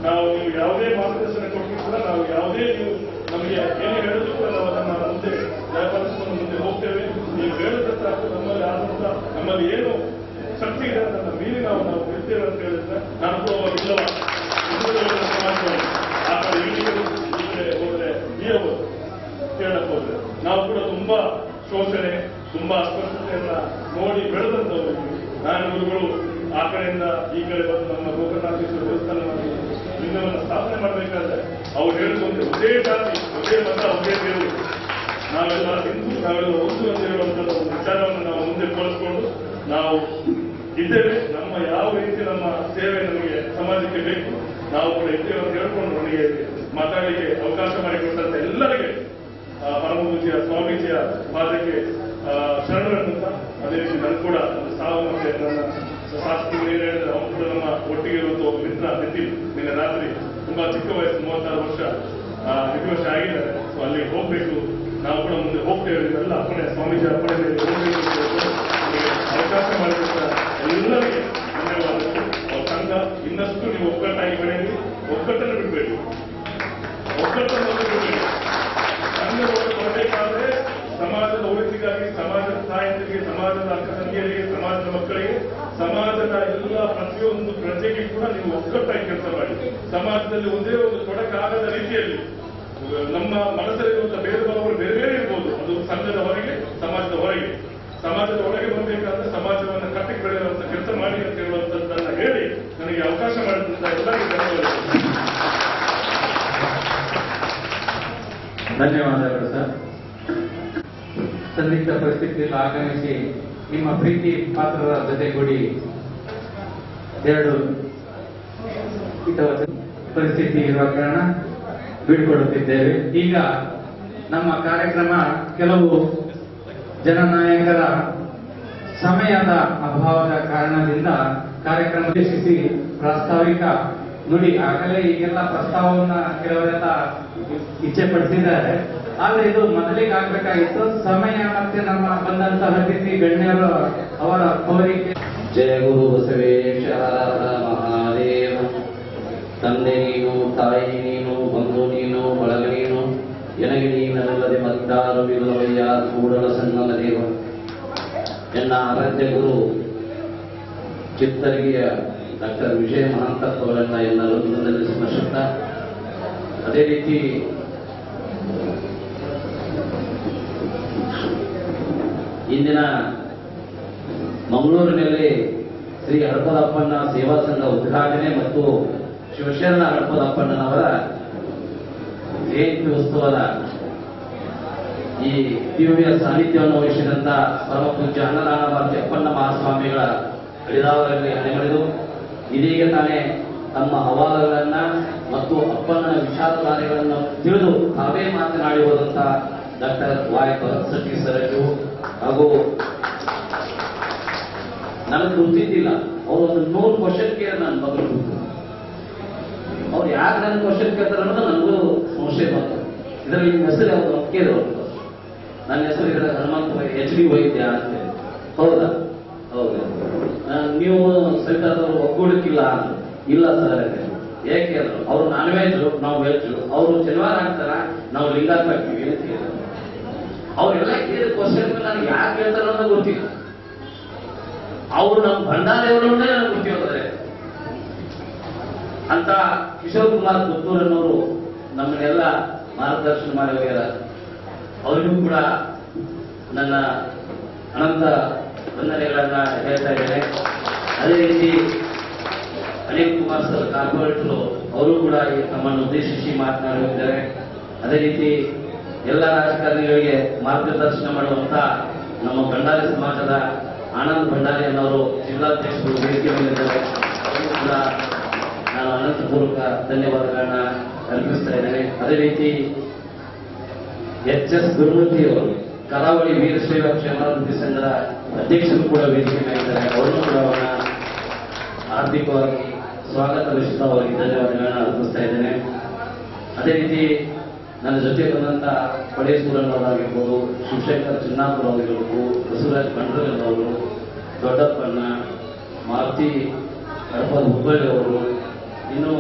ನಾವು ನೀವು ಯಾವುದೇ ಮಾರ್ಗದರ್ಶನ ಕೊಟ್ಟರು ಕೂಡ ನಾವು ಯಾವುದೇ ನೀವು ನಮಗೆ ಏನು ಹೇಳಿದ್ರು ಕೂಡ ನಾವು ಅದನ್ನ ಮುಂದೆ ವ್ಯಾಪಾರಿಸಿಕೊಂಡು ಮುಂದೆ ಹೋಗ್ತೇವೆ. ನೀವು ಹೇಳಿದಂತ ನಮ್ಮಲ್ಲಿ ಆದಂತ ನಮ್ಮಲ್ಲಿ ಏನು ಶಕ್ತಿ ಇದೆ ಅದನ್ನ ಮೀರಿ ನಾವು ಬಿಡ್ತೇವೆ ಅಂತ ಹೇಳಿದ್ರೆ ನಾನು ಕೂಡ ಇಲ್ಲವ ಸಮಾಜವನ್ನು ಆ ಕಡೆ ಈಗಲೇ ಹೋದ್ರೆ ಈ ಅವರು ಕೇಳಕ್ ಹೋದ್ರೆ ನಾವು ಕೂಡ ತುಂಬಾ ಶೋಷಣೆ, ತುಂಬಾ ಅಸ್ಪಷ್ಟತೆಯನ್ನ ನೋಡಿ ಬೆಳೆದಂತವರು. ನಾನು ಗುರುಗಳು ಆ ಕಡೆಯಿಂದ ಈ ಕಡೆ ಬಂದು ನಮ್ಮ ಗೋಕರ್ಣಾಧೀಶ್ವರ ದೇವಸ್ಥಾನವನ್ನು ಲಿಂಗವನ್ನು ಸ್ಥಾಪನೆ ಮಾಡಬೇಕಾದ್ರೆ ಅವ್ರು ಹೇಳಿಕೊಂಡ್ರೆ ಒಂದೇ ಜಾತಿ, ಒಂದೇ ಮತ, ಒಂದೇ ದೇವರು, ನಾವೆಲ್ಲ ಹಿಂದೂ, ನಾವೆಲ್ಲ ಒಂದು ಅಂತ ಹೇಳುವಂತಹ ಒಂದು ವಿಚಾರವನ್ನು ನಾವು ಮುಂದೆ ಬಳಸಿಕೊಂಡು ನಾವು ಇದ್ದೇವೆ. ನಮ್ಮ ಯಾವ ರೀತಿ ನಮ್ಮ ಸೇವೆ ನಮಗೆ ಸಮಾಜಕ್ಕೆ ಬೇಕು ನಾವು ಕೂಡ ಇದ್ದೇವೆ ಅಂತ ಹೇಳ್ಕೊಂಡು ನನಗೆ ಮಾತಾಡಲಿಕ್ಕೆ ಅವಕಾಶ ಮಾಡಿಕೊಟ್ಟಂತ ಎಲ್ಲರಿಗೆ ಪರಮಪೂಜ್ಯ ಸ್ವಾಮೀಜಿಯ ಪಾದಕ್ಕೆ ಶರಣರನ್ನ, ಅದೇ ರೀತಿ ನಾನು ಕೂಡ ಒಂದು ಸಾವು ಮತ್ತೆ ನನ್ನ ಶಾಸ್ತ್ರಿ ಹೇಳಿದ್ರೆ ಅವನು ಕೂಡ ನಮ್ಮ ಒಟ್ಟಿಗೆ ಇರುವಂತ ಒಬ್ಬ ಮಿತ್ರ ನಿತಿನ್ ನಿನ್ನೆ ರಾತ್ರಿ ತುಂಬಾ ಚಿಕ್ಕ ವಯಸ್ಸು 36 ವರ್ಷ ನಿತಿವರ್ಷ ಆಗಿದ್ದಾರೆ. ಸೊ ಅಲ್ಲಿ ಹೋಗ್ಬೇಕು, ನಾವು ಕೂಡ ಮುಂದೆ ಹೋಗ್ತೇವೆ. ಎಲ್ಲ ಅಪ್ಪಣೆ ಸ್ವಾಮೀಜಿ ಅಪ್ಪಣೆ ಮೇಲೆ ಹೋಗ್ಬೇಕು ಅವಕಾಶ ಮಾಡಿಕೊಟ್ಟ ಎಲ್ಲರಿಗೆ ಧನ್ಯವಾದಗಳು. ಅವ್ರ ಸಂಘ ಇನ್ನಷ್ಟು ನೀವು ಒಗ್ಗಟ್ಟಾಗಿ ಬೆಳೆಯಿರಿ, ಒಗ್ಗಟ್ಟನ್ನು ಬಿಡಬೇಡಿ, ಒಗ್ಗಟ್ಟನ್ನು ಬಿಡಬೇಡಿ. ಸಂಘ ಕೊಡಬೇಕಾದ್ರೆ ಸಮಾಜದ ಒಳಿತಿಗಾಗಿ, ಸಮಾಜದ ತಾಯಂದಿರಿಗೆ, ಸಮಾಜದ ಅಕ್ಕ ತಂಗಿಯರಿಗೆ, ಸಮಾಜದ ಮಕ್ಕಳಿಗೆ, ಸಮಾಜದ ಎಲ್ಲ ಪ್ರತಿಯೊಂದು ಪ್ರಜೆಗೆ ಕೂಡ ನೀವು ಒಗ್ಗಟ್ಟಾಗಿ ಕೆಲಸ ಮಾಡಿ. ಸಮಾಜದಲ್ಲಿ ಒಂದೇ ಒಂದು ತೊಡಕಾಗದ ರೀತಿಯಲ್ಲಿ ನಮ್ಮ ಮನಸ್ಸಲ್ಲಿರುವಂತಹ ಭೇದ ಭಾವಗಳು ಬೇರೆ ಬೇರೆ ಇರ್ಬೋದು, ಅದು ಸಂಘದ ಹೊರಗೆ, ಸಮಾಜದ ಹೊರಗೆ. ಸಮಾಜದ ಒಳಗೆ ಬರಬೇಕಾದ್ರೆ ಸಮಾಜವನ್ನು ಕಟ್ಟಿಗೆ ಬೆಳೆಯುವಂತ ಕೆಲಸ ಮಾಡಿ ಅಂತ ಹೇಳುವಂತದ್ದನ್ನ ಹೇಳಿ ನನಗೆ ಅವಕಾಶ ಮಾಡಿದಂತ ಎಲ್ಲರಿಗೂ ಧನ್ಯವಾದಗಳು ಸರ್. ಸಂದಿಗ್ಧ ಪರಿಸ್ಥಿತಿಯಲ್ಲಿ ಆಗಮಿಸಿ ನಿಮ್ಮ ಪ್ರೀತಿ ಪಾತ್ರರ ಜೊತೆಗೂಡಿ ಎರಡು ಪರಿಸ್ಥಿತಿ ಇರುವ ಕಾರಣ ಬೀಳ್ಕೊಡುತ್ತಿದ್ದೇವೆ. ಈಗ ನಮ್ಮ ಕಾರ್ಯಕ್ರಮ ಕೆಲವು ಜನನಾಯಕರ ಸಮಯದ ಅಭಾವದ ಕಾರಣದಿಂದ ಕಾರ್ಯಕ್ರಮ ಉದ್ದೇಶಿಸಿ ಪ್ರಾಸ್ತಾವಿಕ ನುಡಿ ಆಗಲೇ ಈಗೆಲ್ಲ ಪ್ರಸ್ತಾವವನ್ನ ಕೆಲವರೆಲ್ಲ ಇಚ್ಛೆ ಪಡಿಸಿದ್ದಾರೆ. ಆದ್ರೆ ಇದು ಮೊದಲಿಗೆ ಆಗ್ಬೇಕಾಗಿತ್ತು. ಸಮಯ ಮತ್ತೆ ನಮ್ಮ ಬಂದಂತಹ ಅತಿಥಿ ಗಣ್ಯರು ಅವರ ಕೋರಿಕೆ. ಜಯ ಗುರು ಬಸವೇಶ ಮಹಾದೇವ. ತಂದೆ ನೀನು, ತಾಯಿ ನೀನು, ಬಂಧು ನೀನು, ಬಳಗ ನೀನು, ಎನಗೆ ನೀನಲ್ಲದೆ ಮತ್ತಾರು ಇಲ್ಲವಯ್ಯ ಕೂಡಲ ಸಂಗಮ ದೇವ. ಎನ್ನ ಆರಾಧ್ಯ ಗುರು ಚಿತ್ತರಿಗೆಯ ಡಾಕ್ಟರ್ ವಿಜಯ ಮಹಾಂತತ್ವಗಳನ್ನ ಎಲ್ಲ ಹೃದಯದಲ್ಲಿ ಸ್ಮರಿಸುತ್ತಾ, ಅದೇ ರೀತಿ ಇಂದಿನ ಮಂಗಳೂರಿನಲ್ಲಿ ಶ್ರೀ ಹಡಪದಪ್ಪಣ್ಣ ಸೇವಾ ಸಂಘ ಉದ್ಘಾಟನೆ ಮತ್ತು ಶಿವಶರಣ ಹಡಪದಪ್ಪಣ್ಣನವರ ಜಯಂತಿ ಉತ್ಸವದ ಈ ದಿವ್ಯ ಸಾನ್ನಿಧ್ಯವನ್ನು ವಹಿಸಿದಂತ ಪರಮ ಪೂಜ್ಯ ಅನ್ನದಾನಭಾರತಿ ಅಪ್ಪಣ್ಣ ಮಹಾಸ್ವಾಮಿಗಳ ಅಳಿದಾವರಲ್ಲಿ ಅಣಿಮಳಿದು ಇದೀಗ ತಾನೇ ತಮ್ಮ ಹವಾಲುಗಳನ್ನ ಮತ್ತು ಅಪ್ಪಣ್ಣನ ವಿಚಾರಧಾರೆಗಳನ್ನು ತಿಳಿದು ತಾವೇ ಮಾತನಾಡಿ ಹೋದಂತ ಡಾಕ್ಟರ್ ವಾಯ್ ಭರತ್ ಸರಜು ಹಾಗೂ ನನಗೆ ಗೊತ್ತಿದ್ದಿಲ್ಲ, ಅವರು ಒಂದು 100 ಕ್ವಶನ್ ಕೇಳಿ ನನ್ನ ಮಗಳು ಅವ್ರು ಯಾಕೆ ನನ್ನ ಕ್ವಶನ್ ಕೇಳ್ತಾರೆ ಅನ್ನೋದು ನನಗೂ ಸಂಶಯ ಬಂತು. ಇದರಲ್ಲಿ ನಿಮ್ಮ ಹೆಸರು ಯಾವುದು ಕೇಳಿದ್ರು. ನನ್ನ ಹೆಸರು ಇದರ ಹನುಮಂತ HD ವೈದ್ಯ ಅಂತ. ಹೌದಾ? ಹೌದು. ನೀವು ಸರಿತಾದವರು ಒಗ್ಗೂಡಕ್ಕಿಲ್ಲ ಅಂತ. ಇಲ್ಲ ಸರ್. ಏಕೆ ಅಂದ್ರು, ಅವ್ರು ನಾನ್ ವೆಜ್, ನಾವು ವೆಜ್. ಅವರು ಶನಿವಾರ ಹಾಕ್ತಾರ, ನಾವು ಲಿಂಗಾತ್ ಹಾಕ್ತೀವಿ ಅಂತ ಹೇಳಿದ್ರು. ಅವರೆಲ್ಲ ಕೇಳಿದ ಕ್ವಶನ್ ನನಗೆ ಯಾಕೆ ಕೇಳ್ತಾರ ಅನ್ನೋದು ಗೊತ್ತಿಲ್ಲ. ಅವರು ನಮ್ಮ ಭಂಡಾರವರನ್ನೇ ನನಗೆ ಗೊತ್ತಿರೋದ್ರೆ ಅಂತ ಕಿಶೋರ್ ಕುಮಾರ್ ಪುತ್ತೂರನ್ನವರು ನಮ್ಮನ್ನೆಲ್ಲ ಮಾರ್ಗದರ್ಶನ ಮಾಡಿ ಹೋಗ್ಯಾರ. ಅವರಿಗೂ ಕೂಡ ನನ್ನ ಅನಂತ ವಂದನೆಗಳನ್ನ ಹೇಳ್ತಾ ಇದ್ದೇನೆ. ಅದೇ ರೀತಿ ಅನಿಲ್ ಕುಮಾರ್ ಸರ್ ಕಾರ್ಪೊರೇಟರು ಅವರು ಕೂಡ ನಮ್ಮನ್ನು ಉದ್ದೇಶಿಸಿ ಮಾತನಾಡಿ ಹೋಗಿದ್ದಾರೆ. ಅದೇ ರೀತಿ ಎಲ್ಲ ರಾಜಕಾರಣಿಗಳಿಗೆ ಮಾರ್ಗದರ್ಶನ ಮಾಡುವಂತ ನಮ್ಮ ಭಂಡಾರಿ ಸಮಾಜದ ಆನಂದ್ ಭಂಡಾರಿ ಅನ್ನೋರು ಜಿಲ್ಲಾಧ್ಯಕ್ಷರು ವೇದಿಕೆ ಬಂದಿದ್ದಾರೆ. ಅವರು ಕೂಡ ನಾನು ಅನಂತಪೂರ್ವಕ ಧನ್ಯವಾದಗಳನ್ನ ಅರ್ಪಿಸ್ತಾ ಇದ್ದೇನೆ. ಅದೇ ರೀತಿ HS ಗುರುಮೂರ್ತಿ ಅವರು ಕರಾವಳಿ ವೀರಶೈವ ಕ್ಷೇಮಾಭಿವೃದ್ಧಿ ಸಂಘದ ಅಧ್ಯಕ್ಷರು ಕೂಡ ವೇದಿಕೆ ಮಾಡಿದ್ದಾರೆ. ಅವರನ್ನು ಕೂಡ ಅವರ ಆರ್ಥಿಕವಾಗಿ ಸ್ವಾಗತ ಬಯಸುತ್ತಾ ಅವರಿಗೆ ಧನ್ಯವಾದಗಳನ್ನ ಅರ್ಪಿಸ್ತಾ ಇದ್ದೇನೆ. ಅದೇ ರೀತಿ ನನ್ನ ಜೊತೆ ಬಂದಂತ ಪಡೇಶ್ವರನವರಾಗಿರ್ಬೋದು, ಶಿವಶಂಕರ್ ಚಿನ್ನಾಪುರ ಅವರಿರ್ಬೋದು, ಬಸವರಾಜ್ ಬಂಡ್ರಲ್ ಅವರು, ದೊಡ್ಡಪ್ಪಣ್ಣ, ಮಾರುತಿ ಹಡಪದ ಹುಬ್ಬಳ್ಳಿ ಅವರು, ಇನ್ನು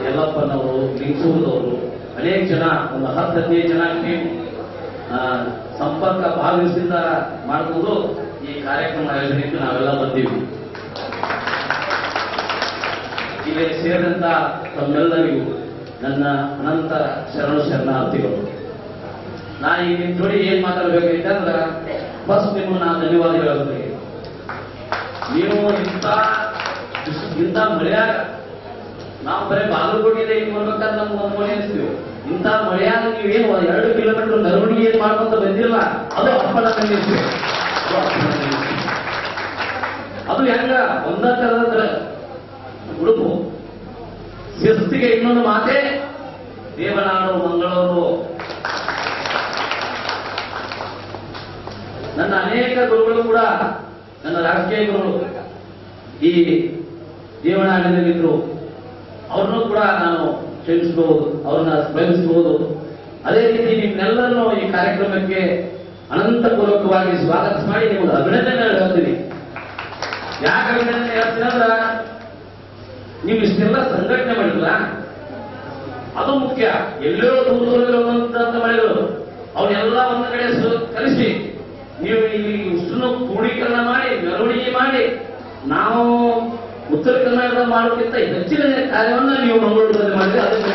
ಯಲ್ಲಪ್ಪನವರು, ಲಿಂಗಸೂರದವರು, ಅನೇಕ ಜನ, ಒಂದು 10-15 ಜನ ಟೀಮ್ ಸಂಪರ್ಕ ಭಾಗವಹಿಸಿದ ಮಾಡಿಕೊಂಡು ಈ ಕಾರ್ಯಕ್ರಮ ಆಯೋಜನೆಗೆ ನಾವೆಲ್ಲ ಬಂದೀವಿ. ಇಲ್ಲಿ ಸೇರಿದಂತ ತಮ್ಮೆಲ್ಲರಿಗೂ ನನ್ನ ಅನಂತ ಶರಣಾರ್ಥಿಗಳು. ನಾನು ಈಗ ನಿಮ್ ಜೋಡಿ ಏನ್ ಮಾತಾಡ್ಬೇಕೈತೆ ಅಂದ್ರೆ, ಫಸ್ಟ್ ನಿಮ್ಗೆ ನಾನು ಧನ್ಯವಾದ ಹೇಳಬೇಕು. ನೀವು ಇಂಥ ಮಳೆಯಾಗ ನಾವು ಬರೀ ಬಾಗಲಕೋಟೆಯಿಂದ ಹಿಂಗ್ ಬರ್ಬೇಕಾದ್ರೆ ನಮ್ಗೆ ಒಂದು ಮಳೆ ಅನಿಸ್ತೀವಿ. ಇಂಥ ಮಳೆಯಾಗ ನೀವೇನು 2 ಕಿಲೋಮೀಟರ್ ಮೆರವಣಿಗೆ ಏನ್ ಮಾಡ್ಕೊಂತ ಬಂದಿಲ್ಲ, ಅದು ಅಪ್ಪನ ಕಂಡಿಸ್ತೀವಿ. ಅದು ಹೆಂಗ ಒಂದ ತರದ ಉಡುಪು. ಶಿಸ್ತಿಗೆ ಇನ್ನೊಂದು ಮಾತೆ ದೇವನಾಡು ಮಂಗಳೂರು. ನನ್ನ ಅನೇಕ ಗುರುಗಳು ಕೂಡ ನನ್ನ ರಾಜಕೀಯ ಗುರುಗಳು ಈ ದೇವನಾಡಿನಲ್ಲಿದ್ರು. ಅವ್ರನ್ನೂ ಕೂಡ ನಾನು ಕ್ಷಮಿಸಬಹುದು, ಅವ್ರನ್ನ ಸ್ಮರಿಸಬಹುದು. ಅದೇ ರೀತಿ ನಿಮ್ಮೆಲ್ಲರನ್ನು ಈ ಕಾರ್ಯಕ್ರಮಕ್ಕೆ ಅನಂತಪೂರ್ವಕವಾಗಿ ಸ್ವಾಗತ ಮಾಡಿ ನಿಮಗೆ ಅಭಿನಂದನೆ ಹೇಳ್ತೀನಿ. ಯಾಕೆ ಅಭಿನಂದನೆ ಹೇಳ್ತೀನಿ ಅಂದ್ರ, ನೀವು ಇಷ್ಟೆಲ್ಲ ಸಂಘಟನೆ ಮಾಡಿಲ್ಲ, ಅದು ಮುಖ್ಯ. ಎಲ್ಲೋ ದೂರದಲ್ಲಿರುವಂತಹ ಮಳೆಗಳು ಅವನ್ನೆಲ್ಲ ಒಂದು ಕಡೆ ಕಲಿಸಿ ನೀವು ಇಲ್ಲಿ ಇಷ್ಟನ್ನು ಕ್ರೋಢೀಕರಣ ಮಾಡಿ ಮೆರವಣಿಗೆ ಮಾಡಿ ನಾವು ಉತ್ತರ ಕರ್ನಾಟಕ ಮಾಡೋಕ್ಕಿಂತ ಹೆಚ್ಚಿನ ಕಾರ್ಯವನ್ನ ನೀವು ಮಂಗಳೂರಲ್ಲಿ ಮಾಡಿದ್ರೆ ಅದಕ್ಕೆ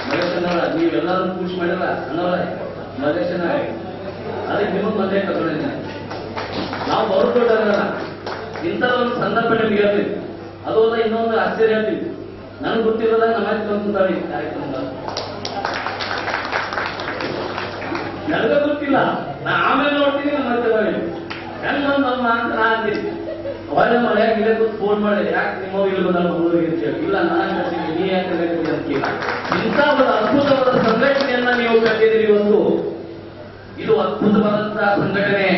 ಮಲೇಶನವರ ನೀವೆಲ್ಲರೂ ಖುಷಿ ಮಾಡಿಲ್ಲ ಅನ್ನೋರ ಮಲೇಶನ ಅದಕ್ಕೆ ನಿಮಗೆ ಮೊದಲೇ ಕರ್ಕೊಂಡಿದ್ದೇನೆ. ನಾವು ಹೊರಟೋಟಲ್ಲ ಇಂಥ ಒಂದು ಸಂದರ್ಭ ನಿಮ್ಗೆ ಹೇಳ್ತೀವಿ. ಅದು ಅಲ್ಲ ಇನ್ನೊಂದು ಆಶ್ಚರ್ಯ ಹೇಳ್ತೀವಿ. ನನಗೆ ಗೊತ್ತಿರೋದ ನಮ್ಮ ತಂತಾಳಿ ಕಾರ್ಯಕ್ರಮ ನನಗ ಗೊತ್ತಿಲ್ಲ. ನಾ ಆಮೇಲೆ ನೋಡ್ತೀನಿ ನಮ್ಮ ಮಾಡಿ ಹೆಂಗ ನಮ್ಮ ಅಂತ ನಾ ಅಂತೀನಿ. ಹೊಳೆ ಮಳೆಯಾಗ ಇಲ್ಲೇ ಫೋನ್ ಮಾಡಿ ಯಾಕೆ ನಿಮ್ಮ ಇಲ್ಲಿ ಬಂದ ಮಂಗಳೂರಿಗೆ ಅಂತ ಹೇಳಿ, ಇಲ್ಲ ನಾನು ಕಳ್ಸಿದ್ದೀನಿ ನೀ ಯಾಕೆ ಅಂತ ಕೇಳಿ. ಇಂಥ ಒಂದು ಅದ್ಭುತವಾದ ಸಂಘಟನೆಯನ್ನ ನೀವು ಕಟ್ಟಿದಿರಿ. ಒಂದು ಇದು ಅದ್ಭುತವಾದಂತಹ ಸಂಘಟನೆ.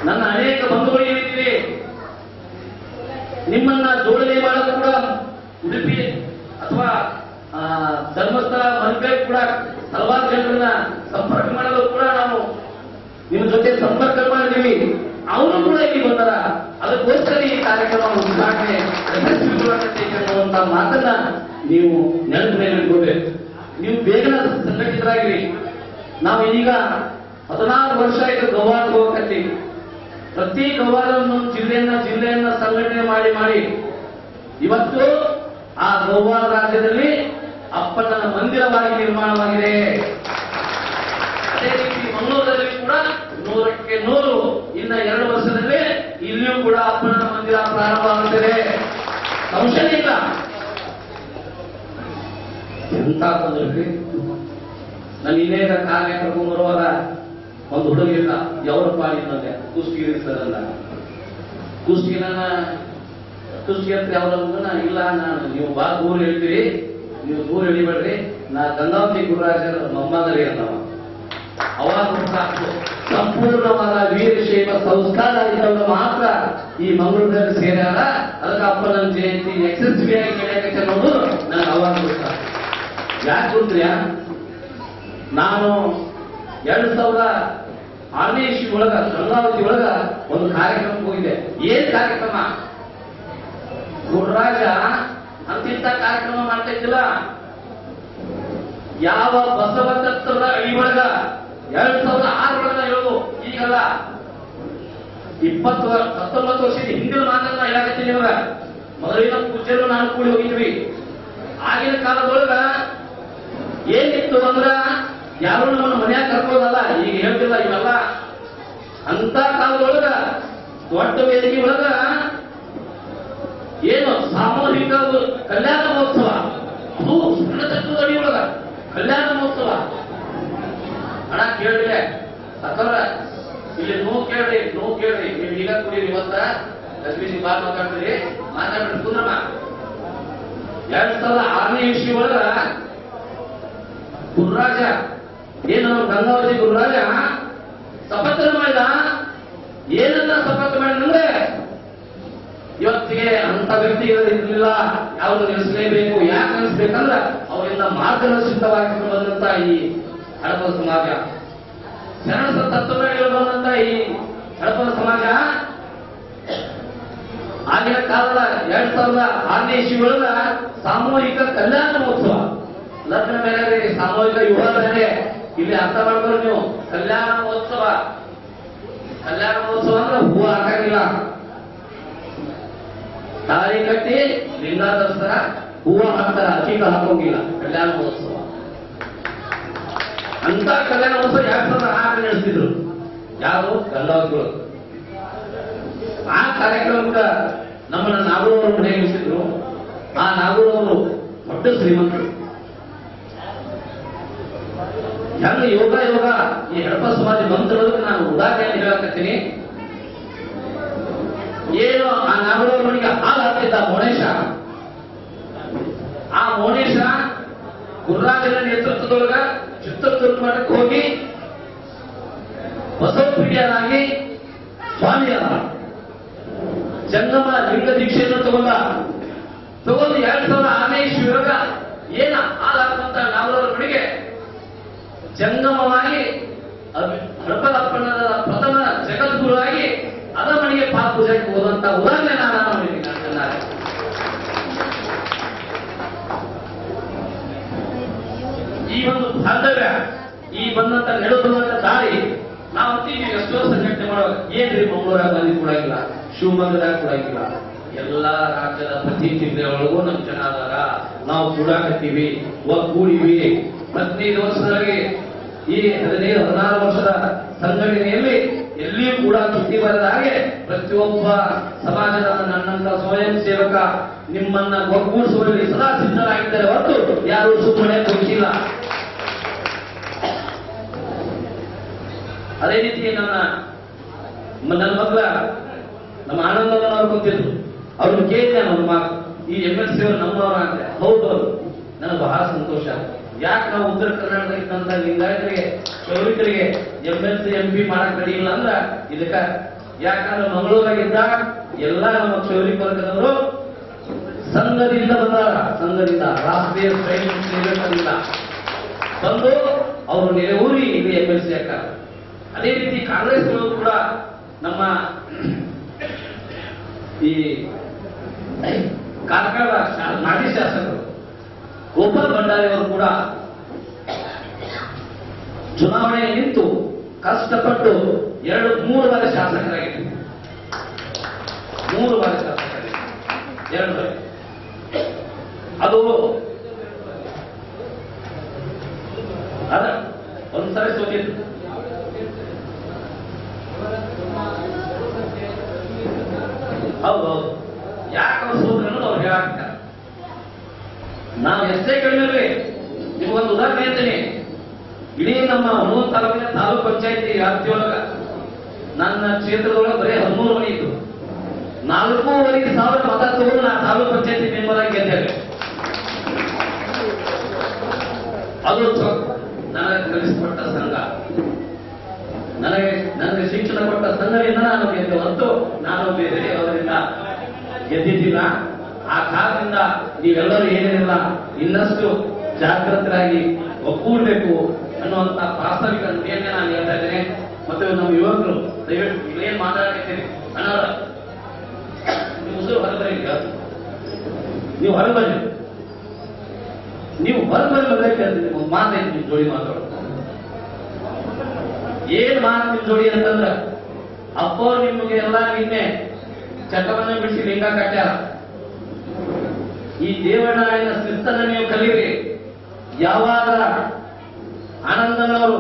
ನನ್ನ ಅನೇಕ ಬಂಧುಗಳು ಏನಿದ್ದೀರಿ, ನಿಮ್ಮನ್ನ ಜೋಡಣೆ ಮಾಡಲು ಕೂಡ ಉಡುಪಿ ಅಥವಾ ಧರ್ಮಸ್ಥಳ ಮಲ್ಪೆ ಕೂಡ ಹಲವಾರು ಜನರನ್ನ ಸಂಪರ್ಕ ಮಾಡಲು ಕೂಡ ನಾವು ನಿಮ್ಮ ಜೊತೆ ಸಂಪರ್ಕ ಮಾಡಿದ್ದೀವಿ. ಅವರು ಕೂಡ ಇಲ್ಲಿ ಬಂದರ. ಅದಕ್ಕೋಸ್ಕರ ಈ ಕಾರ್ಯಕ್ರಮ ಉದ್ಘಾಟನೆ ಅನ್ನುವಂತ ಮಾತನ್ನ ನೀವು ನೆನಪು ಮೇಲೆ ಇಟ್ಕೋಬೇಕು. ನೀವು ಬೇಗನೆ ಸಂಘಟಿತರಾಗಿರಿ. ನಾವು ಈಗ 16 ವರ್ಷ ಆಯ್ತು ಗವಾದ ಹೋಗಕತ್ತಿ. ಪ್ರತಿ ಗವಾದನ್ನು ಜಿಲ್ಲೆಯನ್ನ ಸಂಘಟನೆ ಮಾಡಿ ಇವತ್ತು ಆ ಗವಾದ ರಾಜ್ಯದಲ್ಲಿ ಅಪ್ಪನ ಮಂದಿರವಾಗಿ ನಿರ್ಮಾಣವಾಗಿದೆ. ಅದೇ ರೀತಿ ಮಂಗಳೂರಲ್ಲಿ ಕೂಡ 100ಕ್ಕೆ 100 ಇನ್ನ 2 ವರ್ಷದಲ್ಲಿ ಇಲ್ಲಿಯೂ ಕೂಡ ಅಪ್ಪನ ಮಂದಿರ ಪ್ರಾರಂಭವಾಗುತ್ತದೆ. ಸಂಶಯ ಇಲ್ಲ. ಎಂತ ತೊಂದರೆ. ನಾನು ಇನ್ನೇನ ಕಾರ್ಯ ಕರ್ಕೊಂಡು ಬರುವಾಗ ಒಂದು ಹುಡುಗಿಲ್ಲ ಯಾವ್ರ ಪಾಲಿದ್ದಂತೆ ಕುಸ್ತಿಗಿರಿ ಸರ್ ಅಲ್ಲ ಕುಸ್ತಿಗೆ ಹತ್ರ ಯಾವ್ದನ್ನ ಇಲ್ಲ, ನಾನು ನೀವು ಬಾ ದೂರ ಹೇಳ್ತೀರಿ, ನೀವು ದೂರ ಎಳಿಬೇಡ್ರಿ, ನಾ ಗಂಗಾವತಿ ಗುರುರಾಜರ ಮೊಮ್ಮದರಿ ಅನ್ನವ. ಅವಾಗ ಸಂಪೂರ್ಣವಾದ ವೀರಶೈವ ಸಂಸ್ಕಾರ ಇದ್ದವರು ಮಾತ್ರ ಈ ಮಂಗಳೂರಲ್ಲಿ ಸೇರ್ಯಾರ. ಅದಕ್ಕೆ ಅಪ್ಪನ ಜಯಂತಿ ಯಶಸ್ವಿ ಆಗಿ ನಡೆಯಕ್ಕೆ ಅನ್ನೋದು ನನಗೆ ಅವಾಗ ಗೊತ್ತ. ಯಾಕೆ ಗೊತ್ತ್ರಿಯಾ, ನಾನು 2006ನೇ ಇಸ್ವಿ ಒಳಗ ಗಂಗಾವತಿ ಒಳಗ ಒಂದು ಕಾರ್ಯಕ್ರಮಕ್ಕೆ ಹೋಗಿದ್ದೆ. ಏನ್ ಕಾರ್ಯಕ್ರಮ? ಗುರುರಾಜ ಅಂತಿಂತ ಕಾರ್ಯಕ್ರಮ ಮಾಡ್ತಾ ಇದ್ದಿಲ್ಲ. ಯಾವ ಬಸವ ತತ್ವದ ಅಡಿ ಒಳಗ 2006 ಒಳಗ ಹೇಳೋದು, ಈಗಲ್ಲ 19 ವರ್ಷದ ಹಿಂದಿನ ಮಾತನ್ನ ಹೇಳಕತ್ತೀನಿ ಇವಾಗ. ಮೊದಲಿನ ಪೂಜ್ಯರು ನಾನು ಕೂಡಿ ಹೋಗಿದ್ವಿ. ಆಗಿನ ಕಾಲದೊಳಗ ಏನಿತ್ತು ಅಂದ್ರ ಯಾರು ನಮ್ಮನ್ನು ಮನ್ಯಾಗ ಕರ್ಕೋದಲ್ಲ, ಈಗ ಹೇಳ್ತಿಲ್ಲ ಇವೆಲ್ಲ. ಅಂತ ಕಾಲದೊಳಗ ದೊಡ್ಡ ವೇದಿಕೆ ಒಳಗ ಏನು ಸಾಮೂಹಿಕ ಕಲ್ಯಾಣ ಮಹೋತ್ಸವ, ಅದು ಸಣ್ಣ ತತ್ವದ ಅಡಿ ಒಳಗ ಕಲ್ಯಾಣ ಮಹೋತ್ಸವ. ಹಣ ಕೇಳಿದ್ರೆ ಸಕಲ ಇಲ್ಲಿ ನೋವು ಕೇಳ್ರಿ ನೀವು ಈಗ ಕುಡೀರಿ. ಇವತ್ತ ಲಕ್ಷ್ಮೀ ಬಾ ಮಾತಾಡ್ತೀರಿ, ಮಾತಾಡ್ರಿ ಕುಂದ್ರಮ್ಮ. 2006ನೇ ಇಸ್ವಿ ಒಳಗ ಗುರುರಾಜ ಏನು ಗಂಗಾವತಿ ಗುರುರಾಜ ಶಪಥ ಮಾಡಿದ. ಏನನ್ನ ಶಪಥ ಮಾಡಿದ್ರೆ ಇವತ್ತಿಗೆ ಅಂತ ವ್ಯಕ್ತಿಗಳು ಇರಲಿಲ್ಲ, ಯಾವುದು ನಿಲ್ಲಿಸಲೇಬೇಕು. ಯಾಕೆ ನಿಲ್ಲಿಸಬೇಕಂದ್ರೆ ಅವರಿಂದ ಮಾರ್ಗದರ್ಶಿತವಾಗಿ ಬಂದಂತ ಈ ಹಡಪದ ಸಮಾಜ, ಶರಣ ತತ್ವಗಳಿಗೆ ಬಂದಂತ ಈ ಹಡಪದ ಸಮಾಜ ಆಗಿನ ಕಾಲದ 2006ನೇ ಇಸ್ವಿ ಒಳಗ ಸಾಮೂಹಿಕ ಕಲ್ಯಾಣ ಮಹೋತ್ಸವ. ಲಗ್ನ ಬೇರೆ, ಸಾಮೂಹಿಕ ವಿವಾಹ ಬೇರೆ. ಇಲ್ಲಿ ಅರ್ಥ ಮಾಡ್ತಾರೆ ನೀವು. ಕಲ್ಯಾಣ ಮಹೋತ್ಸವ ಅಂದ್ರೆ ಹೂವು ಹಾಕಂಗಿಲ್ಲ, ತಾಳಿ ಕಟ್ಟಿ ಲಿಂಗಾದರ್ಸ್ತಾರ, ಹೂವು ಹಾಕ್ತಾರ, ಅಕ್ಕೀಗ ಹಾಕೋಂಗಿಲ್ಲ. ಕಲ್ಯಾಣ ಮಹೋತ್ಸವ ಅಂತ ಕಲ್ಯಾಣ ಮಹೋತ್ಸವ 2006 ನಡೆಸ್ತಿದ್ರು. ಯಾರು? ಗಂಗಾವತಿಗಳು. ಆ ಕಾರ್ಯಕ್ರಮಕ್ಕೆ ನಮ್ಮನ್ನ ನಾಗೂರು ಅವರು ಮನೆಗೆ ಇಳಿಸಿದ್ರು. ಆ ನಾಗೂರು ಅವರು ದೊಡ್ಡ ಶ್ರೀಮಂತರು. ಹೆಂಗ ಯೋಗ ಈ ಹಡಪ ಸಮಾಜ ಬಂತಿರೋದಕ್ಕೆ ನಾನು ಉದಾಹರಣೆ ಹೇಳಕತ್ತೀನಿ. ಏನು ಆ ನಾಗೂರು ಮನೆಗೆ ಹಾಲು ಹಾಕ್ತಿದ್ದ ಮೋನೇಶ, ಆ ಮೋನೇಶ ಗುರುರಾಜನ ನೇತೃತ್ವದೊಳಗ ಚಿತ್ರದುರ್ಗ ಮಠಕ್ಕೆ ಹೋಗಿ ಬಸವಪ್ರಿಯರಾಗಿ ಸ್ವಾಮಿಯಾದ ಜಂಗಮ ಲಿಂಗ ದೀಕ್ಷೆಯನ್ನು ತಗೊಂಡು 2006ನೇ ಇಸ್ವಿಯೊಳಗ ಏನ ಹಾಲಾಗುವಂತ ನಾಗರವರ ಮನೆಗೆ ಜಂಗಮವಾಗಿ ಹಡಪದಪ್ಪಣ್ಣನ ಪ್ರಥಮ ಜಗದ್ಗುರುವಾಗಿ ಅದ ಮನೆಗೆ ಪಾಪ ಪೂಜೆಗೆ ಹೋದಂತ ಉದಾಹರಣೆ ನಾನು ನೋಡಿದ್ದೀನಿ. ಈ ಒಂದು ಬಾಂಧವ್ಯ, ಈ ಬಂದಂತ ನಡೆದುವಂತ ದಾರಿ ನಾವು ಅಂತೀವಿ. ಎಷ್ಟೋ ಸಂಘಟನೆ ಮಾಡುವಾಗ ಏನ್ರಿ ಮಂಗಳೂರಾಗ ಮಂದಿ ಕೊಡಂಗಿಲ್ಲ, ಶಿವಮೊಗ್ಗದಾಗ ಕೊಡಂಗಿಲ್ಲ, ಎಲ್ಲಾ ರಾಜ್ಯದ ಪ್ರತಿ ಜಿಲ್ಲೆಯೊಳಗೂ ನಮ್ ಜನ ಅದಾರ, ನಾವು ಕೂಡಾಕತ್ತೀವಿ, ಕೂಡಿವಿ. 15 ವರ್ಷದೊಳಗೆ ಈ 15-16 ವರ್ಷದ ಸಂಘಟನೆಯಲ್ಲಿ ಎಲ್ಲಿಯೂ ಕೂಡ ಸುದ್ದಿ ಬರದ ಹಾಗೆ ಪ್ರತಿಯೊಬ್ಬ ಸಮಾಜದ ನನ್ನಂತ ಸ್ವಯಂ ಸೇವಕ ನಿಮ್ಮನ್ನ ಒಗ್ಗೂಡಿಸುವಲ್ಲಿ ಸದಾ ಸಿದ್ಧರಾಗಿದ್ದಾರೆ ಹೊರತು ಯಾರು ಸುಮ್ಮನೆ ಕೊಟ್ಟಿಲ್ಲ. ಅದೇ ರೀತಿ ನನ್ನ ಮಕ್ಕಳ ನಮ್ಮ ಆನಂದನವರು ಗೊತ್ತಿದ್ರು. ಅವ್ರನ್ನ ಕೇಳಿದೆ, ನಮ್ಮ ಈ MLC ಅವರು ನಮ್ಮವರ ಅಂತ. ಹೌದು, ನನಗೆ ಬಹಳ ಸಂತೋಷ. ಯಾಕೆ ನಾವು ಉತ್ತರ ಕರ್ನಾಟಕದ ಇದ್ದಂತ ಲಿಂಗಾಯತರಿಗೆ ಚೌರಿಕರಿಗೆ MLC MP ಮಾಡಕ್ ನಡೆಯಿಲ್ಲ ಅಂದ್ರ ಇದಕ್ಕ. ಯಾಕಂದ್ರೆ ಮಂಗಳೂರಾಗಿದ್ದ ಎಲ್ಲ ನಮ್ಮ ಚೌರಿಕ ವರ್ಗದವರು ಸಂಘದಿಂದ ಬಂದಾರ, ಸಂಘದಿಂದ ರಾಷ್ಟ್ರೀಯ ಸ್ವಯಂ ಸೇವಕರಿಂದ ಬಂದು ಅವರು ನೆರೆಯೂರಿ ಇಲ್ಲಿ MLC ಹಾಕಾರ. ಅದೇ ರೀತಿ ಕಾಂಗ್ರೆಸ್ ಕೂಡ ನಮ್ಮ ಈ ಕಾರ್ಕಳ ಮಾಜಿ ಶಾಸಕರು ಗೋಪಾಲ್ ಭಂಡಾರಿ ಅವರು ಕೂಡ ಚುನಾವಣೆ ನಿಂತು ಕಷ್ಟಪಟ್ಟು 2-3 ಬಾರಿ ಶಾಸಕರಾಗಿದ್ದಾರೆ. 3 ಬಾರಿ ಶಾಸಕರಾಗಿದ್ದಾರೆ, 2 ಬಾರಿ. ಅದು ಒಂದ್ಸರಿ ಸೋತಿತ್ತು. ಹೌದು, ಯಾಕೆ ಅವ್ರು ಸೋದ್ರು ಅನ್ನೋದು ಅವ್ರು ಹೇಳಾಕ್ತಾರೆ. ನಾವು ಎಷ್ಟೇ ಕಡಿಮೆ ನಿಮ್ಗೊಂದು ಉದಾಹರಣೆ ಹೇಳ್ತೀನಿ. ಇಡೀ ನಮ್ಮ ಹುಣಸೂರು ತಾಲೂಕಿನ ತಾಲೂಕ್ ಪಂಚಾಯತಿ ವ್ಯಾಪ್ತಿಯೊಳಗ ನನ್ನ ಕ್ಷೇತ್ರದೊಳಗೆ ಬರೀ 13 ಮನೆ ಇತ್ತು. 4,500 ಮತ ತಗೊಂಡು ನಾನು ತಾಲೂಕ್ ಪಂಚಾಯತಿ ಮೆಂಬರ್ ಆಗಿ ಗೆದ್ದೇವೆ. ಅದು ನನಗೆ ಕಲಿಸಿಕೊಟ್ಟ ಸಂಘ, ನನಗೆ ಶಿಕ್ಷಣ ಕೊಟ್ಟ ಸಂಘದಿಂದ ನಾನು ಗೆದ್ದೆ ಹೊರತು ನಾನು ಬೇರೆ ಅವರಿಂದ ಗೆದ್ದಿದ್ದಿಲ್ಲ. ಆ ಕಾರಣದಿಂದ ನೀವೆಲ್ಲರೂ ಏನೇನಿಲ್ಲ ಇನ್ನಷ್ಟು ಜಾಗೃತರಾಗಿ ಒಗ್ಗೂಡಬೇಕು ಅನ್ನುವಂತ ಪ್ರಾಸ್ತಾವಿಕ ನುಡಿಯನ್ನೇ ನಾನು ಹೇಳ್ತಾ ಇದ್ದೇನೆ. ಮತ್ತೆ ನಮ್ಮ ಯುವಕರು ದಯವಿಟ್ಟು ಇಲ್ಲೇನ್ ಮಾತಾಡ್ತೀನಿ ಅಣ್ಣ, ನೀವು ಉಸಿರು ಹೊರಬರಿ, ನೀವು ಹೊರಬನ್ನಿ, ನೀವು ಹೊರಬರಿ ಬಂದ್ರೆ ಮಾತಾಡಿ ನಿಮ್ ಜೋಡಿ ಮಾತಾಡೋದು. ಏನ್ ಮಾತು ನಿಮ್ ಜೋಡಿ ಅಂತಂದ್ರ ಅಪ್ಪವ್ರು ನಿಮಗೆ ಎಲ್ಲ ನಿನ್ನೆ ಚಟವನ್ನ ಬಿಡಿಸಿ ಲಿಂಗ ಕಟ್ಟ್ಯಾರ. ಈ ದೇವನಾಡಿನ ಶಿಸ್ತನ್ನ ನೀವು ಕಲೀರಿ. ಯಾವಾಗ ಆನಂದನವರು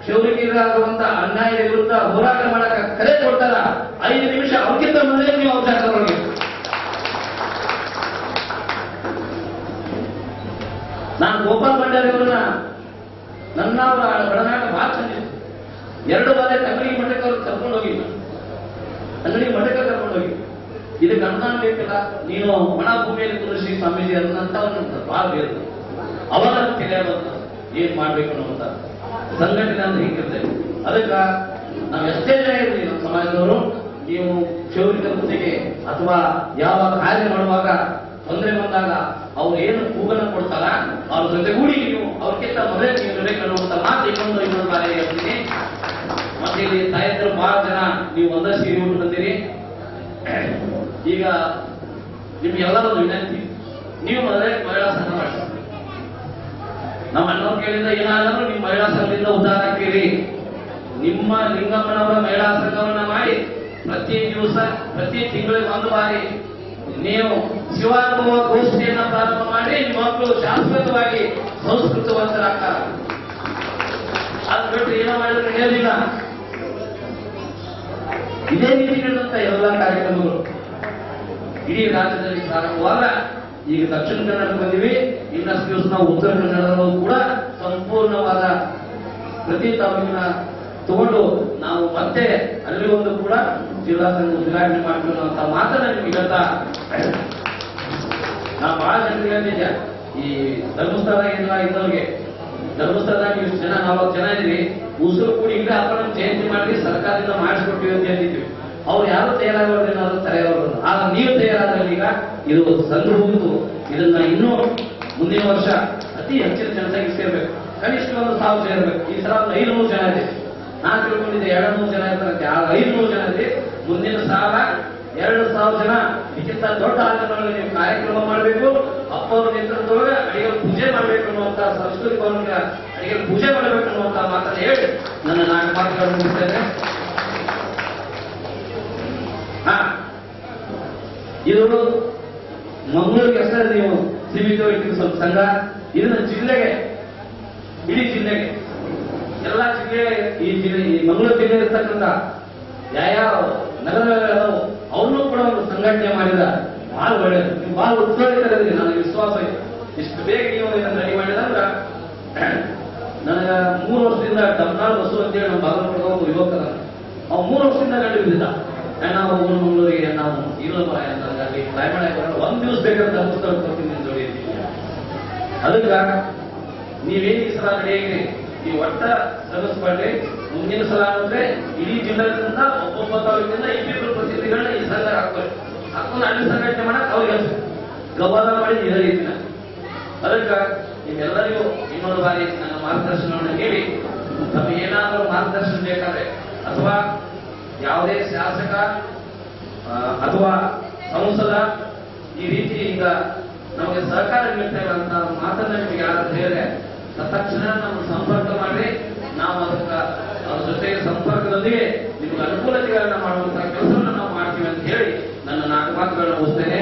ಕ್ಷೌರಿಕರಾಗುವಂತ ಅನ್ಯಾಯದ ವಿರುದ್ಧ ಹೋರಾಟ ಮಾಡಕ ಕರೆ ಕೊಡ್ತಾರ, 5 ನಿಮಿಷ ಅವಕ್ಕಿಂತ ಮುಂದೆ ನೀವು ಅವಕಾಶದೊಳಗೆ. ನಾನು ಗೋಪಾಲ್ ಭಂಡಾರಿ ಅವರನ್ನ ನನ್ನ ಒಡನಾಟ ಬಹಳ ಚಂದಿತ್ತು. 2 ಬಾರಿ ಅಂಗಡಿ ಮಠಕ್ಕೆ ಅವ್ರು ಕರ್ಕೊಂಡು ಹೋಗಿ, ಅಂಗಡಿ ಮಠಕ್ಕೆ ಕರ್ಕೊಂಡು ಹೋಗಿ, ಇದಕ್ಕೆ ಅನುದಾನ ಬೇಕಿಲ್ಲ, ನೀನು ಒಣ ಭೂಮಿಯಲ್ಲಿ ಕುರುಷಿ ಸ್ವಾಮೀಜಿ ಅನ್ನಂತ ಒಂದು ಭಾಳ ಬೇರೆ. ಅವರ ತಿಳಿಯೋದು ಏನ್ ಮಾಡ್ಬೇಕು ಅನ್ನುವಂತ ಸಂಘಟನೆ ಅಂದ್ರೆ ಹಿಂಗಿರ್ತದೆ. ಅದಕ್ಕೆ ನಾವು ಎಷ್ಟೇ ಜನ ಇರಲಿ ನಮ್ಮ ಸಮಾಜದವರು, ನೀವು ಕ್ಷೌರಿಕರ ಜೊತೆಗೆ ಅಥವಾ ಯಾವ ಕಾರ್ಯ ಮಾಡುವಾಗ ತೊಂದರೆ ಬಂದಾಗ ಅವ್ರು ಏನು ಕೂಗನ್ನು ಕೊಡ್ತಾರ ಅವ್ರ ಜೊತೆಗೂಡಿ ನೀವು ಅವ್ರಿಗಿಂತ ಮೊದಲೇ ನೀವು ಇರಬೇಕು ಅನ್ನುವಂತ ಮಾತು ಇನ್ನೊಂದು ಬಾರಿ ಹೇಳ್ತೀನಿ. ಮತ್ತೆ ಇಲ್ಲಿ ತಾಯಂದಿರು ಬಹಳ ಜನ ನೀವು ಒಂದೇ ಸೀರೆ ಉಟ್ಟು ಬಂದಿರಿ. ಈಗ ನಿಮ್ಗೆಲ್ಲರೂ ವಿನಂತಿ, ನೀವು ಮೊದಲೇ ಮಹಿಳಾ ಸಂಘ ಮಾಡಿ. ನಮ್ಮ ಅಣ್ಣವ್ರು ಕೇಳಿದ ಏನಾದರೂ ನಿಮ್ಮ ಮಹಿಳಾ ಸಂಘದಿಂದ ಉದ್ಧಾರ ಆಗ್ತೀರಿ. ನಿಮ್ಮ ಲಿಂಗಮ್ಮನವರ ಮಹಿಳಾ ಸಂಘವನ್ನ ಮಾಡಿ ಪ್ರತಿ ದಿವಸ ಪ್ರತಿ ತಿಂಗಳಿಗೆ 1 ಬಾರಿ ನೀವು ಶಿವಾನುಭವ ಗೋಷ್ಠಿಯನ್ನ ಪ್ರಾರಂಭ ಮಾಡಿ ನಿಮ್ಮ ಮಕ್ಕಳು ಶಾಶ್ವತವಾಗಿ ಸಂಸ್ಕೃತವಂತರಾಗ್ತಾರೆ. ಅದು ಬಿಟ್ಟು ಏನೋ ಮಾಡಿದ್ರೆ ನಡೆಯೋದಿಲ್ಲ. ಇದೇ ರೀತಿ ನಡೆದಂತ ಎಲ್ಲ ಕಾರ್ಯಕ್ರಮಗಳು ಇಡೀ ರಾಜ್ಯದಲ್ಲಿ ಪ್ರಾರಂಭವಾದ ಈಗ ದಕ್ಷಿಣ ಕನ್ನಡ ಬಂದಿವಿ, ಇನ್ನಷ್ಟು ದಿವಸ ನಾವು ಉತ್ತರ ಕನ್ನಡದಲ್ಲೂ ಕೂಡ ಸಂಪೂರ್ಣವಾದ ಪ್ರತಿ ತಾಲೂಕಿನ ತಗೊಂಡು ನಾವು ಮತ್ತೆ ಅಲ್ಲಿ ಒಂದು ಕೂಡ ಜಿಲ್ಲಾ ಸಂಘ ಉದ್ಘಾಟನೆ ಮಾಡ್ತೀವಿ ಅಂತ ಮಾತನ್ನ ನಿಮ್ಗೆ ಹೇಳ್ತಾ ನಾವು ಬಹಳ ಜನರಿಗೆ ಹೇಳ್ತಿದ್ದೆ, ಈ ಧರ್ಮಸ್ಥಳದಾಗ ಏನಿಲ್ಲ ಇದ್ದವ್ರಿಗೆ ಧರ್ಮಸ್ಥಳದಾಗ ಇಷ್ಟು ಜನ 40 ಜನ ಇದೀವಿ, ಉಸಿರು ಕೂಡಿ ಇಲ್ಲೇ ಅಪ್ಪನ ಜಯಂತಿ ಮಾಡಿ ಸರ್ಕಾರದಿಂದ ಮಾಡಿಸ್ಕೊಟ್ಟಿವಿ ಅಂತ ಹೇಳ್ತಿದ್ವಿ. ಅವ್ರು ಯಾರು ತಯಾರಾಗೋದ್ರೇನೋ ಅದು ತಯಾರಾಗೋದು, ಆದ್ರೆ ನೀವು ತಯಾರಾದ್ರೆ ಈಗ ಇದು ಸಂಘ ಹೋಗಿದ್ದು ಇದನ್ನ ಇನ್ನೂ ಮುಂದಿನ ವರ್ಷ ಅತಿ ಹೆಚ್ಚಿನ ಜನಸಂಖ್ಯೆ ಸೇರ್ಬೇಕು, ಕನಿಷ್ಠ ಒಂದು 1000 ಸೇರ್ಬೇಕು. ಈ ಸಲ 500 ಜನ ಇದೆ, ನಾನು ತಿಳ್ಕೊಂಡಿದ್ದೆ 200 ಜನ ಇರ್ತಾರೆ, 500 ಜನ ಇದೆ. ಮುಂದಿನ ಸಾಲ 2000 ಜನ ಇದಕ್ಕಿಂತ ದೊಡ್ಡ ಆಚರಣೆಗಳಲ್ಲಿ ನೀವು ಕಾರ್ಯಕ್ರಮ ಮಾಡಬೇಕು. ಅಪ್ಪನ ನೇತೃತ್ವದೊಳಗೆ ಅಡಿಗೆ ಪೂಜೆ ಮಾಡಬೇಕು ಅನ್ನುವಂತ ಸಂಸ್ಕೃತಿ ಭವನಕ್ಕೆ ಅಡಿಗೆ ಪೂಜೆ ಮಾಡಬೇಕು ಅನ್ನುವಂತ ಮಾತನ್ನು ಹೇಳಿ ನನ್ನ 4 ಮಾತುಗಳನ್ನು ಮುಗಿಸ್ತೇನೆ. ಇದು ಮಂಗಳೂರಿಗೆ ಅಷ್ಟೇ ನೀವು ಸೀಮಿತವಾಗಿರ್ತೀವಿ ಸ್ವಲ್ಪ ಸಂಘ. ಇದನ್ನ ಜಿಲ್ಲೆಗೆ, ಇಡೀ ಜಿಲ್ಲೆಗೆ, ಎಲ್ಲ ಜಿಲ್ಲೆ, ಈ ಮಂಗಳೂರು ಜಿಲ್ಲೆ ಇರ್ತಕ್ಕಂಥ ಯಾವ ನಗರಗಳು ಅವನ್ನೂ ಕೂಡ ಒಂದು ಸಂಘಟನೆ ಮಾಡಿದ ಬಹಳ ಒಳ್ಳೆಯದು. ನೀವು ಬಹಳ ಉತ್ಸಾಹಿತರಿದ್ದೀರಿ, ನನಗೆ ವಿಶ್ವಾಸ ಇದೆ. ಇಷ್ಟು ಬೇಗ ನೀವು ಇದನ್ನು ರೆಡಿ ಮಾಡಿದಂದ್ರೆ ನನಗೆ 3 ವರ್ಷದಿಂದ ಡಬ್ನಾಳ್ ಬಸ್ಸು ಅಂತೇಳಿ ನಮ್ಮ ಬಾಗಲಕೋಟೆ ಒಬ್ಬ ಯುವಕ, ಅವ್ನು 3 ವರ್ಷದಿಂದ ಗಂಡು ಬಿದ್ದಿದ್ದ. ನಾವು ಮಂಗಳೂರಿಗೆ ನಾವು ಇಲ್ಲಪ್ಪ ಅಲ್ಲಿ ಕ್ಲೈಮೇಟ್ ಆಗಿ 1 ದಿವಸ ಬೇಕಾದ್ರೆ ಧರ್ಮಸ್ಥಳ ಬರ್ತೀನಿ ಜೋಡಿ. ಅದಕ್ಕೆ ನೀವೇನು ಈ ಸಲ ರೆಡಿಯಾಗಿರಿ, ಈ ಒಟ್ಟ ಧರ್ಮಸ್ಥಳ ಮುಂದಿನ ಸಲ ಅಂದ್ರೆ ಇಡೀ ಜಿಲ್ಲೆಯಿಂದ ಒಬ್ಬೊಬ್ಬ ತಾಲೂಕಿಂದ 2 ಪ್ರತಿನಿಧಿಗಳನ್ನ ಈ ಸಂಘ ಹಾಕೊಂಡು ಅಲ್ಲಿ ಸಂಘಟನೆ ಮಾಡಕ್ ಅವ್ರಿಗೆ ಗವಾದ ಮಾಡಿ ಇದೇ ರೀತಿನ. ಅದಕ್ಕೆ ನಿಮ್ಮೆಲ್ಲರಿಗೂ ಇನ್ನೊಂದು ಬಾರಿ ನನ್ನ ಮಾರ್ಗದರ್ಶನವನ್ನು ನೀಡಿ, ನಮಗೆ ಏನಾದರೂ ಮಾರ್ಗದರ್ಶನ ಬೇಕಾದ್ರೆ ಅಥವಾ ಯಾವುದೇ ಶಾಸಕ ಅಥವಾ ಸಂಸದ ಈ ರೀತಿ ಈಗ ನಮಗೆ ಸಹಕಾರ ನೀಡ್ತೇವೆ ಅಂತ ಮಾತನ್ನ ನಿಮಗೆ ಯಾರಾದ್ರೂ ಹೇಳಿದ್ರೆ ತಕ್ಷಣ ನಮ್ಮನ್ನು ಸಂಪರ್ಕ ಮಾಡಿ, ನಾವು ಅದಕ್ಕೆ ಅದ್ರ ಜೊತೆಗೆ ಸಂಪರ್ಕದೊಂದಿಗೆ ನಿಮ್ಗೆ ಅನುಕೂಲತೆಗಳನ್ನ ಮಾಡುವಂತಹ ಕೆಲಸವನ್ನು ನಾವು ಮಾಡ್ತೀವಿ ಅಂತ ಹೇಳಿ ನನ್ನ 4 ಮಾತುಗಳನ್ನ ಮುಗಿಸ್ತೇನೆ.